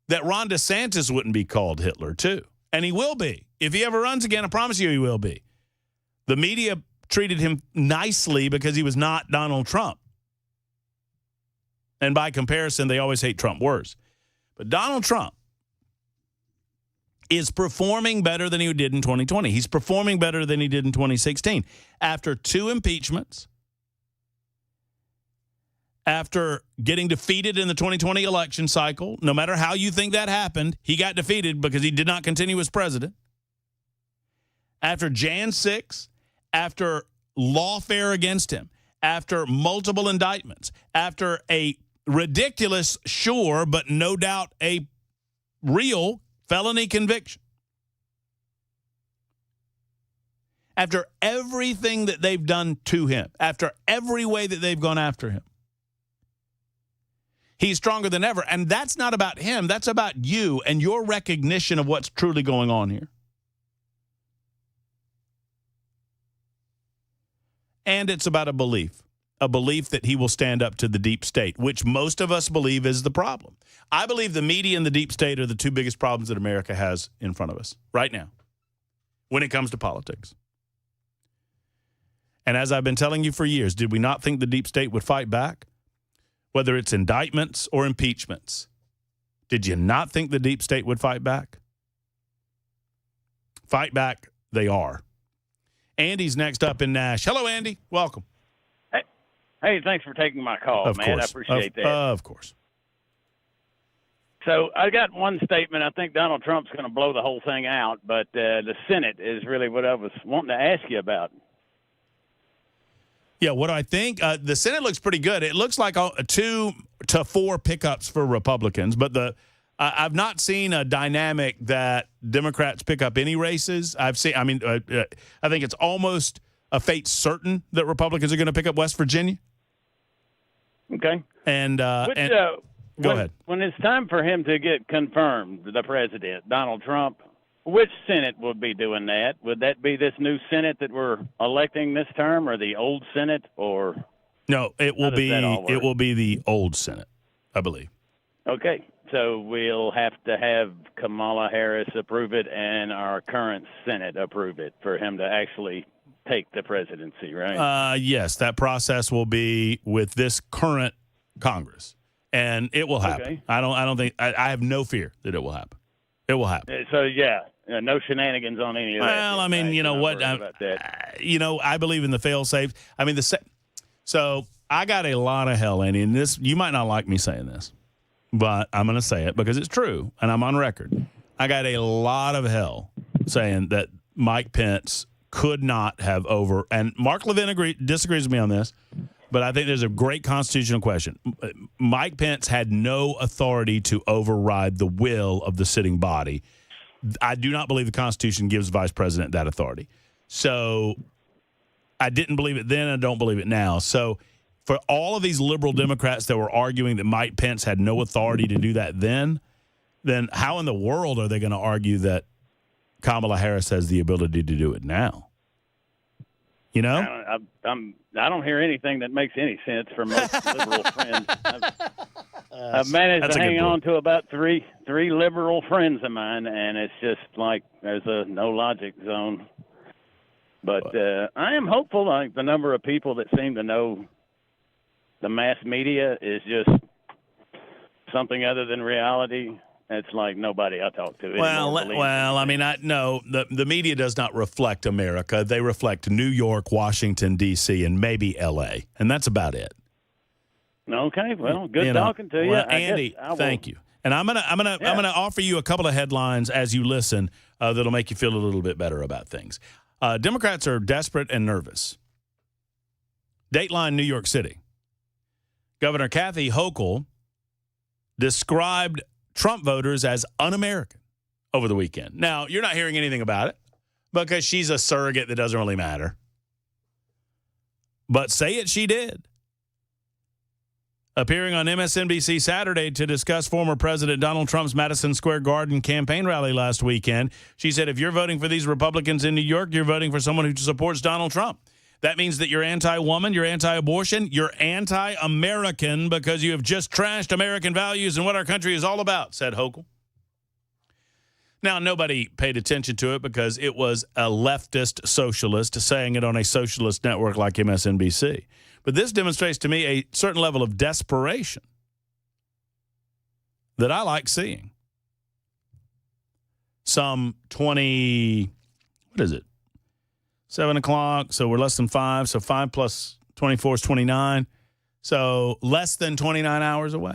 A: that Ron DeSantis wouldn't be called Hitler, too. And he will be. If he ever runs again, I promise you he will be. The media treated him nicely because he was not Donald Trump. And by comparison, they always hate Trump worse. But Donald Trump is performing better than he did in 2020. He's performing better than he did in 2016. After 2 impeachments, after getting defeated in the 2020 election cycle, no matter how you think that happened, he got defeated because he did not continue as president. After Jan 6, after lawfare against him, after multiple indictments, after a ridiculous, sure, but no doubt a real felony conviction. After everything that they've done to him, after every way that they've gone after him, he's stronger than ever. And that's not about him. That's about you and your recognition of what's truly going on here. And it's about a belief that he will stand up to the deep state, which most of us believe is the problem. I believe the media and the deep state are the 2 biggest problems that America has in front of us right now when it comes to politics. And as I've been telling you for years, did we not think the deep state would fight back? Whether it's indictments or impeachments. Did you not think the deep state would fight back? Fight back, they are. Andy's next up in Nash. Hello, Andy. Welcome.
J: Hey, thanks for taking my call,
A: of
J: man.
A: Course.
J: I appreciate that.
A: Of course.
J: So I got one statement. I think Donald Trump's going to blow the whole thing out, but the Senate is really what I was wanting to ask you about.
A: Yeah, what do I think? The Senate looks pretty good. It looks like 2 to 4 pickups for Republicans, but I've not seen a dynamic that Democrats pick up any races. I think it's almost a fate certain that Republicans are going to pick up West Virginia.
J: Okay.
A: And go ahead.
J: When it's time for him to get confirmed, the president, Donald Trump, which Senate would be doing that? Would that be this new Senate that we're electing this term, or the old Senate, or
A: no? It will be the old Senate, I believe.
J: Okay, so we'll have to have Kamala Harris approve it and our current Senate approve it for him to actually take the presidency, right?
A: Yes, that process will be with this current Congress, and it will happen. Okay. I don't think I have no fear that it will happen. It will happen.
J: So yeah, no shenanigans on any of that.
A: Well, I mean, you know what? I believe in the fail-safe. I mean, so I got a lot of hell, Andy, and this, you might not like me saying this, but I'm going to say it because it's true, and I'm on record. I got a lot of hell saying that Mike Pence could not have and Mark Levin disagrees with me on this, but I think there's a great constitutional question. Mike Pence had no authority to override the will of the sitting body. I do not believe the Constitution gives vice president that authority. So I didn't believe it then. I don't believe it now. So for all of these liberal Democrats that were arguing that Mike Pence had no authority to do that then how in the world are they going to argue that Kamala Harris has the ability to do it now? You know?
J: I don't hear anything that makes any sense from most liberal friends. I've managed to hang on to about three liberal friends of mine, and it's just like there's a no logic zone. But I am hopeful. Like the number of people that seem to know the mass media is just something other than reality. It's like nobody I talk to
A: Well,
J: anymore.
A: I mean, no, the media does not reflect America. They reflect New York, Washington, D.C., and maybe L.A., and that's about it.
J: Okay, well, good talking to you.
A: Well, Andy, thank you. And I'm gonna offer you a couple of headlines as you listen that'll make you feel a little bit better about things. Democrats are desperate and nervous. Dateline New York City. Governor Kathy Hochul described Trump voters as un-American over the weekend. Now, you're not hearing anything about it because she's a surrogate that doesn't really matter. But say it, she did. Appearing on MSNBC Saturday to discuss former President Donald Trump's Madison Square Garden campaign rally last weekend, she said, if you're voting for these Republicans in New York, you're voting for someone who supports Donald Trump. That means that you're anti-woman, you're anti-abortion, you're anti-American because you have just trashed American values and what our country is all about, said Hochul. Now, nobody paid attention to it because it was a leftist socialist saying it on a socialist network like MSNBC. But this demonstrates to me a certain level of desperation that I like seeing. Some 7 o'clock, so we're less than 5. So 5 plus 24 is 29. So less than 29 hours away.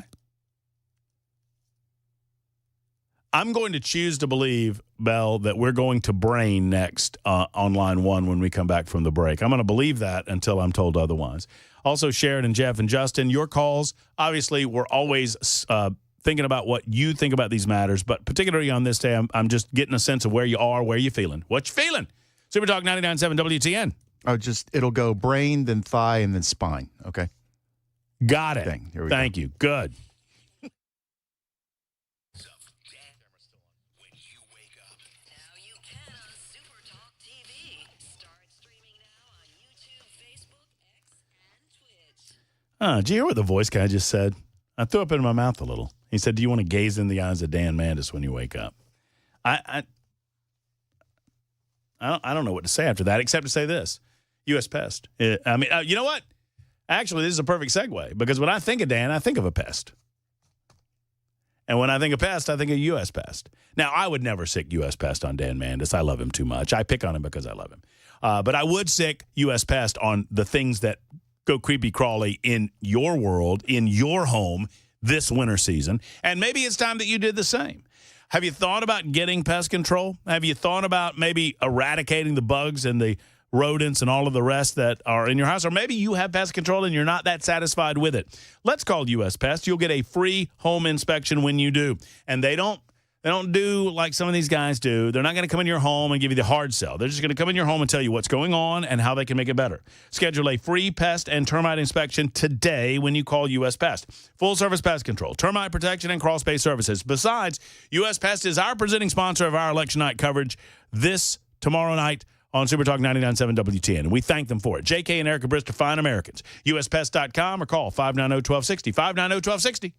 A: I'm going to choose to believe, Bell, that we're going to brain next on line 1 when we come back from the break. I'm going to believe that until I'm told otherwise. Also, Sharon and Jeff and Justin, your calls, obviously, we're always thinking about what you think about these matters, but particularly on this day, I'm just getting a sense of where you are, where you feeling. What you feeling? Super Talk 99.7 WTN.
B: Oh, it'll go brain, then thigh, and then spine. Okay.
A: Got it.
B: Here we
A: Thank you. Good. Did you hear what the voice guy just said? I threw up in my mouth a little. He said, do you want to gaze in the eyes of Dan Mandis when you wake up? I don't know what to say after that except to say this. U.S. Pest. You know what? Actually, this is a perfect segue because when I think of Dan, I think of a pest. And when I think of pest, I think of U.S. Pest. Now, I would never sick U.S. Pest on Dan Mandis. I love him too much. I pick on him because I love him. But I would sick U.S. Pest on the things that go creepy crawly in your world, in your home this winter season. And maybe it's time that you did the same. Have you thought about getting pest control? Have you thought about maybe eradicating the bugs and the rodents and all of the rest that are in your house? Or maybe you have pest control and you're not that satisfied with it. Let's call U.S. Pest. You'll get a free home inspection when you do. And they don't do like some of these guys do. They're not going to come in your home and give you the hard sell. They're just going to come in your home and tell you what's going on and how they can make it better. Schedule a free pest and termite inspection today when you call U.S. Pest. Full-service pest control, termite protection, and crawl-space services. Besides, U.S. Pest is our presenting sponsor of our election night coverage tomorrow night on Super Talk 99.7 WTN. And we thank them for it. J.K. and Erica Brister, fine Americans. USPest.com or call 590-1260. 590-1260.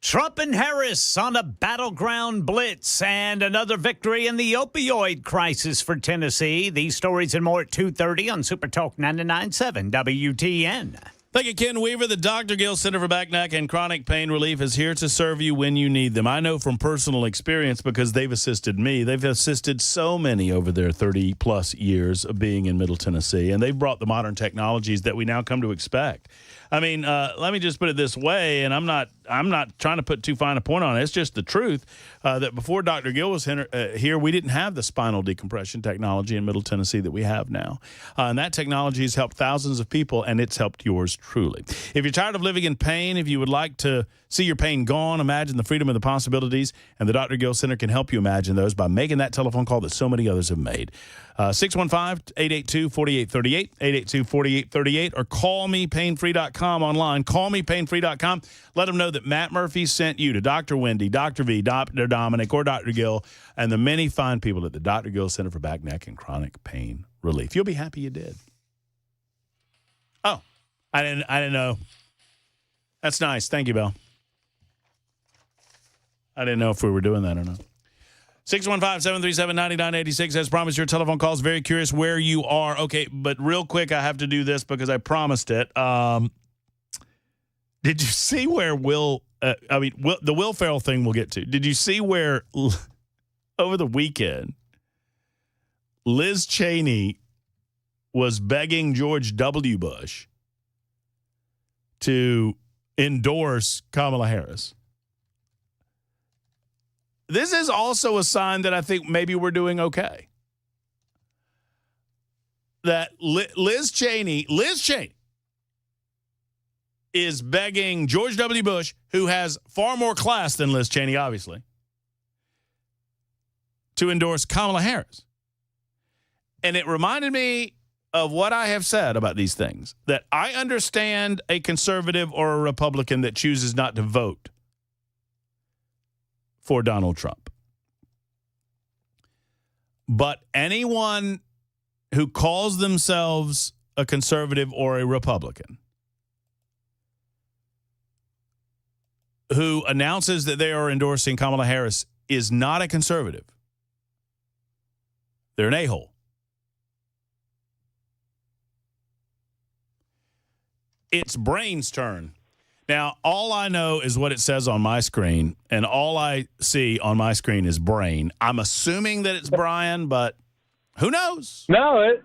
U: Trump and Harris on a battleground blitz and another victory in the opioid crisis for Tennessee. These stories and more at 2:30 on Super Talk 99.7 WTN.
A: Thank you, Ken Weaver. The Dr. Gill Center for Back, Neck, and Chronic Pain Relief is here to serve you when you need them. I know from personal experience because they've assisted me. They've assisted so many over their 30-plus years of being in Middle Tennessee, and they've brought the modern technologies that we now come to expect. I mean, let me just put it this way, and I'm not trying to put too fine a point on it. It's just the truth that before Dr. Gill was here, we didn't have the spinal decompression technology in Middle Tennessee that we have now. And that technology has helped thousands of people, and it's helped yours truly. If you're tired of living in pain, if you would like to see your pain gone, imagine the freedom and the possibilities, and the Dr. Gill Center can help you imagine those by making that telephone call that so many others have made. 615-882-4838, 882-4838, or callmepainfree.com online. Callmepainfree.com. Let them know that Matt Murphy sent you to Dr. Wendy, Dr. V, Dr. Dominic, or Dr. Gill, and the many fine people at the Dr. Gill Center for Back, Neck, and Chronic Pain Relief. You'll be happy you did. Oh, I didn't know. That's nice. Thank you, Bill. I didn't know if we were doing that or not. 615-737-9986. As promised, your telephone calls. Very curious where you are. Okay, but real quick, I have to do this because I promised it. Did you see where the Will Ferrell thing we'll get to. Did you see where over the weekend Liz Cheney was begging George W. Bush to endorse Kamala Harris? This is also a sign that I think maybe we're doing okay. That Liz Cheney is begging George W. Bush, who has far more class than Liz Cheney, obviously, to endorse Kamala Harris. And it reminded me of what I have said about these things, that I understand a conservative or a Republican that chooses not to vote for Donald Trump. But anyone who calls themselves a conservative or a Republican who announces that they are endorsing Kamala Harris is not a conservative. They're an a-hole. It's Brain's turn. Now, all I know is what it says on my screen, and all I see on my screen is Brain. I'm assuming that it's Brian, but who knows?
L: No,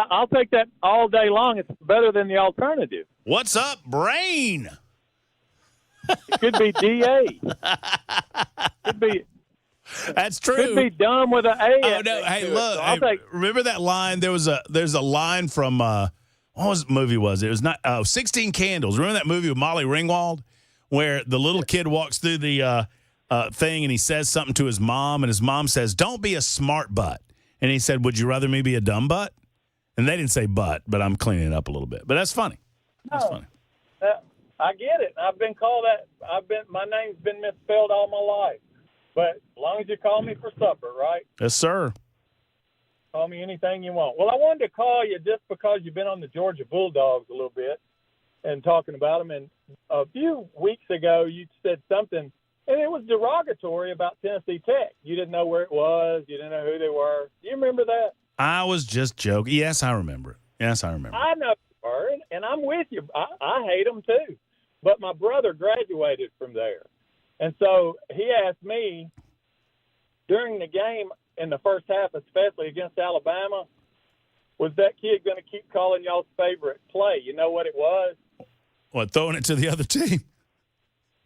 L: I'll take that all day long. It's better than the alternative.
A: What's up, Brain?
L: It could be DA. Could be.
A: That's true.
L: Could be dumb with an A.
A: Oh no! Hey, look. So remember that line? There's a line from what movie was it? It was not 16 Candles. Remember that movie with Molly Ringwald, where the little kid walks through the thing and he says something to his mom, and his mom says, "Don't be a smart butt," and he said, "Would you rather me be a dumb butt?" And they didn't say butt, but I'm cleaning it up a little bit. But that's funny. That's funny.
L: I get it. I've been called that. My name's been misspelled all my life. But as long as you call me for supper, right?
A: Yes, sir.
L: Call me anything you want. Well, I wanted to call you just because you've been on the Georgia Bulldogs a little bit and talking about them. And a few weeks ago, you said something, and it was derogatory about Tennessee Tech. You didn't know where it was. You didn't know who they were. Do you remember that?
A: I was just joking. Yes, I remember it. Yes, I remember.
L: I know you were, and I'm with you. I hate them too. But my brother graduated from there. And so he asked me during the game in the first half, especially against Alabama, was that kid going to keep calling y'all's favorite play? You know what it was?
A: What, throwing it to the other team?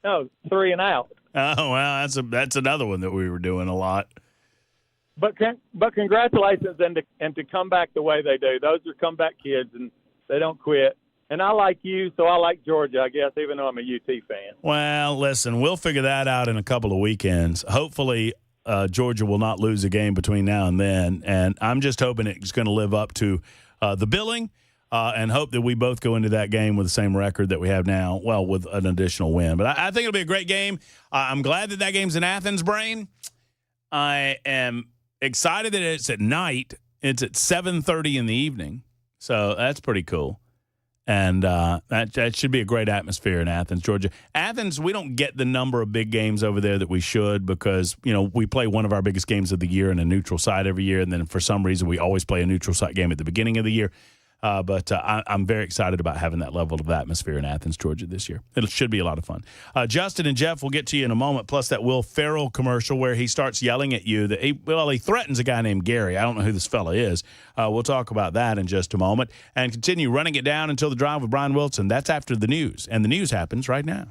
L: No, 3 and out.
A: Oh, well, that's another one that we were doing a lot.
L: But congratulations and to come back the way they do. Those are comeback kids, and they don't quit. And I like you, so I like Georgia, I guess, even though I'm a UT fan.
A: Well, listen, we'll figure that out in a couple of weekends. Hopefully, Georgia will not lose a game between now and then. And I'm just hoping it's going to live up to the billing and hope that we both go into that game with the same record that we have now, well, with an additional win. But I think it'll be a great game. I'm glad that game's in Athens, Brain. I am excited that it's at night. It's at 7:30 in the evening. So that's pretty cool. And that should be a great atmosphere in Athens, Georgia. Athens, we don't get the number of big games over there that we should because, we play one of our biggest games of the year in a neutral site every year. And then for some reason, we always play a neutral site game at the beginning of the year. But I'm very excited about having that level of atmosphere in Athens, Georgia this year. It should be a lot of fun. Justin and Jeff, we'll get to you in a moment, plus that Will Ferrell commercial where he starts yelling at you that he threatens a guy named Gary. I don't know who this fella is. We'll talk about that in just a moment and continue running it down until the drive with Brian Wilson. That's after the news, and the news happens right now.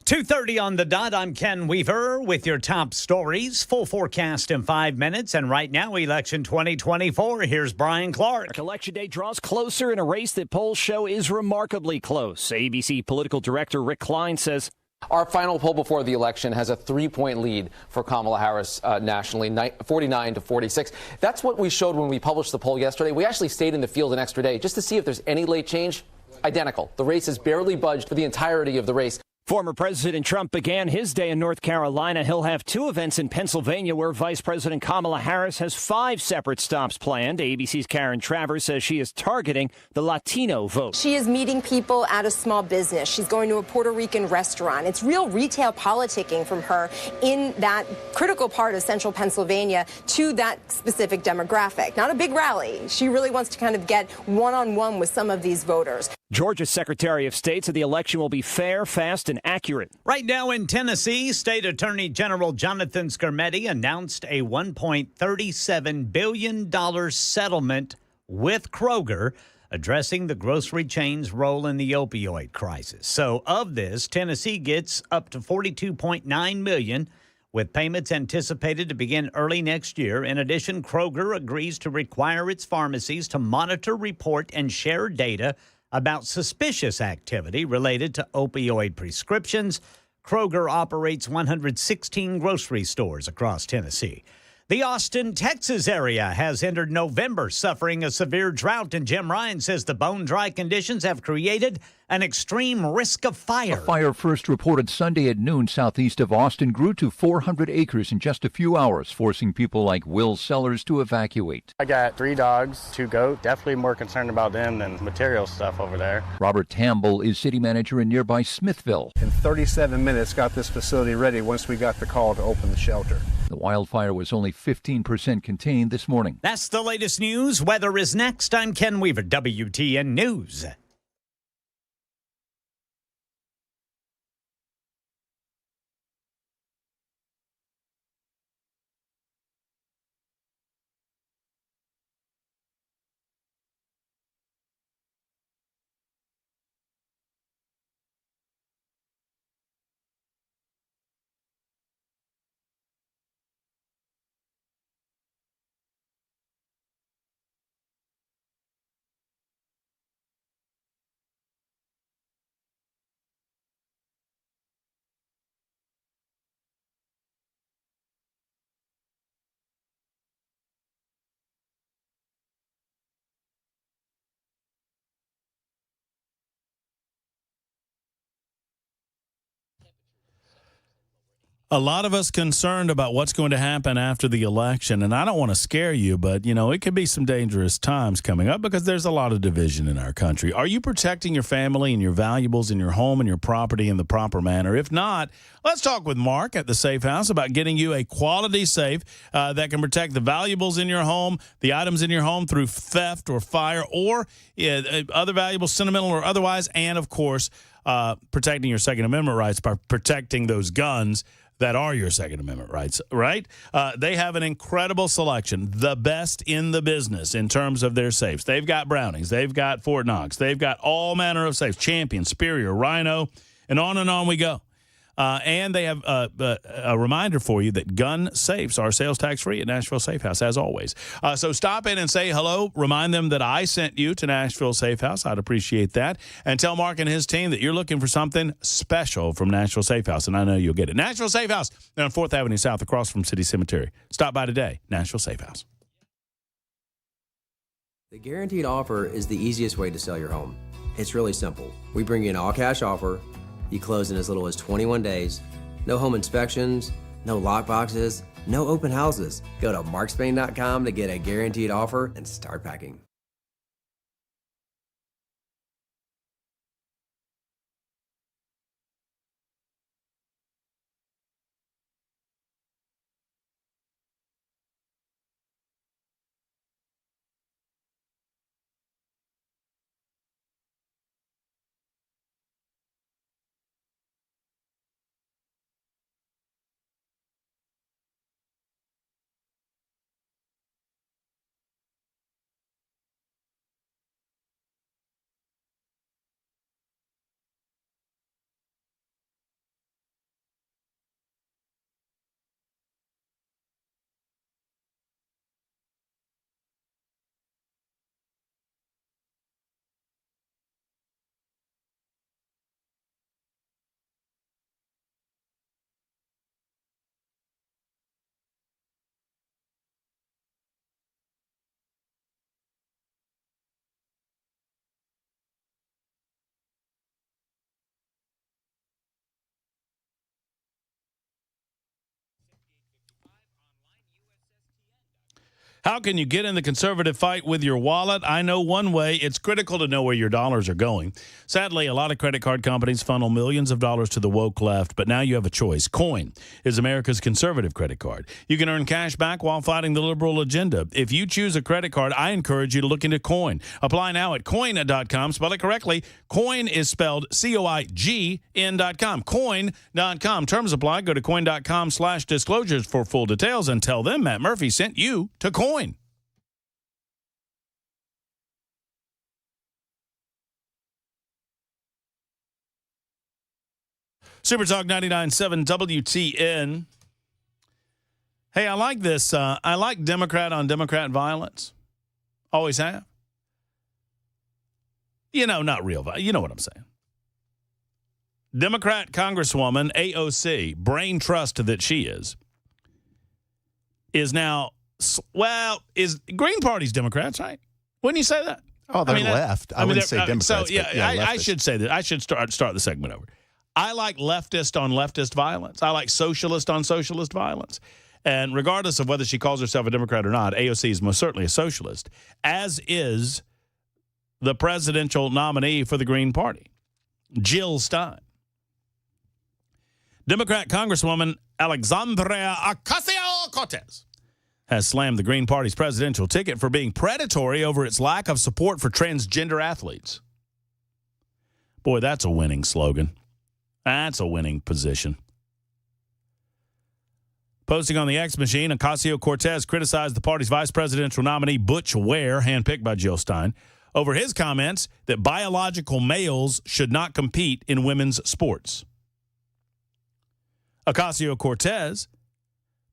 U: 2:30 on the dot. I'm Ken Weaver with your top stories. Full forecast in 5 minutes. And right now, election 2024. Here's Brian Clark.
I: Election day draws closer in a race that polls show is remarkably close. ABC political director Rick Klein says,
W: our final poll before the election has a 3-point lead for Kamala Harris nationally, 49 to 46. That's what we showed when we published the poll yesterday. We actually stayed in the field an extra day just to see if there's any late change. Identical. The race has barely budged for the entirety of the race.
I: Former President Trump began his day in North Carolina. He'll have 2 events in Pennsylvania where Vice President Kamala Harris has 5 separate stops planned. ABC's Karen Travers says she is targeting the Latino vote.
N: She is meeting people at a small business. She's going to a Puerto Rican restaurant. It's real retail politicking from her in that critical part of central Pennsylvania to that specific demographic. Not a big rally. She really wants to kind of get one-on-one with some of these voters.
I: Georgia's Secretary of State said the election will be fair, fast, and accurate.
U: Right now in Tennessee, State Attorney General Jonathan Skrmetti announced a $1.37 billion settlement with Kroger, addressing the grocery chain's role in the opioid crisis. So of this, Tennessee gets up to $42.9 million, with payments anticipated to begin early next year. In addition, Kroger agrees to require its pharmacies to monitor, report, and share data about suspicious activity related to opioid prescriptions. Kroger operates 116 grocery stores across Tennessee. The Austin, Texas area has entered November suffering a severe drought, and Jim Ryan says the bone-dry conditions have created an extreme risk of fire.
O: A fire first reported Sunday at noon southeast of Austin grew to 400 acres in just a few hours, forcing people like Will Sellers to evacuate.
P: I got 3 dogs, 2 goats. Definitely more concerned about them than material stuff over there.
O: Robert Tamble is city manager in nearby Smithville.
Q: In 37 minutes, got this facility ready once we got the call to open the shelter.
O: The wildfire was only 15% contained this morning.
U: That's the latest news. Weather is next. I'm Ken Weaver, WTN News. A lot of us concerned about what's going to happen after the election, and I don't want to scare you, but, it could be some dangerous times coming up because there's a lot of division in our country. Are you protecting your family and your valuables and your home and your property in the proper manner? If not, let's talk with Mark at the Safe House about getting you a quality safe that can protect the valuables in your home, the items in your home through theft or fire or other valuables, sentimental or otherwise, and, of course, protecting your Second Amendment rights by protecting those guns that are your Second Amendment rights, right? They have an incredible selection, the best in the business in terms of their safes. They've got Brownings, they've got Fort Knox, they've got all manner of safes, Champion, Superior, Rhino, and on we go. And they have a reminder for you that gun safes are sales tax free at Nashville Safe House, as always. So stop in and say hello. Remind them that I sent you to Nashville Safe House. I'd appreciate that. And tell Mark and his team that you're looking for something special from Nashville Safe House, and I know you'll get it. Nashville Safe House, they're on 4th Avenue South across from City Cemetery. Stop by today. Nashville Safe House.
F: The guaranteed offer is the easiest way to sell your home. It's really simple. We bring you an all-cash offer. You close in as little as 21 days. No home inspections, no lock boxes, no open houses. Go to markspain.com to get a guaranteed offer and start packing.
A: How can you get in the conservative fight with your wallet? I know one way. It's critical to know where your dollars are going. Sadly, a lot of credit card companies funnel millions of dollars to the woke left, but now you have a choice. Coin is America's conservative credit card. You can earn cash back while fighting the liberal agenda. If you choose a credit card, I encourage you to look into Coin. Apply now at coin.com. Spell it correctly. Coin is spelled COIGN.com. Coin.com. Terms apply. Go to coin.com/disclosures for full details and tell them Matt Murphy sent you to Coin. Super Talk 99.7 WTN. Hey, I like this. I like Democrat on Democrat violence. Always have. You know, not real violence. You know what I'm saying. Democrat Congresswoman AOC, brain trust that she is now, well, is Green Party's Democrats, right? Wouldn't you say that?
B: Oh, they're left. I wouldn't say Democrats.
A: So, I should say that. I should start the segment over. I like leftist on leftist violence. I like socialist on socialist violence. And regardless of whether she calls herself a Democrat or not, AOC is most certainly a socialist, as is the presidential nominee for the Green Party, Jill Stein. Democrat Congresswoman Alexandria Ocasio-Cortez has slammed the Green Party's presidential ticket for being predatory over its lack of support for transgender athletes. Boy, that's a winning slogan. That's a winning position. Posting on the X machine, Ocasio-Cortez criticized the party's vice presidential nominee, Butch Ware, handpicked by Jill Stein, over his comments that biological males should not compete in women's sports. Ocasio-Cortez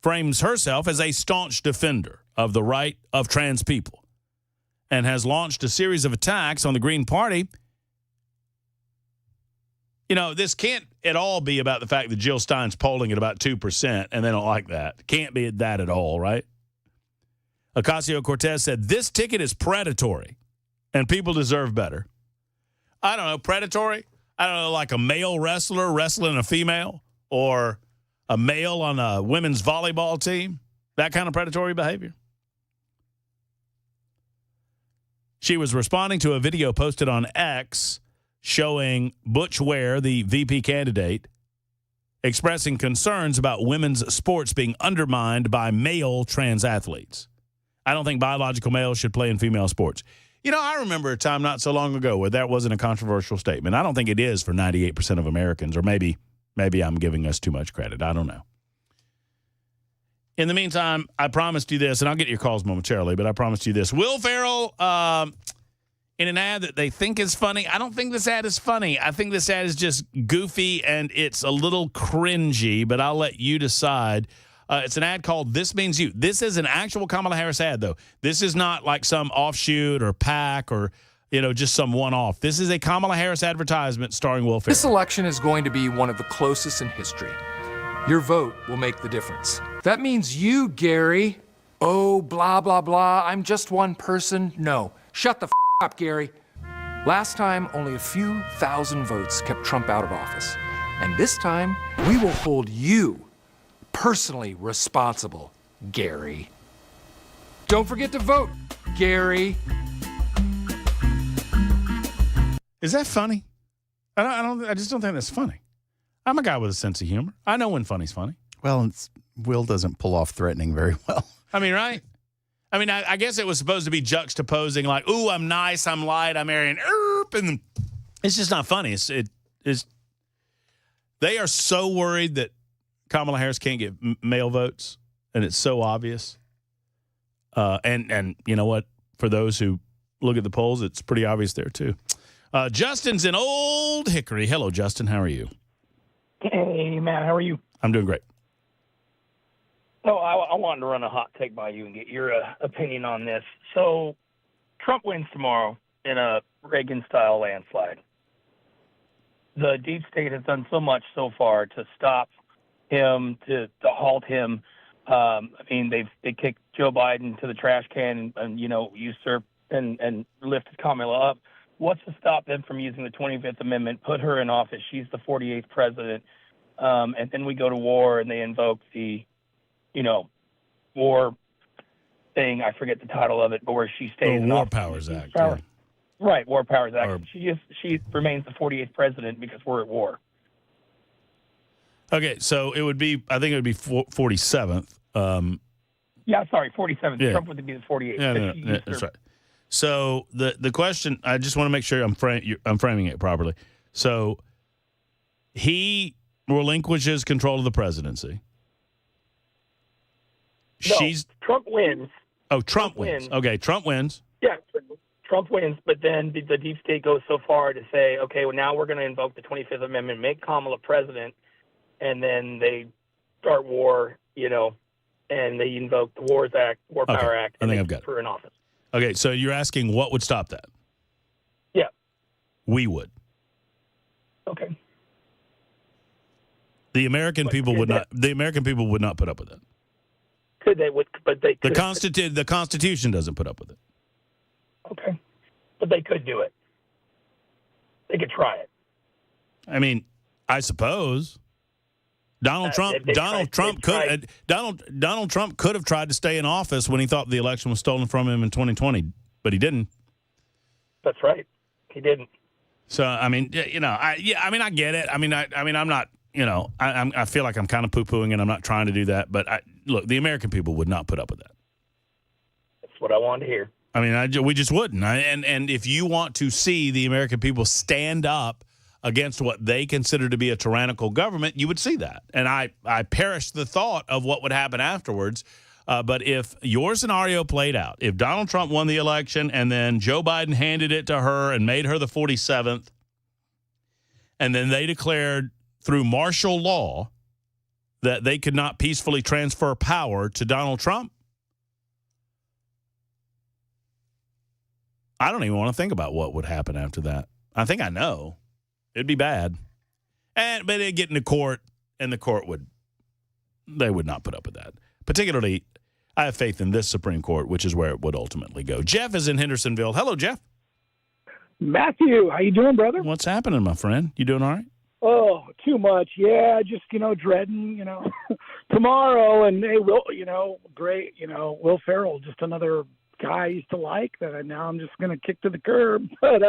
A: frames herself as a staunch defender of the right of trans people and has launched a series of attacks on the Green Party. You know, this can't at all be about the fact that Jill Stein's polling at about 2%, and they don't like that. Can't be that at all, right? Ocasio-Cortez said, this ticket is predatory, and people deserve better. I don't know, predatory? I don't know, like a male wrestler wrestling a female, or a male on a women's volleyball team, that kind of predatory behavior. She was responding to a video posted on X showing Butch Ware, the VP candidate, expressing concerns about women's sports being undermined by male trans athletes. I don't think biological males should play in female sports. You know, I remember a time not so long ago where that wasn't a controversial statement. I don't think it is for 98% of Americans, or maybe I'm giving us too much credit. I don't know. In the meantime, I promised you this, and I'll get your calls momentarily, but I promised you this. Will Ferrell, in an ad that they think is funny. I don't think this ad is funny. I think this ad is just goofy, and it's a little cringy, but I'll let you decide. It's an ad called This Means You. This is an actual Kamala Harris ad, though. This is not like some offshoot or pack or, just some one-off. This is a Kamala Harris advertisement starring Will Ferrell.
K: This election is going to be one of the closest in history. Your vote will make the difference. That means you, Gary. Oh, blah, blah, blah. I'm just one person. No. Shut the up, Gary. Last time, only a few thousand votes kept Trump out of office. And this time, we will hold you personally responsible, Gary. Don't forget to vote, Gary.
A: Is that funny? I just don't think that's funny. I'm a guy with a sense of humor. I know when funny's funny.
B: Well, Will doesn't pull off threatening very well.
A: I mean, right? I mean, I guess it was supposed to be juxtaposing, like, ooh, I'm nice, I'm light, I'm Aryan, and it's just not funny. They are so worried that Kamala Harris can't get male votes, and it's so obvious. And you know what? For those who look at the polls, it's pretty obvious there, too. Justin's in Old Hickory. Hello, Justin. How are you?
C: Hey, Matt. How are you?
A: I'm doing great.
C: So I wanted to run a hot take by you and get your opinion on this. So Trump wins tomorrow in a Reagan-style landslide. The deep state has done so much so far to stop him, to halt him. I mean, they kicked Joe Biden to the trash can and usurped and lifted Kamala up. What's to stop them from using the 25th Amendment, put her in office? She's the 48th president. And then we go to war and they invoke the, war thing. I forget the title of it, but where she stays in
A: War
C: office.
A: Powers Act.
C: Yeah. Right, War Powers Act.
A: Or,
C: she remains the 48th president because we're at war.
A: Okay, so it would be, I think it would be 47th.
C: Yeah, sorry, 47th.
A: Yeah.
C: Trump would be the 48th.
A: Yeah, no, that's right. So the question, I just want to make sure I'm framing it properly. So he relinquishes control of the presidency.
C: No, Trump wins.
A: Oh, Trump wins. Okay, Trump wins.
C: Yeah, Trump wins, but then the deep state goes so far to say, okay, well, now we're going to invoke the 25th Amendment, make Kamala president, and then they start war, and they invoke the War Power Act, and
A: I think
C: they
A: I've got
C: keep her in office.
A: Okay, so you're asking what would stop that?
C: Yeah.
A: We would.
C: Okay.
A: The American people would not. The American people would not put up with it.
C: Could they? But they could.
A: The Constitution doesn't put up with it.
C: Okay, but they could do it. They could try it.
A: I mean, I suppose Donald Trump could have tried to stay in office when he thought the election was stolen from him in 2020, but he didn't.
C: That's right. He didn't.
A: So I mean, I get it. I'm not. I feel like I'm kind of poo-pooing, and I'm not trying to do that. But look, the American people would not put up with that.
C: That's what I wanted to hear.
A: I mean, we just wouldn't. And if you want to see the American people stand up against what they consider to be a tyrannical government, you would see that. And I perish the thought of what would happen afterwards. But if your scenario played out, if Donald Trump won the election and then Joe Biden handed it to her and made her the 47th, and then they declared through martial law that they could not peacefully transfer power to Donald Trump, I don't even want to think about what would happen after that. I think I know. It'd be bad. But they'd get into court, and the court would not put up with that. Particularly, I have faith in this Supreme Court, which is where it would ultimately go. Jeff is in Hendersonville. Hello, Jeff.
R: Matthew, how you doing, brother?
A: What's happening, my friend? You doing all right?
R: Oh, too much. Yeah, just, dreading, tomorrow. And, hey, Will, great, Will Ferrell, just another guy I used to like that now I'm just going to kick to the curb. But,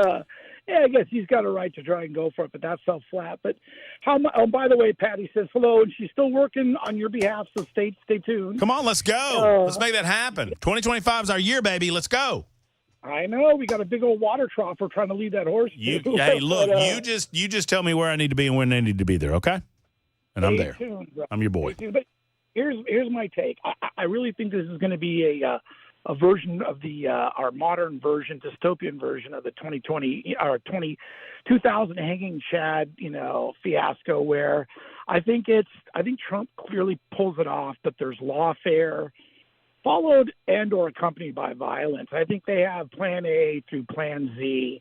R: yeah, I guess he's got a right to try and go for it, but that fell flat. But by the way, Patty says hello, and she's still working on your behalf, so stay tuned.
A: Come on, let's go. Let's make that happen. 2025 is our year, baby. Let's go.
R: I know. We got a big old water trough we're trying to lead that horse to.
A: Hey, look, you just tell me where I need to be and when I need to be there, okay? And I'm there.
R: Tuned,
A: I'm your boy.
R: But here's my take. I really think this is going to be a version of our modern version, dystopian version of the 2000 hanging Chad, fiasco, where I think Trump clearly pulls it off, but there's lawfare followed and or accompanied by violence. I think they have plan A through plan Z.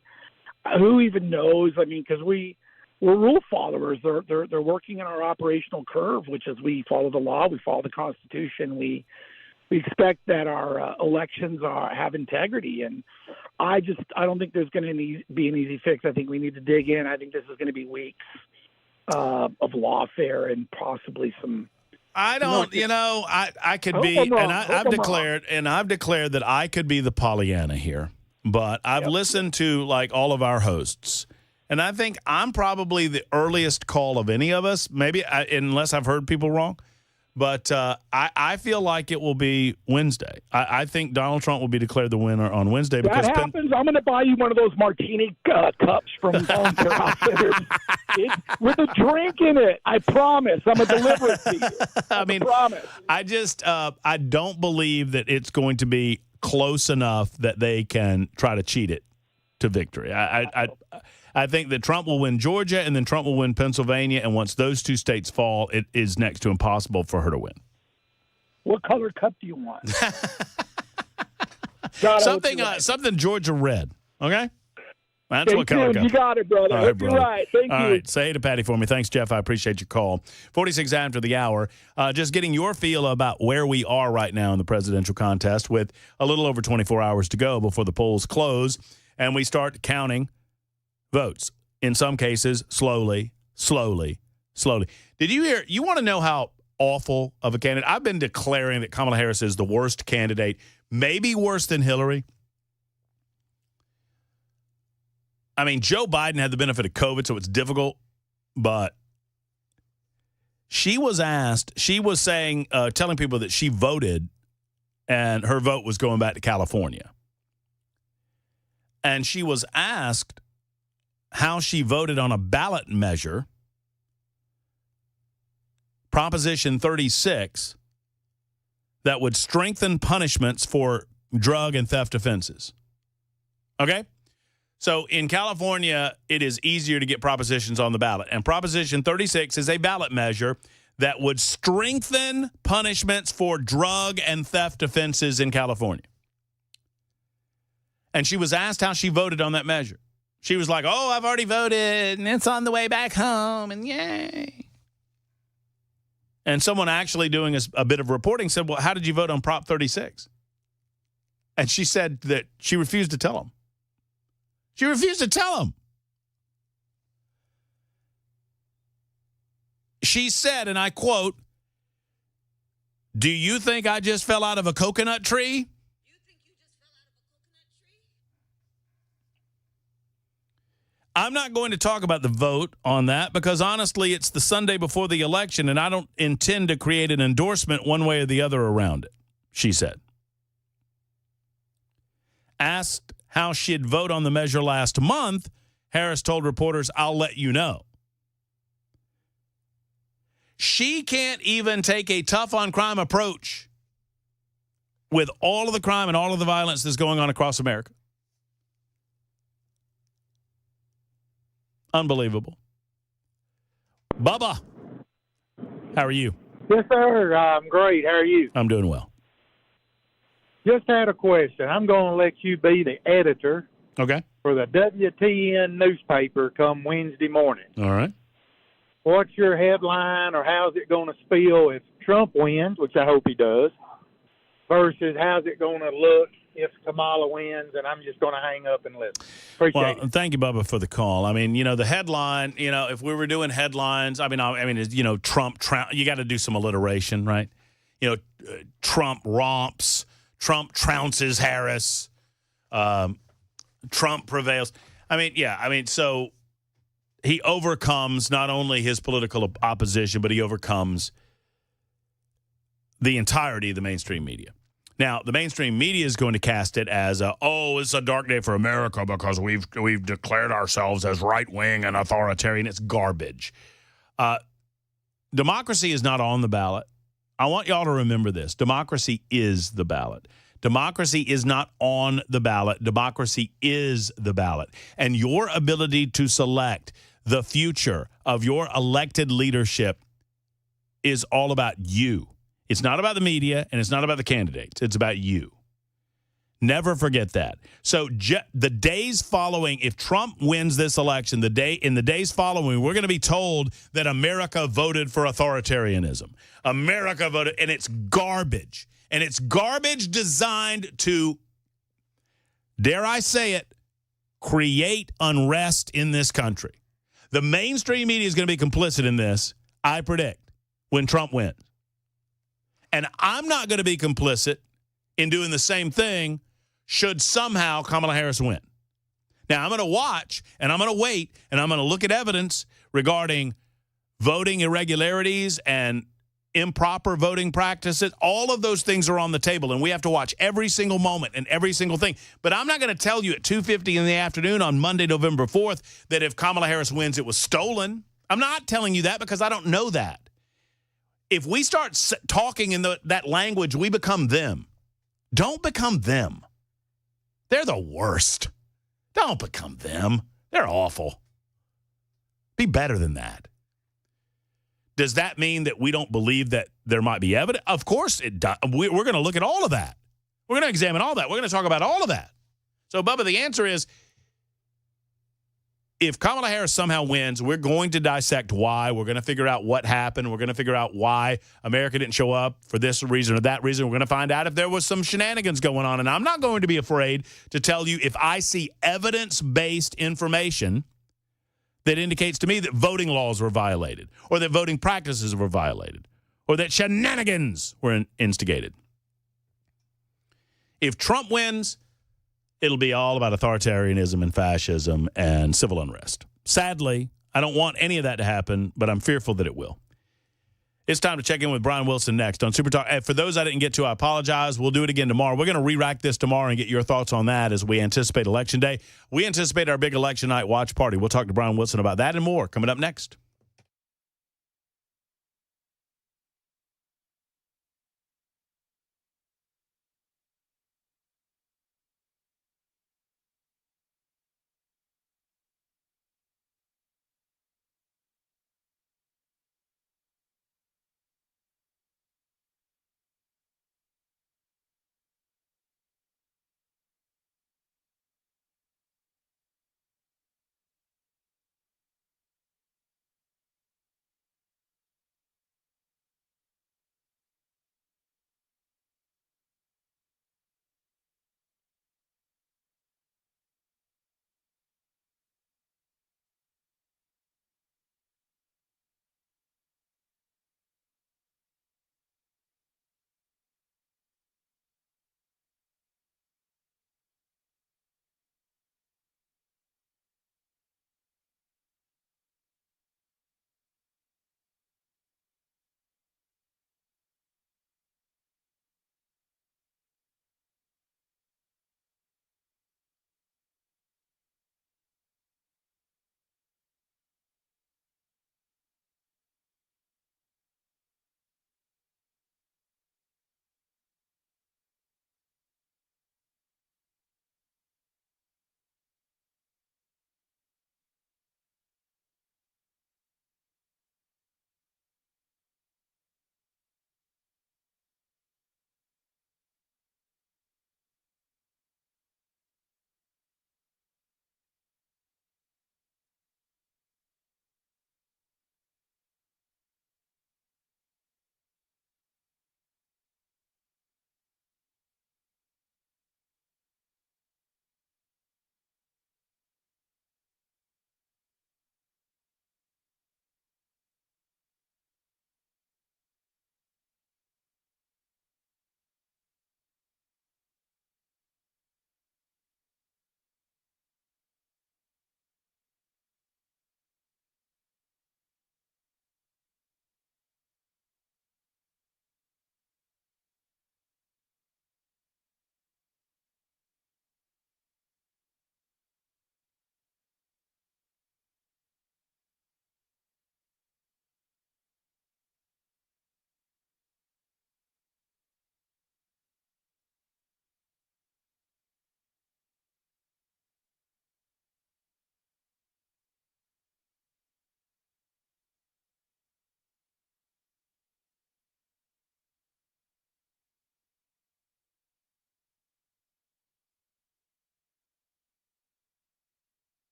R: Who even knows? I mean, because we're rule followers. They're working in our operational curve, which is we follow the law, we follow the Constitution, we expect that our elections have integrity, and I don't think there's going to be an easy fix. I think we need to dig in. I think this is going to be weeks of lawfare and possibly some
A: I don't, I could be, and I've declared that I could be the Pollyanna here, but I've listened to like all of our hosts, and I think I'm probably the earliest call of any of us, maybe unless I've heard people wrong. But I feel like it will be Wednesday. I think Donald Trump will be declared the winner on Wednesday. Because
R: that happens. I'm going to buy you one of those martini cups from Volunteer Outfitters with a drink in it. I promise. I'm going to deliver it to you. I promise.
A: I don't believe that it's going to be close enough that they can try to cheat it to victory. I think that Trump will win Georgia, and then Trump will win Pennsylvania, and once those two states fall, it is next to impossible for her to win.
R: What color cup do you want?
A: Something Georgia red, okay? That's what color cup.
R: You got it, brother.
A: All right, brother.
R: You're right. Thank you.
A: All right, say hey to Patty for me. Thanks, Jeff. I appreciate your call. 46 after the hour. Just getting your feel about where we are right now in the presidential contest with a little over 24 hours to go before the polls close, and we start counting votes, in some cases, slowly. Did you hear? You want to know how awful of a candidate? I've been declaring that Kamala Harris is the worst candidate, maybe worse than Hillary. I mean, Joe Biden had the benefit of COVID, so it's difficult, but she was asked, she was saying, telling people that she voted and her vote was going back to California. And she was asked how she voted on a ballot measure, Proposition 36, that would strengthen punishments for drug and theft offenses. Okay? So in California, it is easier to get propositions on the ballot. And Proposition 36 is a ballot measure that would strengthen punishments for drug and theft offenses in California. And she was asked how she voted on that measure. She was like, oh, I've already voted, and it's on the way back home, and yay. And someone actually doing a bit of reporting said, well, how did you vote on Prop 36? And she said that she refused to tell them. She refused to tell them. She said, and I quote, do you think I just fell out of a coconut tree? I'm not going to talk about the vote on that because, honestly, it's the Sunday before the election, and I don't intend to create an endorsement one way or the other around it, she said. Asked how she'd vote on the measure last month, Harris told reporters, I'll let you know. She can't even take a tough-on-crime approach with all of the crime and all of the violence that's going on across America. Unbelievable. Bubba, how are you?
L: Yes, sir. I'm great. How are you?
A: I'm doing well.
L: Just had a question. I'm going to let you be the editor
A: Okay.
L: for the WTN newspaper come Wednesday morning.
A: All right.
L: What's your headline, or how's it going to spill if Trump wins, which I hope he does, versus how's it going to look if Kamala wins? And I'm just going to hang up and listen. Appreciate it.
A: Thank you, Bubba, for the call. I mean, the headline, if we were doing headlines, Trump, you got to do some alliteration, right? Trump romps, Trump trounces Harris, Trump prevails. So he overcomes not only his political opposition, but he overcomes the entirety of the mainstream media. Now, the mainstream media is going to cast it as it's a dark day for America because we've declared ourselves as right-wing and authoritarian. It's garbage. Democracy is not on the ballot. I want y'all to remember this. Democracy is the ballot. Democracy is not on the ballot. Democracy is the ballot. And your ability to select the future of your elected leadership is all about you. It's not about the media, and it's not about the candidates. It's about you. Never forget that. So the days following, if Trump wins this election, in the days following, we're going to be told that America voted for authoritarianism. America voted, and it's garbage. And it's garbage designed to, dare I say it, create unrest in this country. The mainstream media is going to be complicit in this, I predict, when Trump wins. And I'm not going to be complicit in doing the same thing should somehow Kamala Harris win. Now, I'm going to watch, and I'm going to wait, and I'm going to look at evidence regarding voting irregularities and improper voting practices. All of those things are on the table, and we have to watch every single moment and every single thing. But I'm not going to tell you at 2:50 in the afternoon on Monday, November 4th, that if Kamala Harris wins, it was stolen. I'm not telling you that because I don't know that. If we start talking in that language, we become them. Don't become them. They're the worst. Don't become them. They're awful. Be better than that. Does that mean that we don't believe that there might be evidence? Of course it does. We're going to look at all of that. We're going to examine all that. We're going to talk about all of that. So, Bubba, the answer is, if Kamala Harris somehow wins, we're going to dissect why. We're going to figure out what happened. We're going to figure out why America didn't show up for this reason or that reason. We're going to find out if there was some shenanigans going on. And I'm not going to be afraid to tell you if I see evidence-based information that indicates to me that voting laws were violated, or that voting practices were violated, or that shenanigans were instigated. If Trump wins, it'll be all about authoritarianism and fascism and civil unrest. Sadly, I don't want any of that to happen, but I'm fearful that it will. It's time to check in with Brian Wilson next on Super Talk. For those I didn't get to, I apologize. We'll do it again tomorrow. We're going to re-rack this tomorrow and get your thoughts on that as we anticipate Election Day. We anticipate our big Election Night watch party. We'll talk to Brian Wilson about that and more coming up next.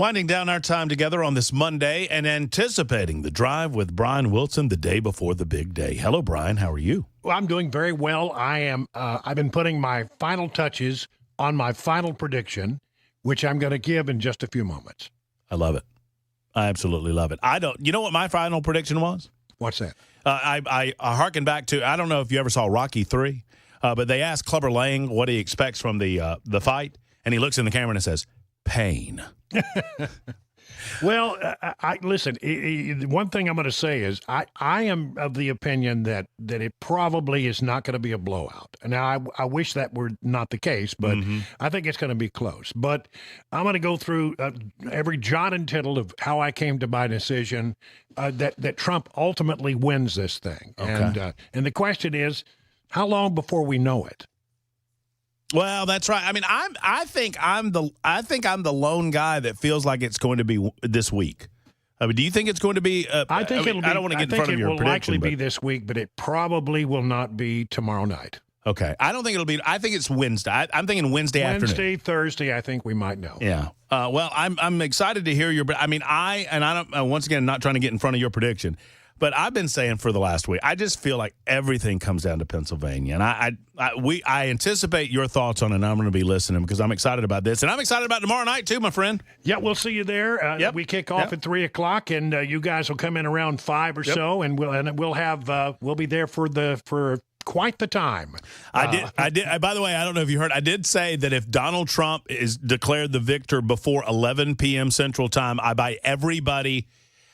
A: Winding down our time together on this Monday and anticipating the drive with Brian Wilson the day before the big day. Hello, Brian. How are you?
E: Well, I'm doing very well. I've been putting my final touches on my final prediction, which I'm going to give in just a few moments.
A: I love it. I absolutely love it. You know what my final prediction was?
E: What's that?
A: I harken back to, I don't know if you ever saw Rocky III, but they asked Clubber Lang what he expects from the fight, and he looks in the camera and says, pain.
E: Well, listen, one thing I'm going to say is I am of the opinion that it probably is not going to be a blowout. Now, I wish that were not the case, but I think it's going to be close. But I'm going to go through every jot and tittle of how I came to my decision that Trump ultimately wins this thing.
A: Okay.
E: And the question is, how long before we know it?
A: Well, that's right. I mean, I think I'm the lone guy that feels like it's going to be this week. I mean, do you think it's going to be?
E: I think it'll be.
A: I don't want to get in front of your prediction.
E: It will likely be this week, but it probably will not be tomorrow night.
A: Okay, I don't think it'll be. I think it's Wednesday. I'm thinking Wednesday afternoon.
E: Wednesday, Thursday. I think we might know.
A: Yeah. Well, I'm excited to hear your. I mean, I don't. Once again, not trying to get in front of your prediction. But I've been saying for the last week, I just feel like everything comes down to Pennsylvania, and I anticipate your thoughts on it. And I'm going to be listening because I'm excited about this, and I'm excited about tomorrow night too, my friend.
E: Yeah, we'll see you there.
A: Yep.
E: We kick off at 3:00, and you guys will come in around 5 or so, and we'll be there for quite the time.
A: I did. By the way, I don't know if you heard. I did say that if Donald Trump is declared the victor before 11 p.m. Central Time, I buy everybody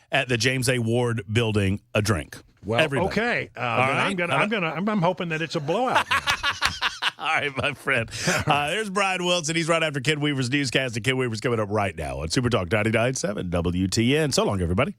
A: at the James A. Ward building a drink.
E: Well, everybody. Okay. Right? I'm hoping that it's a blowout.
A: All right, my friend. There's Brian Wilson. He's right after Ken Weaver's newscast, and Ken Weaver's coming up right now on Super Talk 99.7 WTN. So long, everybody.